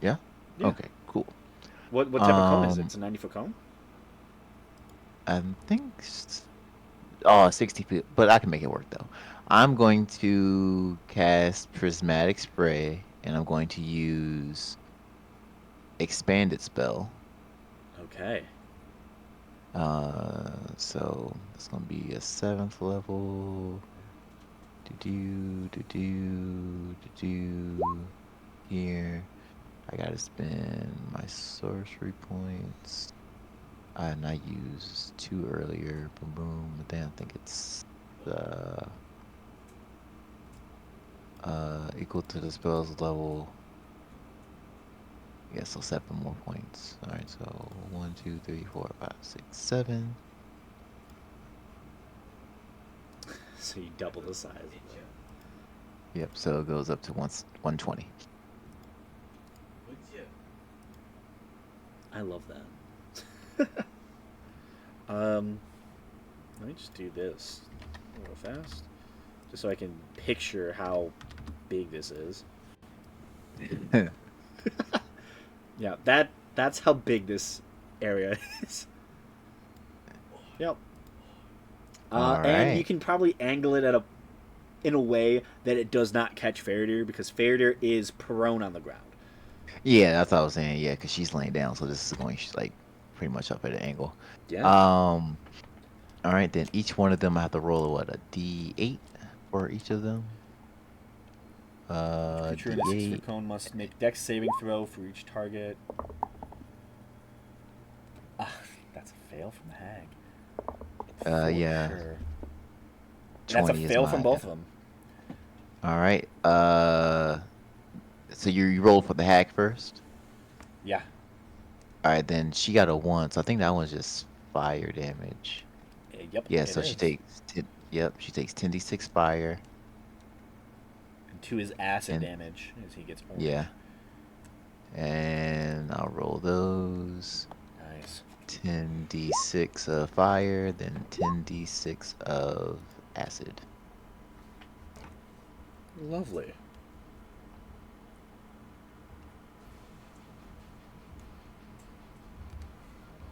Yeah? Yeah. Okay, cool. What type of cone is it? Um, It's a 90-foot cone? I think. 60 feet, but I can make it work though. I'm going to cast Prismatic Spray, and I'm going to use Expanded Spell. Okay. So it's gonna be a 7th level. Here. I gotta spend my sorcery points. And I used 2 earlier. Boom, boom. But then I think it's equal to the spell's level. Yeah, so 7 more points. All right, so 1, 2, 3, 4, 5, 6, 7. So you double the size of it. Yep, so it goes up to 120. I love that. Let me just do this real fast, just so I can picture how big this is. Yeah, that's how big this area is. Yep. And you can probably angle it in a way that it does not catch Faraday, because Faraday is prone on the ground. Yeah, that's what I was saying. Yeah, because she's laying down, so this is going like pretty much up at an angle. Yeah. All right, then each one of them I have to roll a D8 for each of them. Creature in a D8. 6-foot cone must make Dex saving throw for each target. Ah, that's a fail from the hag. For Yeah. sure. That's a 20 is fail from my- both of them. All right. So you roll for the hack first. Yeah. All right, then she got a 1, so I think that one's just fire damage. Yep. Yeah, it so she is. takes she takes 10d6 fire. And 2 is acid And- damage as he gets orange. Yeah. And I'll roll those. Nice. 10d6 of fire, then 10d6 of acid. Lovely.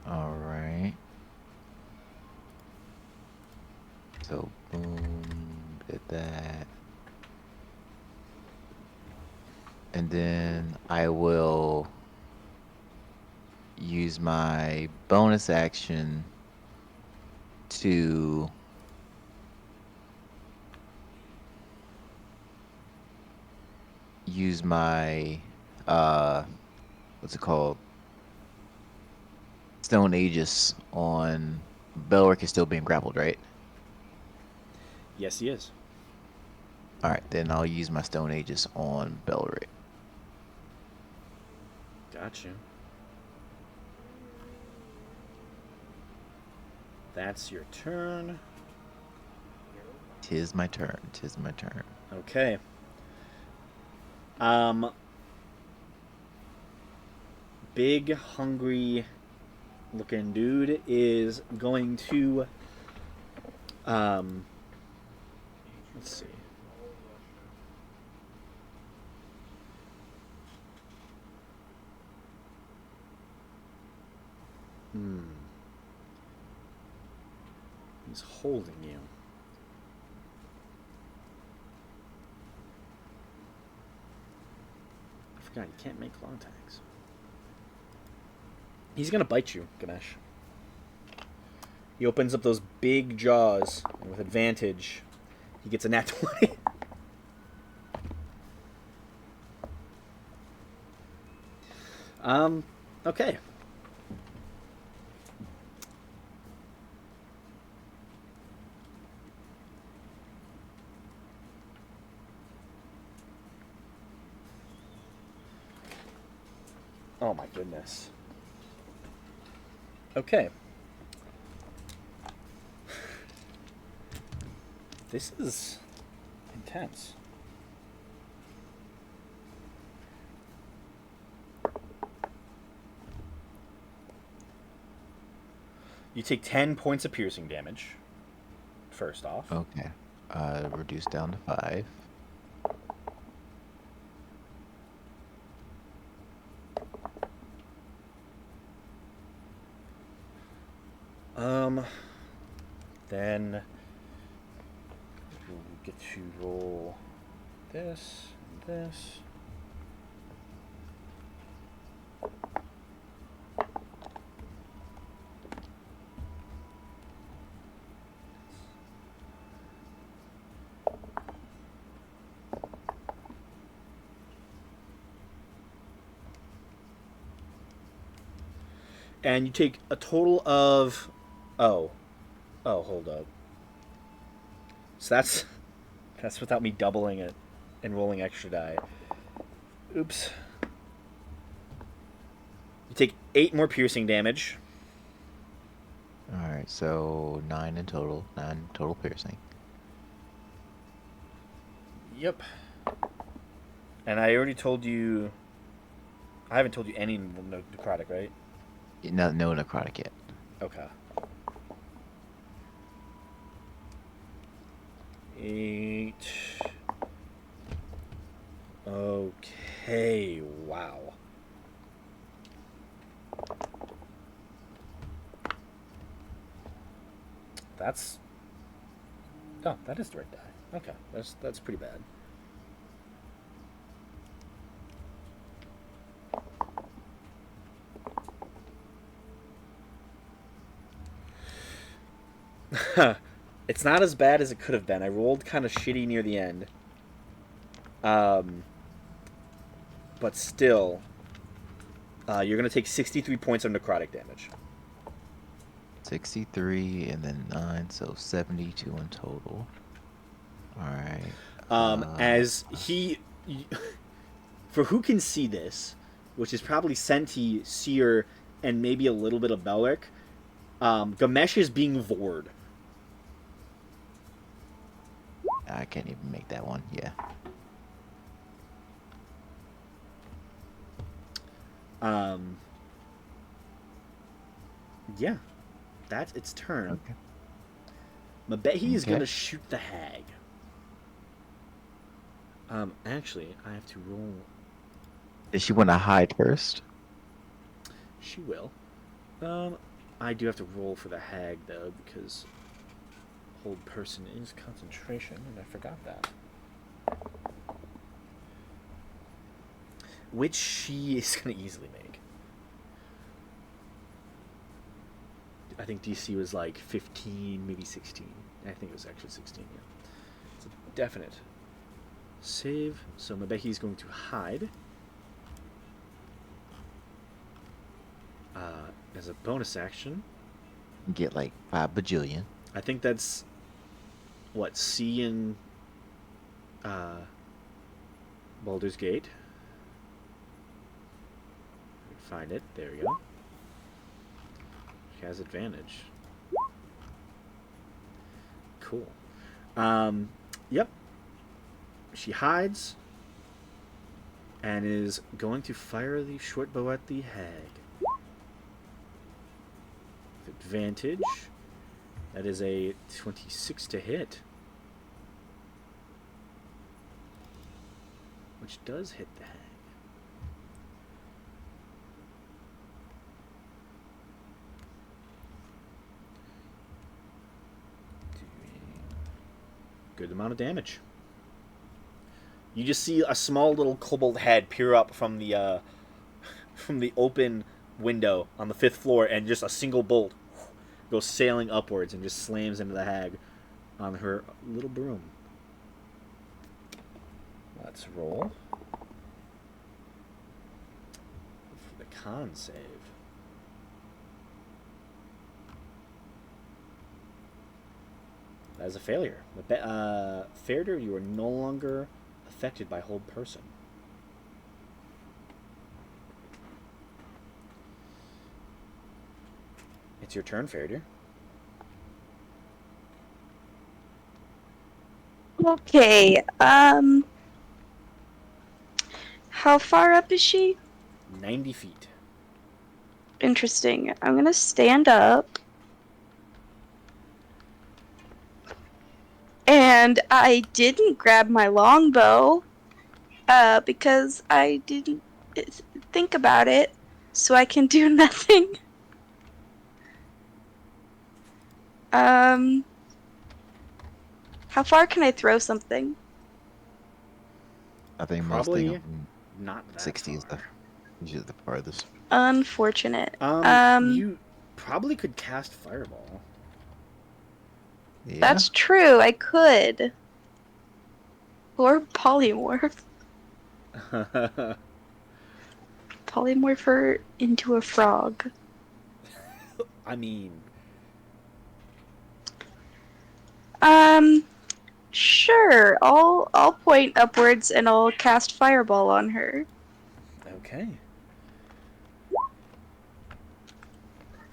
All right. So boom, did that. And then I will use my bonus action to use my what's it called? Stone Aegis on Belric is still being grappled, right? Yes, he is. Alright, then I'll use my Stone Aegis on Belric. Got you. That's your turn. Tis my turn. Tis my turn. Okay. Big, hungry looking dude is going to let's see. He's holding you. I forgot you can't make claw attacks. He's gonna bite you, Ganesh. He opens up those big jaws, and with advantage, he gets a nat 20. Okay. Oh my goodness. Okay. This is intense. You take 10 points of piercing damage, first off. Okay. Reduce down to 5. Then we'll get to roll this and this. And you take a total of... Oh, hold up. So that's without me doubling it and rolling extra die. Oops. You take 8 more piercing damage. Alright, so 9 in total. 9 total piercing. Yep. And I already told you... I haven't told you any necrotic, right? No necrotic yet. Okay. 8. Okay, wow. That's... Oh, that is the right die. Okay, that's pretty bad. It's not as bad as it could have been. I rolled kind of shitty near the end. But still, you're going to take 63 points of necrotic damage. 63 and then 9, so 72 in total. Alright. As he... For who can see this, which is probably Senti, Seer, and maybe a little bit of Belric, Gamesh is being vored. I can't even make that one, yeah. Yeah. That's its turn. Okay. Mabehi is Okay. going to shoot the hag. Actually, I have to roll... Does she want to hide first? She will. I do have to roll for the hag, though, because hold person is concentration, and I forgot that. Which she is going to easily make. I think DC was like 15, maybe 16. I think it was actually 16, yeah. It's a definite save. So Mabehi is going to hide. As a bonus action. Get like 5 bajillion. I think that's what C in Baldur's Gate. Find it. There we go. She has advantage. Cool. Yep. She hides and is going to fire the short bow at the hag. With advantage. That is a 26 to hit. Which does hit the hag. Doing good amount of damage. You just see a small little kobold head peer up from the open window on the 5th floor, and just a single bolt goes sailing upwards and just slams into the hag on her little broom. Let's roll for the con save. That is a failure. Fairder, you are no longer affected by hold person. It's your turn, Fairder. Okay, how far up is she? 90 feet. Interesting. I'm gonna stand up. And I didn't grab my longbow, because I didn't think about it, so I can do nothing. How far can I throw something? I think most Probably things from not that 60 is far. usually the farthest. Unfortunate. You probably could cast Fireball. Yeah. That's true. I could. Or polymorph. Polymorph her into a frog. I mean, Sure. I'll point upwards and I'll cast fireball on her. okay.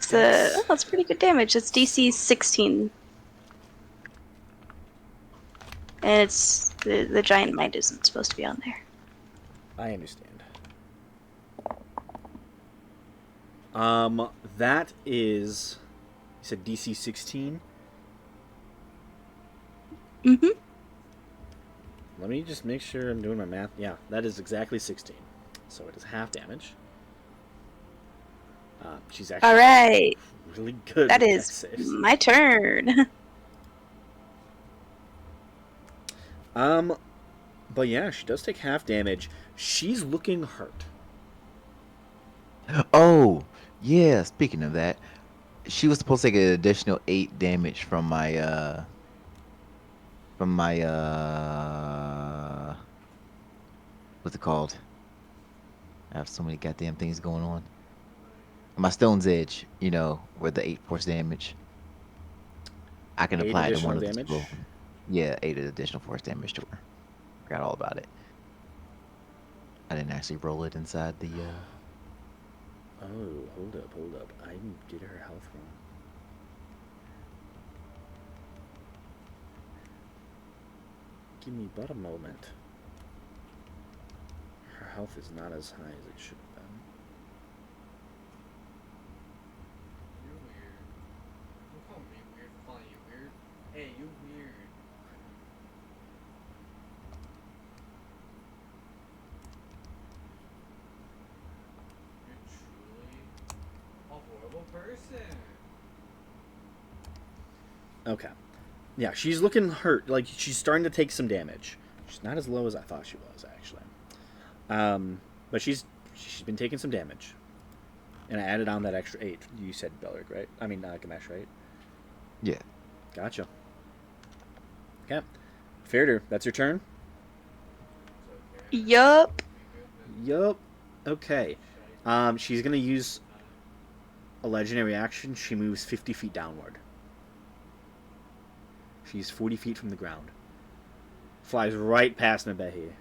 That's pretty good damage. It's DC 16. And it's the giant mind isn't supposed to be on there. I understand. That is, you said DC 16. Mm-hmm. Let me just make sure I'm doing my math. Yeah, that is exactly 16. So it is half damage. She's actually Alright. really good That with is dex saves. my turn. But yeah, she does take half damage. She's looking hurt. Oh, yeah. Speaking of that, she was supposed to take an additional 8 damage from my what's it called? I have so many goddamn things going on. My Stone's Edge, you know, where the 8 force damage. I can 8 apply it to additional one of the damage. people. Yeah, 8 additional force damage to her. Forgot all about it. I didn't actually roll it inside the Oh, hold up. I did her health wrong. Give me but a moment. Her health is not as high as it should have been. You're weird. Don't call me weird for calling you weird. Hey, you weird. You're truly a horrible person. Okay. Yeah, she's looking hurt. Like, she's starting to take some damage. She's not as low as I thought she was, actually. But she's been taking some damage. And I added on that extra 8. You said Bellard, right? I mean, Gamesh, right? yeah. Gotcha. Okay. Fairder, that's your turn? Yup. Yup. Okay. She's going to use a legendary action. She moves 50 feet downward. She's 40 feet from the ground. Flies right past Nabehi.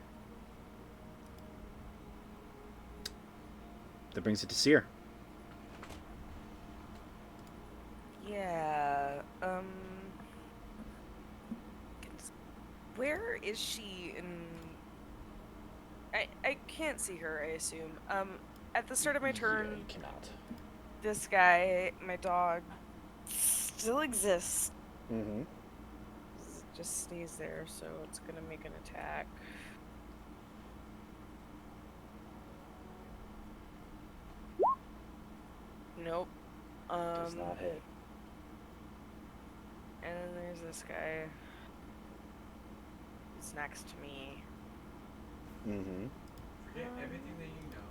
That brings it to Seer. Yeah. Where is she in? I can't see her. I assume. At the start of my turn, Yeah, you cannot. this guy, my dog, still exists. Mm-hmm. Just stays there, so it's gonna make an attack. Nope. Does not hit. And then there's this guy. He's next to me. Mm-hmm. Forget everything that you know.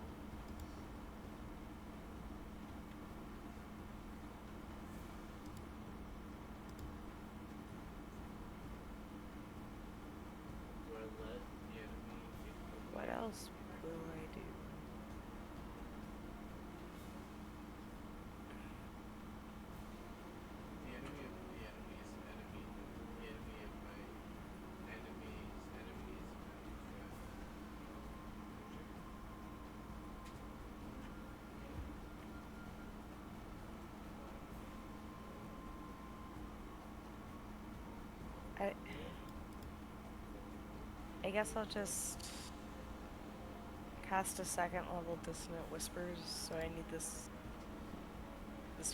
Do I let the enemy get the What else will I do? The enemy of the enemy's enemy. The enemy of my enemy's enemy's friend. I guess I'll just cast a second level Dissonant Whispers, so I need this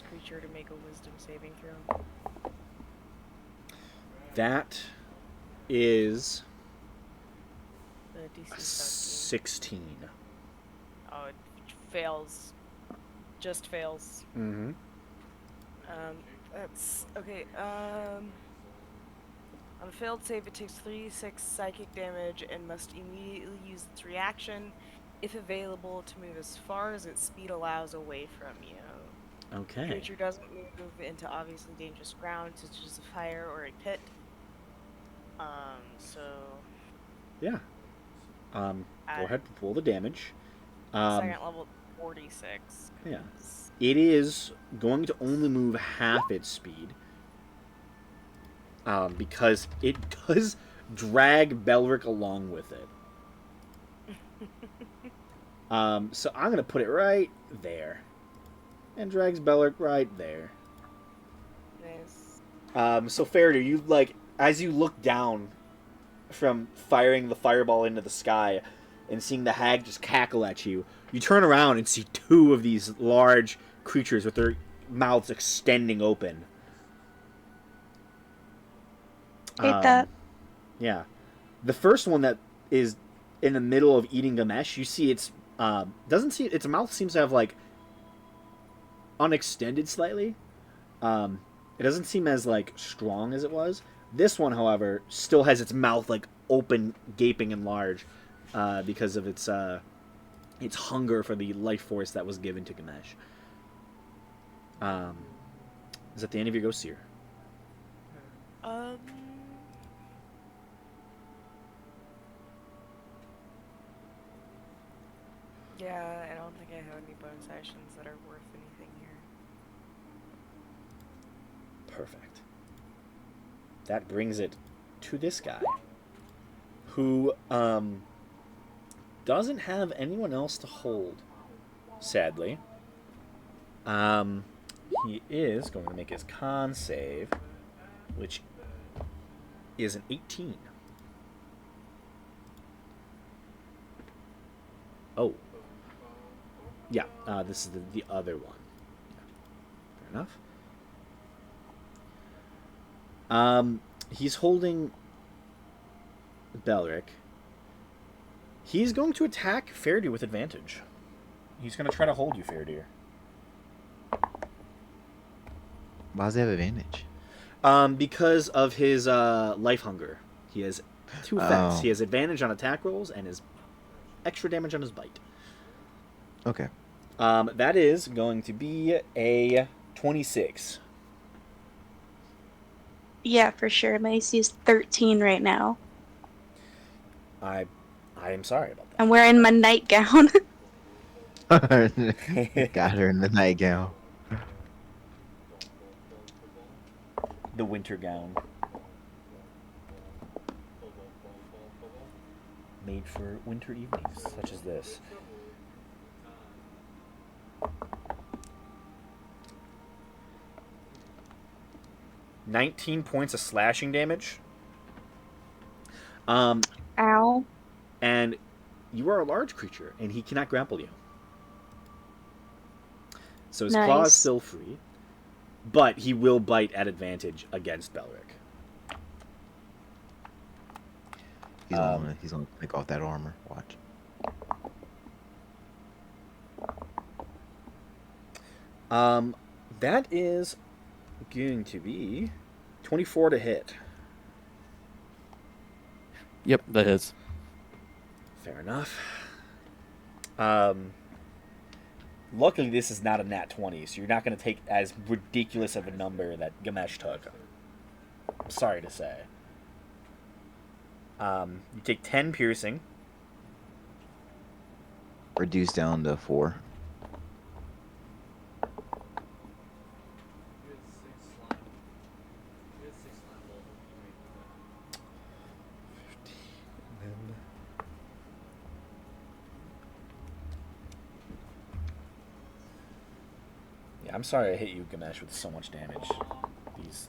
creature to make a wisdom saving throw. That is The DC a 17. 16. Oh, it fails. Just fails. Mm-hmm. That's okay. On a failed save, it takes 3d6 psychic damage and must immediately use its reaction, if available, to move as far as its speed allows away from you. Okay. Creature doesn't move into obviously dangerous ground, such as a fire or a pit. So Yeah. Go Add- ahead and roll the damage. second level 46. Yeah. It is going to only move half its speed. Because it does drag Belric along with it. So I'm gonna put it right there, and drags Belric right there. Nice. So Faraday, you like as you look down from firing the fireball into the sky and seeing the hag just cackle at you, you turn around and see two of these large creatures with their mouths extending open. Hate that. Yeah. The first one that is in the middle of eating Gamesh, you see its its mouth seems to have like unextended slightly. It doesn't seem as like strong as it was. This one, however, still has its mouth like open, gaping and large, because of its hunger for the life force that was given to Gamesh. Is that the end of your go, Seer? Yeah, I don't think I have any bonus actions that are worth anything here. Perfect. That brings it to this guy, who doesn't have anyone else to hold, sadly. He is going to make his con save, which is an 18. Oh. Yeah, this is the other one. Yeah. Fair enough. He's holding Belric. He's going to attack Faraday with advantage. He's going to try to hold you, Faraday. Why does he have advantage? Because of his life hunger. He has two effects. Oh. He has advantage on attack rolls and his extra damage on his bite. Okay. That is going to be a 26. Yeah, for sure. My AC is 13 right now. I am sorry about I'm wearing my nightgown. Got that. her in the nightgown. The winter gown. Made for winter evenings, such as this. $19 points of slashing damage. Ow. And you are a large creature, and he cannot grapple you. So his claw is Nice. still free, but he will bite at advantage against Belric. He's gonna take off that armor. Watch. That is going to be 24 to hit. Yep, that is. Fair enough. Luckily, this is not a nat 20, so you're not going to take as ridiculous of a number that Gamesh took. I'm sorry to say. You take 10 piercing. Reduced down to 4. You had 6 slime. You had 6 slime balls. Yeah, I'm sorry I hit you, Gamesh, with so much damage. These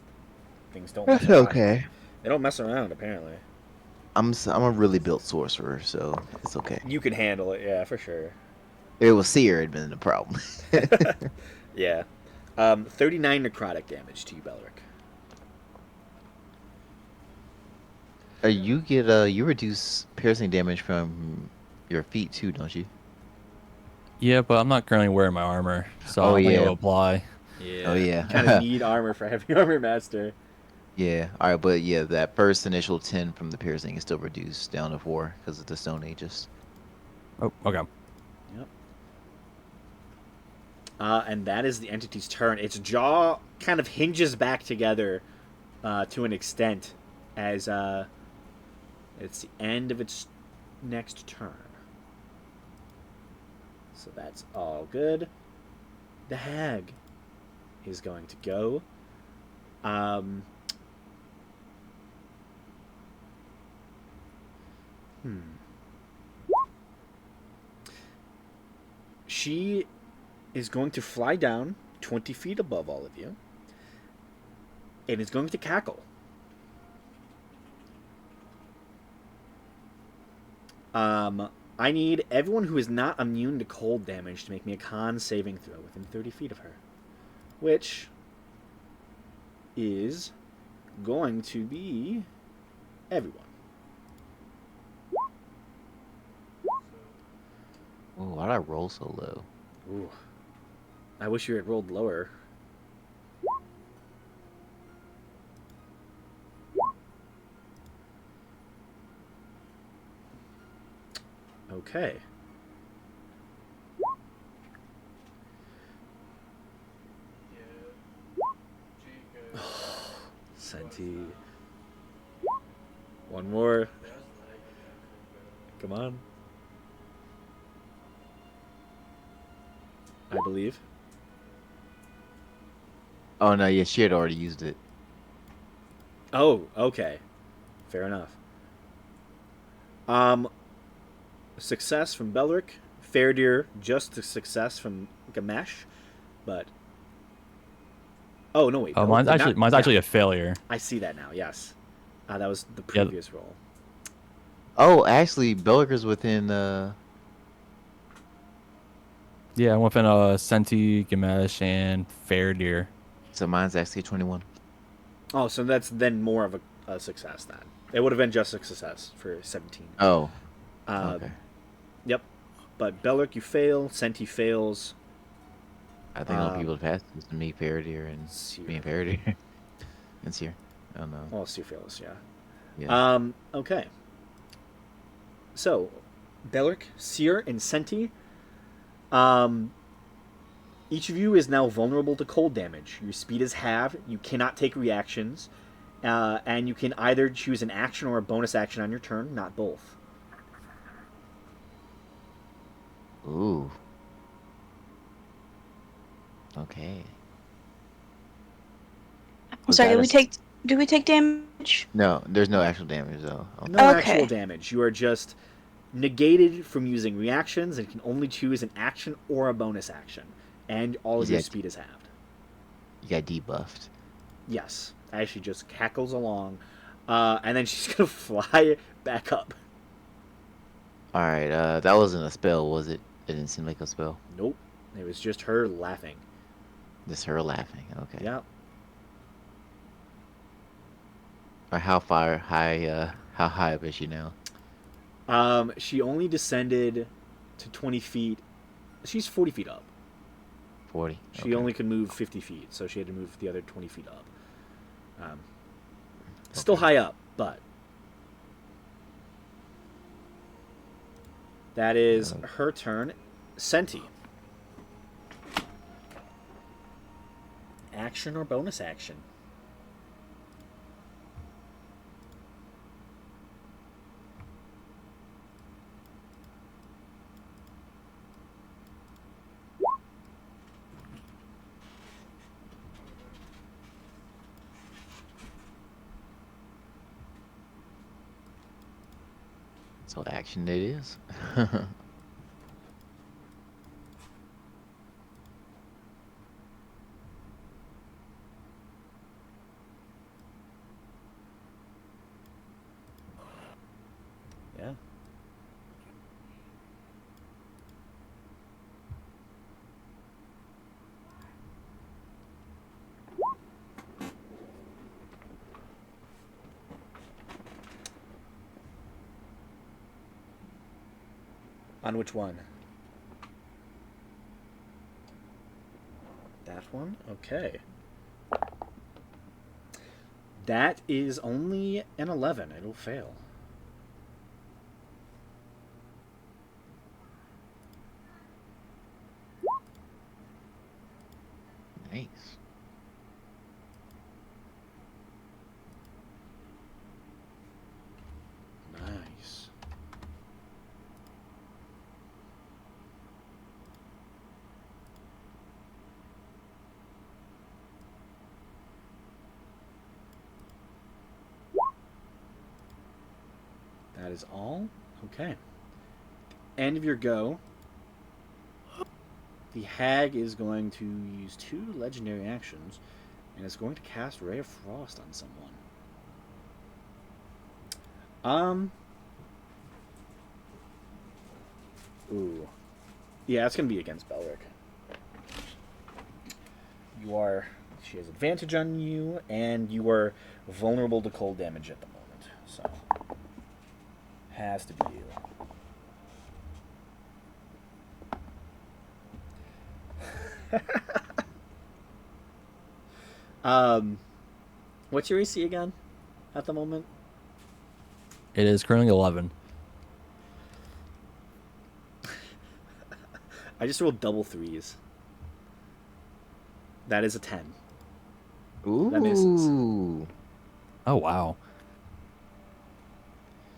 things don't mess That's around. okay. They don't mess around, apparently. I'm a really built sorcerer, so it's okay. You can handle it, yeah, for sure. If it was Seer, it'd been a problem. Yeah. 39 necrotic damage to you, Belric. You get you reduce piercing damage from your feet too, don't you? Yeah, but I'm not currently wearing my armor, so Oh, I don't think yeah. it'll apply. Yeah. Oh, yeah. Kind of need armor for heavy armor master. Yeah. All right, but yeah, that first initial 10 from the piercing is still reduced down to 4 because of the stone ages. Oh, okay. Yep. And that is the entity's turn. Its jaw kind of hinges back together to an extent as it's the end of its next turn. So that's all good. The hag is going to go. She is going to fly down 20 feet above all of you and is going to cackle. I need everyone who is not immune to cold damage to make me a con saving throw within 30 feet of her, which is going to be everyone. Oh, why'd I roll so low? Ooh. I wish you had rolled lower. Okay. Yeah. Jacob. Senti. One more. That's like Come on. I believe. Oh, no, yeah, she had already used it. Oh, okay. Fair enough. Success from Belric. Fairdeer, just a success from Gamesh. But. Oh, no, wait. Oh, Belric did mine's not- actually yeah, a failure. I see that now, yes. That was the Yeah. previous roll. Oh, actually, Belliker's within, Yeah, I'm within Senti, Gamesh, and Fairdeer. so mine's actually 21. Oh, so that's then more of a success then. It would have been just a success for 17. Oh, Um, okay. Yep. But Belric, you fail. Senti fails. I think all people have passed is me, Faraday, and Seer. me and Faraday. And Seer. I don't know. Well, Seer fails, yeah. Yeah. Okay. So, Belric, Seer, and Senti. Each of you is now vulnerable to cold damage. Your speed is halved. You cannot take reactions. And you can either choose an action or a bonus action on your turn, not both. Ooh. Okay. I'm Was sorry. that Do we take damage? No, there's no actual damage though. No Okay. actual damage. You are just negated from using reactions and can only choose an action or a bonus action. And all of your Yeah. speed is halved. You got debuffed. Yes. As she just cackles along. And then she's going to fly back up. All right. That wasn't a spell, was it? It didn't seem like a spell. Nope. It was just her laughing. Just her laughing. Okay. Yeah. Or how high up is she now? She only descended to 20 feet. She's 40 feet up. 40. She Okay. only could move 50 feet, so she had to move the other 20 feet up. Still Okay. high up, but that is her turn. Senti. Action or bonus action? So action it is. Yeah. On which one? that one. Okay. That is only an 11. It'll fail. Nice. Nice. That is all? Okay. End of your go. The hag is going to use 2 legendary actions and is going to cast Ray of Frost on someone. Ooh. Yeah, it's going to be against Belric. She has advantage on you, and you are vulnerable to cold damage at the moment. So, has to be you. What's your AC again at the moment? It is currently 11. I just rolled double 3s. That is a 10. Ooh. That misses. Oh wow.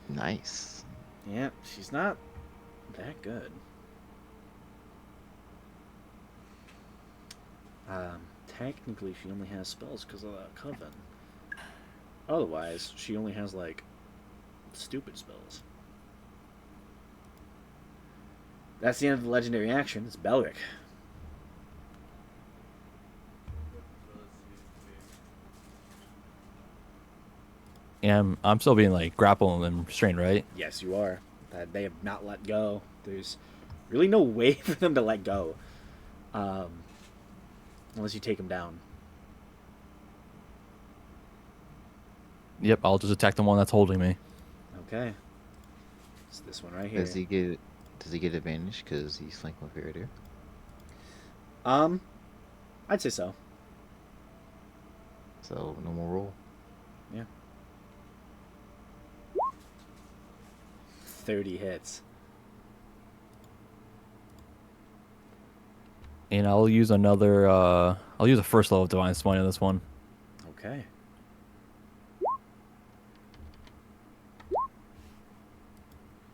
Nice. Yeah, she's not that good. Technically, she only has spells because of that coven. Otherwise, she only has, like, stupid spells. That's the end of the legendary action. It's Belric. And I'm still being like grappled and restrained, right? Yes, you are. They have not let go. There's really no way for them to let go. Unless you take them down. Yep, I'll just attack the one that's holding me. Okay. It's this one right here. Does he get advantage because he's flanked with Viridier? I'd say so. So no more roll. Yeah. 30 hits. And I'll use another I'll use a first level of Divine Smite on this one. Okay.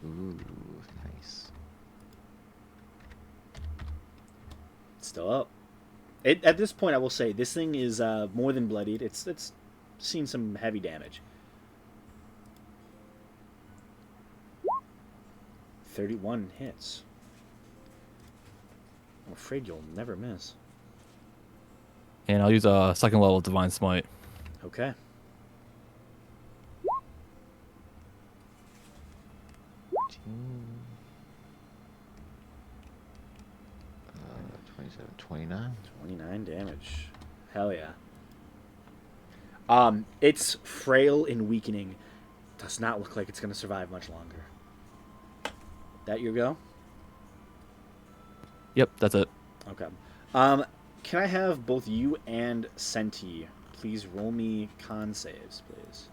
Ooh, nice. It's still up. At this point, I will say this thing is more than bloodied. It's seen some heavy damage. 31 hits. I'm afraid you'll never miss. And I'll use a second level of Divine Smite. Okay. Uh, 27, 29. 29 damage. Hell yeah. It's frail and weakening. Does not look like it's going to survive much longer. That your go? Yep, that's it. Okay. Can I have both you and Senti please roll me con saves, please?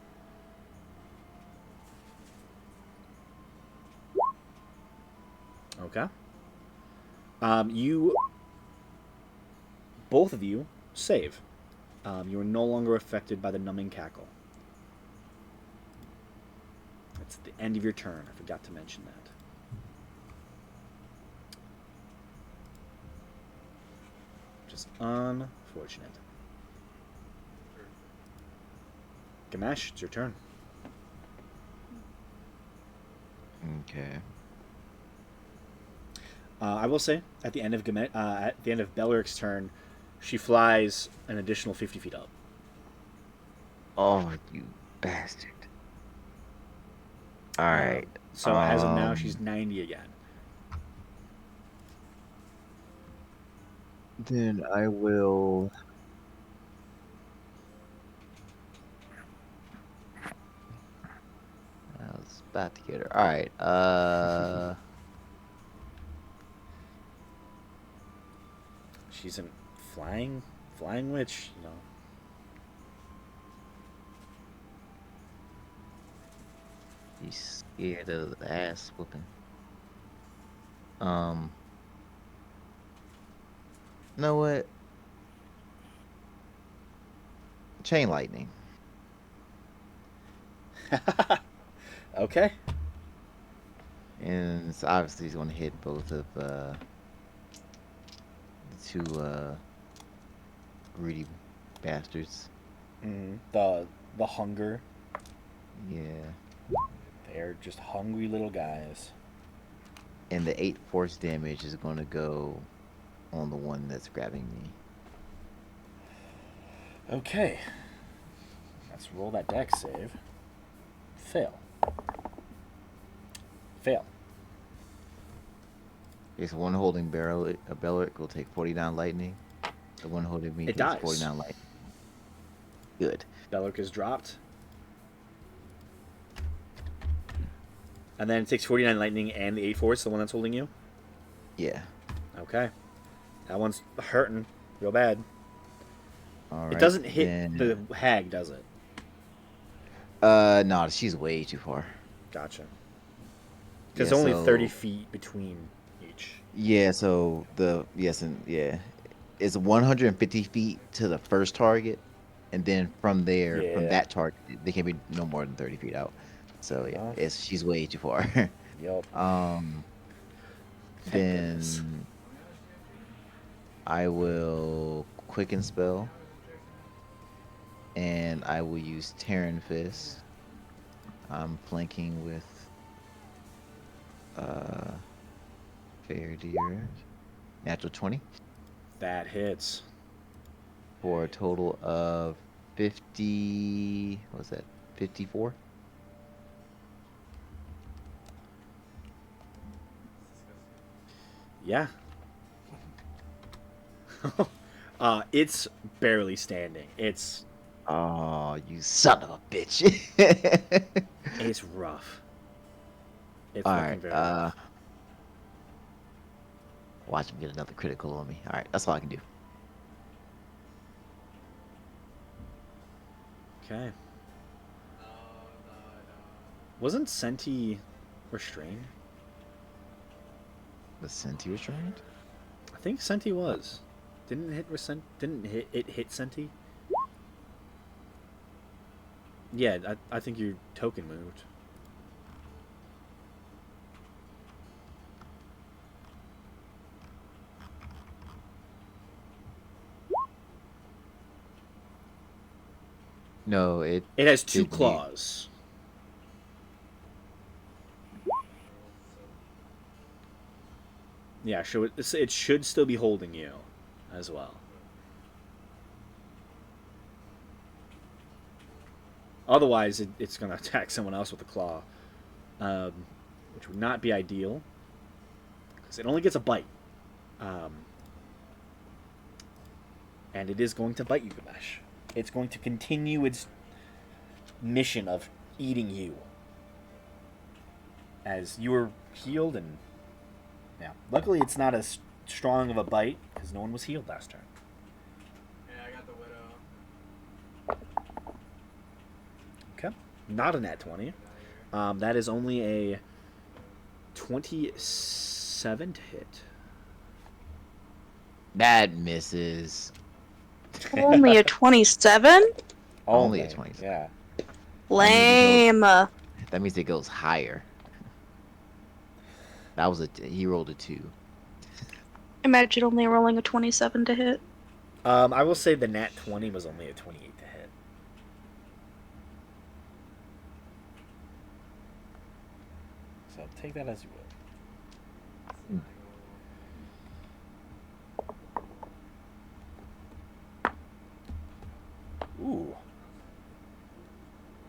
Okay. Both of you save. You are no longer affected by the numbing cackle. That's the end of your turn. I forgot to mention that. Just unfortunate. Ganesh, it's your turn. Okay. I will say at the end of Belric's turn, she flies an additional 50 feet up. Oh, you bastard. Alright. So as of now, she's 90 again. Then I will. I was about to get her. Alright. She's in flying witch, you know. He's scared of the ass whooping. You know what? Chain lightning. Okay. And it's obviously he's gonna hit both of the two greedy bastards. The hunger. Yeah. They're just hungry little guys. And the 8 force damage is gonna go on the one that's grabbing me. Okay. Let's roll that dex save. Fail. Fail. It's one holding Belric will take 49 lightning. The one holding me It takes dies. 49 lightning. Good. Belloc is dropped. And then it takes 49 lightning and the 8 force, the one that's holding you? Yeah. Okay. That one's hurting real bad. All It right. doesn't hit then- the hag, does it? No, she's way too far. Gotcha. Because Yeah, only so- 30 feet between each. Yeah, so it's 150 feet to the first target, and then from there, from Yeah. that target, they can be no more than 30 feet out. So yeah, Oh. she's way too far. Yup. Then goodness. I will quicken spell, and I will use Terran Fist. I'm flanking with Fair Deer, natural 20 That hits. for a total of 50. What's that? 54. Yeah. It's barely standing. It's Oh, you son of a bitch! it's rough. It's All fucking right. very rough. Watch him get another critical on me. All right, that's all I can do. Okay. Wasn't Senti restrained? Was Senti restrained? I think Senti was. Didn't it hit Senti? Yeah, I think your token moved. No, it. It has 2 Didn't he? claws. Yeah, so it should still be holding you as well. Otherwise, it's going to attack someone else with a claw, which would not be ideal, because it only gets a bite. And it is going to bite you, Gamesh. It's going to continue its mission of eating you. As you were healed, and yeah, luckily it's not as strong of a bite, because no one was healed last turn. Yeah, I got the widow. Okay. Not a nat 20. That is only a 27 to hit. That misses. Only a 27? Only a 27. Yeah. Lame. That means it goes higher. That was he rolled a 2. Imagine only rolling a 27 to hit. I will say the nat 20 was only a 28 to hit. So take that as you will. Ooh.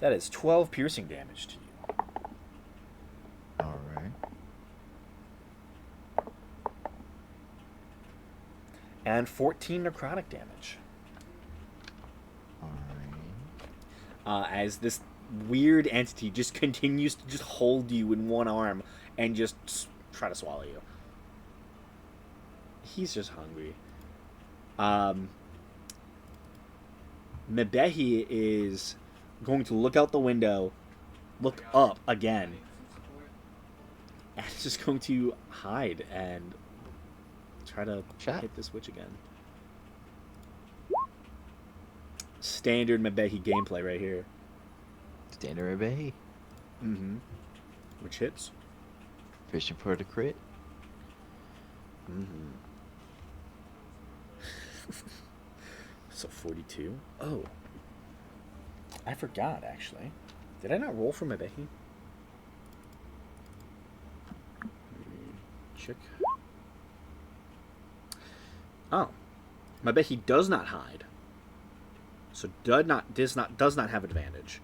That is 12 piercing damage to you. All right. And 14 necrotic damage. All right. As this weird entity just continues to just hold you in one arm and just try to swallow you. He's just hungry. Mebehi is going to look out the window, look up again, and is just going to hide and try to Shot. hit this witch again. Standard Mebehi gameplay right here. Standard Bay. Mm-hmm. Which hits. Fishing for the crit. Mm-hmm. So 42. Oh. I forgot, actually. Did I not roll for Mebehi? Check. Oh. Mebehi does not hide. So does not have advantage.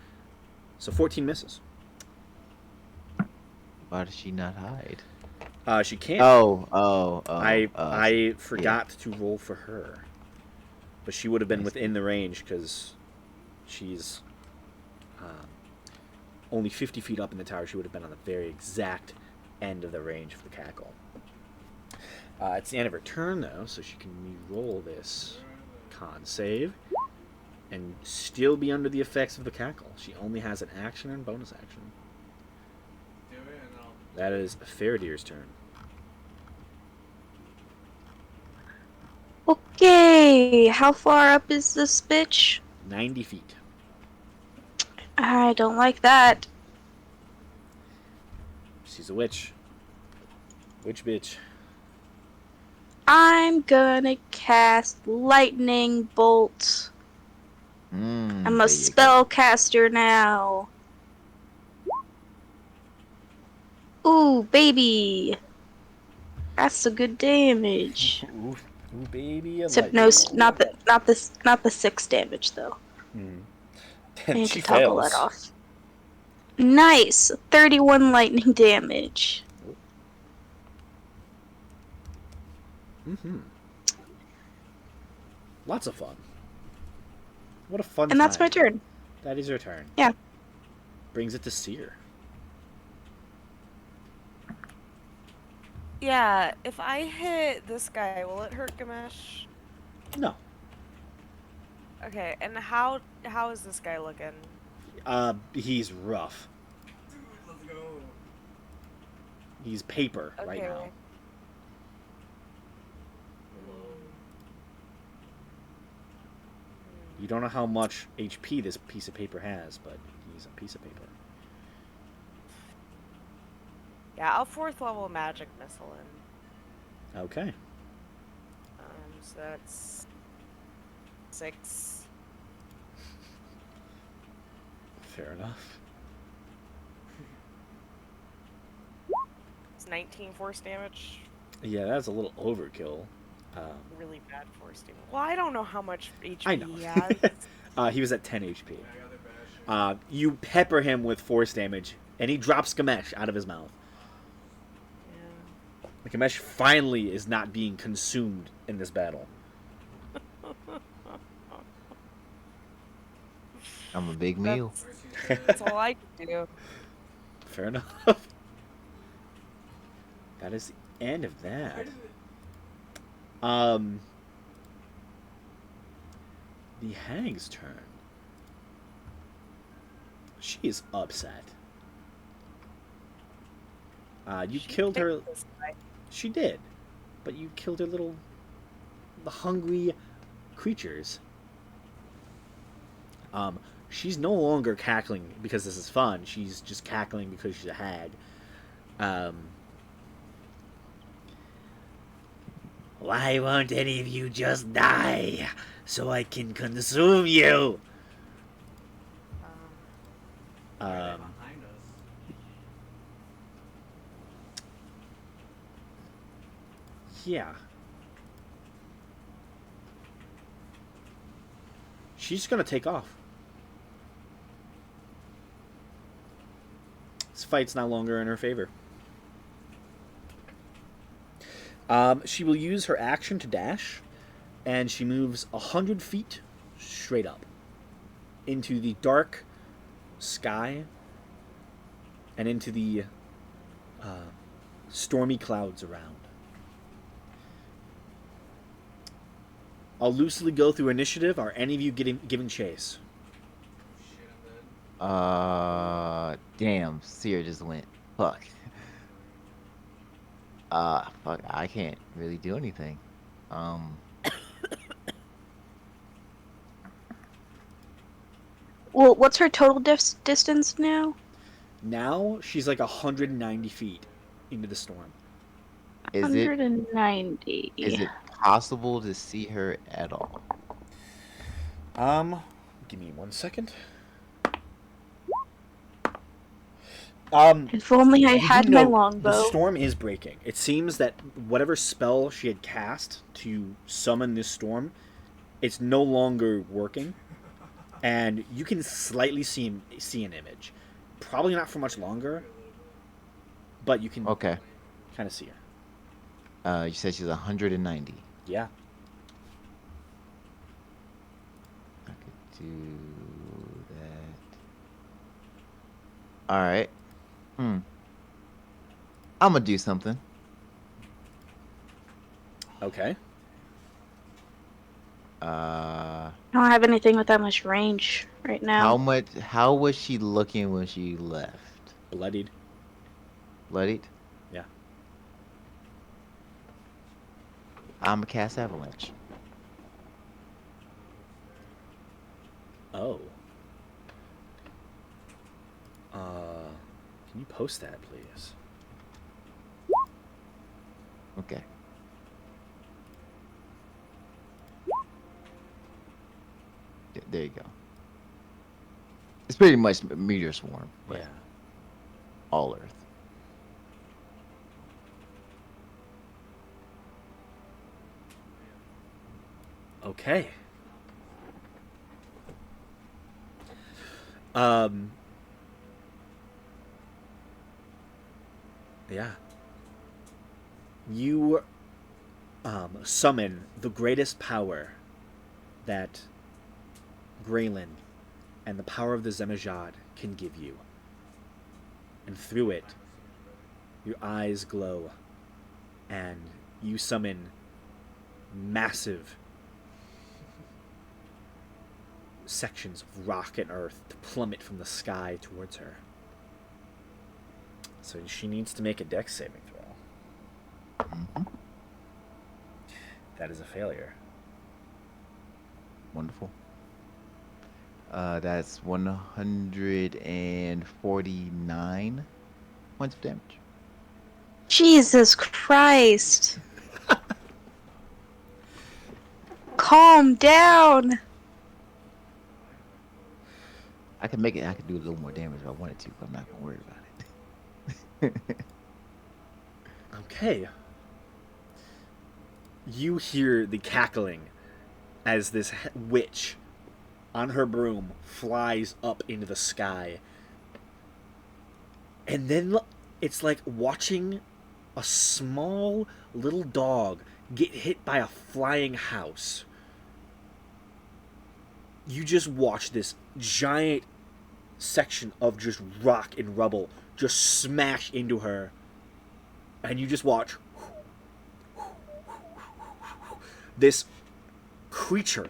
So 14 misses. Why does she not hide? She can't. I forgot to roll for her, but she would have been within the range because she's only 50 feet up in the tower. She would have been on the very exact end of the range of the cackle. It's the end of her turn though, so she can re-roll this con save and still be under the effects of the cackle. She only has an action and bonus action. Do it and I'll. That is Faradir's turn. Okay, how far up is this bitch? 90 feet. I don't like that. She's a witch. Witch bitch. I'm gonna cast lightning bolt. I'm a there you go. spellcaster now. Ooh, baby. That's a good damage. Ooh, baby. I Except like no, it. not the 6 damage though. I need She to toggle fails. that off. Nice, 31 lightning damage. Mm-hmm. Lots of fun. What a fun And that's my time. turn. That is your turn. Yeah. Brings it to Seer. Yeah, if I hit this guy, will it hurt Gamesh? No. Okay, and how is this guy looking? He's rough. Dude, let's go. He's paper right Okay. now. You don't know how much HP this piece of paper has, but he's a piece of paper. Yeah, I'll 4th level magic missile him. Okay. So that's 6. Fair enough. It's 19 force damage. Yeah, that's a little overkill. Really bad force damage. Well, I don't know how much HP I know. he has. He was at 10 HP. I got the bash. You pepper him with force damage, and he drops Gamesh out of his mouth. Yeah. Gamesh finally is not being consumed in this battle. I'm a big meal. That's all I can do. Fair enough. That is the end of that. The hag's turn. She is upset. You killed her. This guy. She did, but you killed her the hungry creatures. She's no longer cackling because this is fun. She's just cackling because she's a hag. Why won't any of you just die so I can consume you? Right behind us. Yeah. She's gonna take off. This fight's no longer in her favor. She will use her action to dash, and she moves 100 feet straight up into the dark sky and into the stormy clouds around. I'll loosely go through initiative. Are any of you giving chase? Shit, I'm dead. Damn, Seer just went. Fuck. Fuck, I can't really do anything. Well, what's her total distance now? Now she's like 190 feet into the storm. Is it 190. possible to see her at all? Give me 1 second. If only I You had do my know The longbow. storm is breaking. It seems that whatever spell she had cast to summon this storm, it's no longer working, and you can slightly see an image. Probably not for much longer, but you can Okay. kind of see her. You said she's 190. Yeah. I could do that. Alright. I'm gonna do something. Okay. I don't have anything with that much range right now. How was she looking when she left? Bloodied. Bloodied? Yeah. I'm a cast avalanche. Oh. Can you post that, please? Okay. There you go. It's pretty much meteor swarm, but Yeah. all Earth. Okay. Yeah. You summon the greatest power that Graylin and the power of the Zemajad can give you. And through it, your eyes glow, and you summon massive sections of rock and earth to plummet from the sky towards her. So she needs to make a dex saving throw. That is a failure. Wonderful. That's 149 points of damage. Jesus Christ. Calm down. I could make it. I could do a little more damage if I wanted to, but I'm not gonna worry about it. Okay. You hear the cackling as this witch on her broom flies up into the sky. And then it's like watching a small little dog get hit by a flying house. You just watch this giant section of just rock and rubble just smash into her. And you just watch this creature,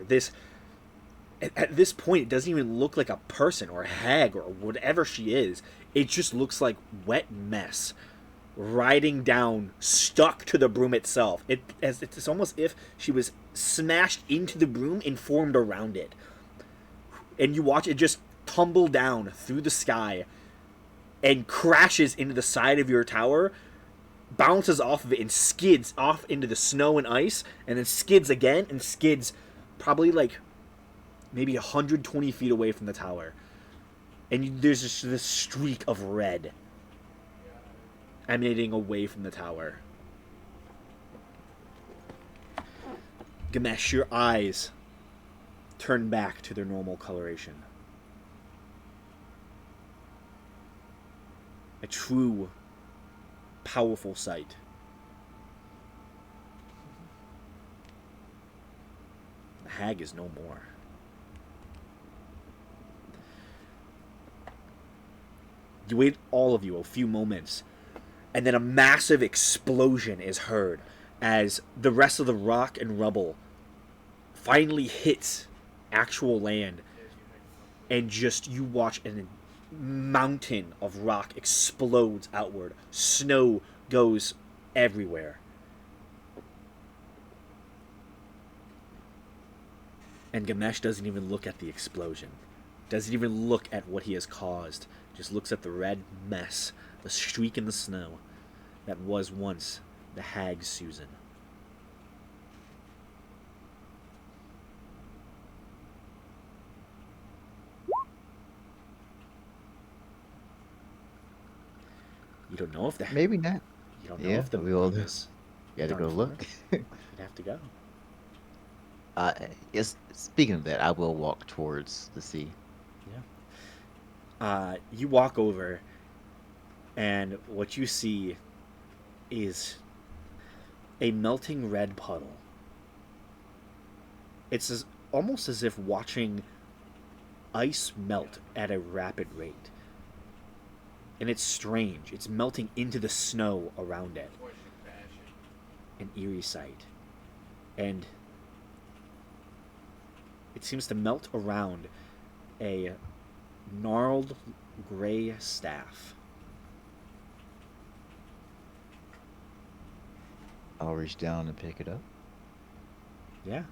at this point it doesn't even look like a person or a hag or whatever she is. It just looks like wet mess riding down, stuck to the broom itself. It's almost if she was smashed into the broom and formed around it. And you watch it just tumble down through the sky and crashes into the side of your tower, bounces off of it and skids off into the snow and ice, and then skids again and skids probably like maybe 120 feet away from the tower. And there's just this streak of red emanating away from the tower. Gamesh, your eyes turn back to their normal coloration. A true, powerful sight. The hag is no more. You wait, all of you, a few moments, and then a massive explosion is heard as the rest of the rock and rubble finally hits actual land, and just you watch a mountain of rock explodes outward. Snow goes everywhere. And Ganesh doesn't even look at the explosion. Doesn't even look at what he has caused. Just looks at the red mess, the streak in the snow that was once the hag Susan. You don't know if the Maybe not. you don't know Yeah, if the we all moon is Gotta done go for. look. You'd have to go. Yes. Speaking of that, I will walk towards the sea. You walk over, and what you see is a melting red puddle. It's almost as if watching ice melt at a rapid rate. And it's strange. It's melting into the snow around it. An eerie sight. And it seems to melt around a gnarled gray staff. I'll reach down and pick it up. Yeah.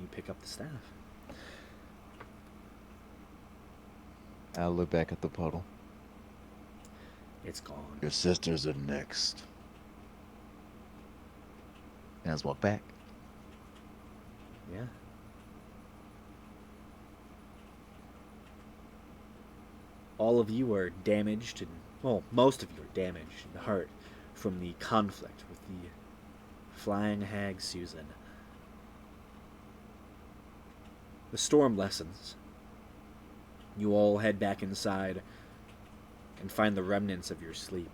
You pick up the staff. I'll look back at the puddle. It's gone. Your sisters are next. And let's walk back. Yeah. All of you are damaged, and well, most of you are damaged in the heart from the conflict with the flying hag Susan. The storm lessens. You all head back inside and find the remnants of your sleep,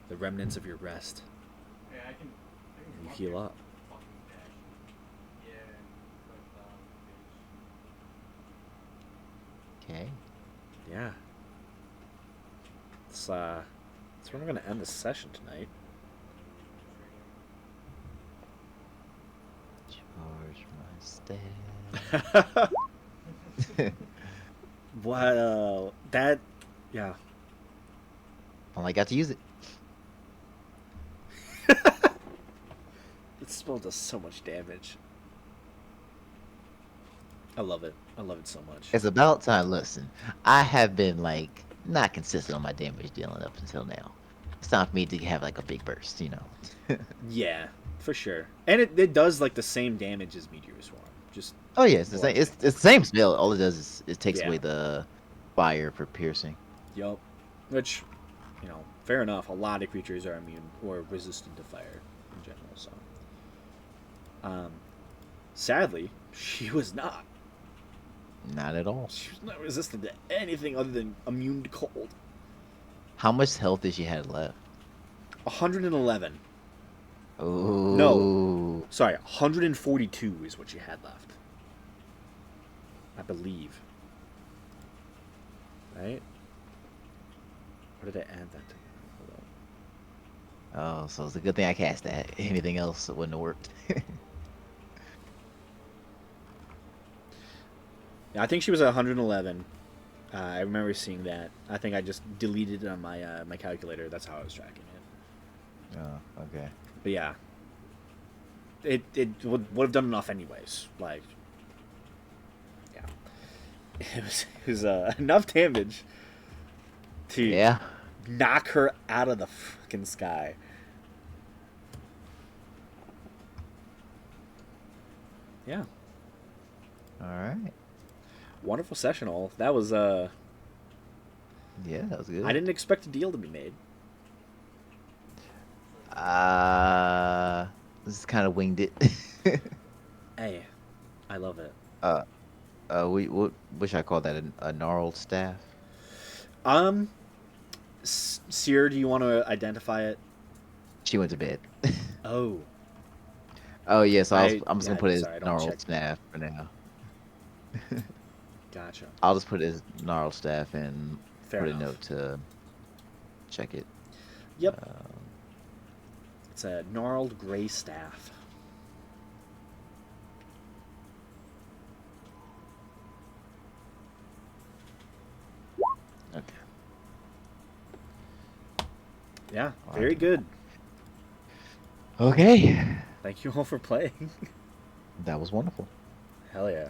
the remnants of your rest. Hey, I can You walk heal your up. fucking dash. Yeah, but, Okay. Yeah. That's where we're gonna end the session tonight. Charge my staff. Wow, that, yeah. Only got to use it. This spell does so much damage. I love it. I love it so much. It's about time. Listen, I have been like not consistent on my damage dealing up until now. It's time for me to have like a big burst, you know. Yeah, for sure. And it does like the same damage as Meteor Swarm. Just Oh yeah, it's the more same. It's the same spell. All it does is it takes Yeah. away the fire for piercing. yup. Which, fair enough. A lot of creatures are immune or resistant to fire in general. So, sadly, she was not. Not at all. She was not resistant to anything other than immune to cold. How much health did she have left? 111. Oh Sorry, 142 is what she had left. I believe. Right? Or did I add that to? Hold on. Oh, so it's a good thing I cast that. Anything else wouldn't have worked. Yeah, I think she was at 111. I remember seeing that. I think I just deleted it on my my calculator. That's how I was tracking it. Oh, okay. But yeah, it would have done enough anyways. Like, yeah, it was enough damage to Yeah. knock her out of the fucking sky. Yeah, All right. wonderful session, all. That was Yeah, that was good. I didn't expect a deal to be made. This is kind of winged it. Hey, I love it. What should I call that? A gnarled staff? Seer, do you want to identify it? She went to bed. Oh, Oh yeah, so I'm just yeah, gonna put it as sorry, I don't gnarled check. staff for now. gotcha. I'll just put it as gnarled staff and Fair put enough. a note to check it. Yep. It's a gnarled gray staff. Okay. Yeah, very good. Okay. Thank you all for playing. That was wonderful. Hell yeah.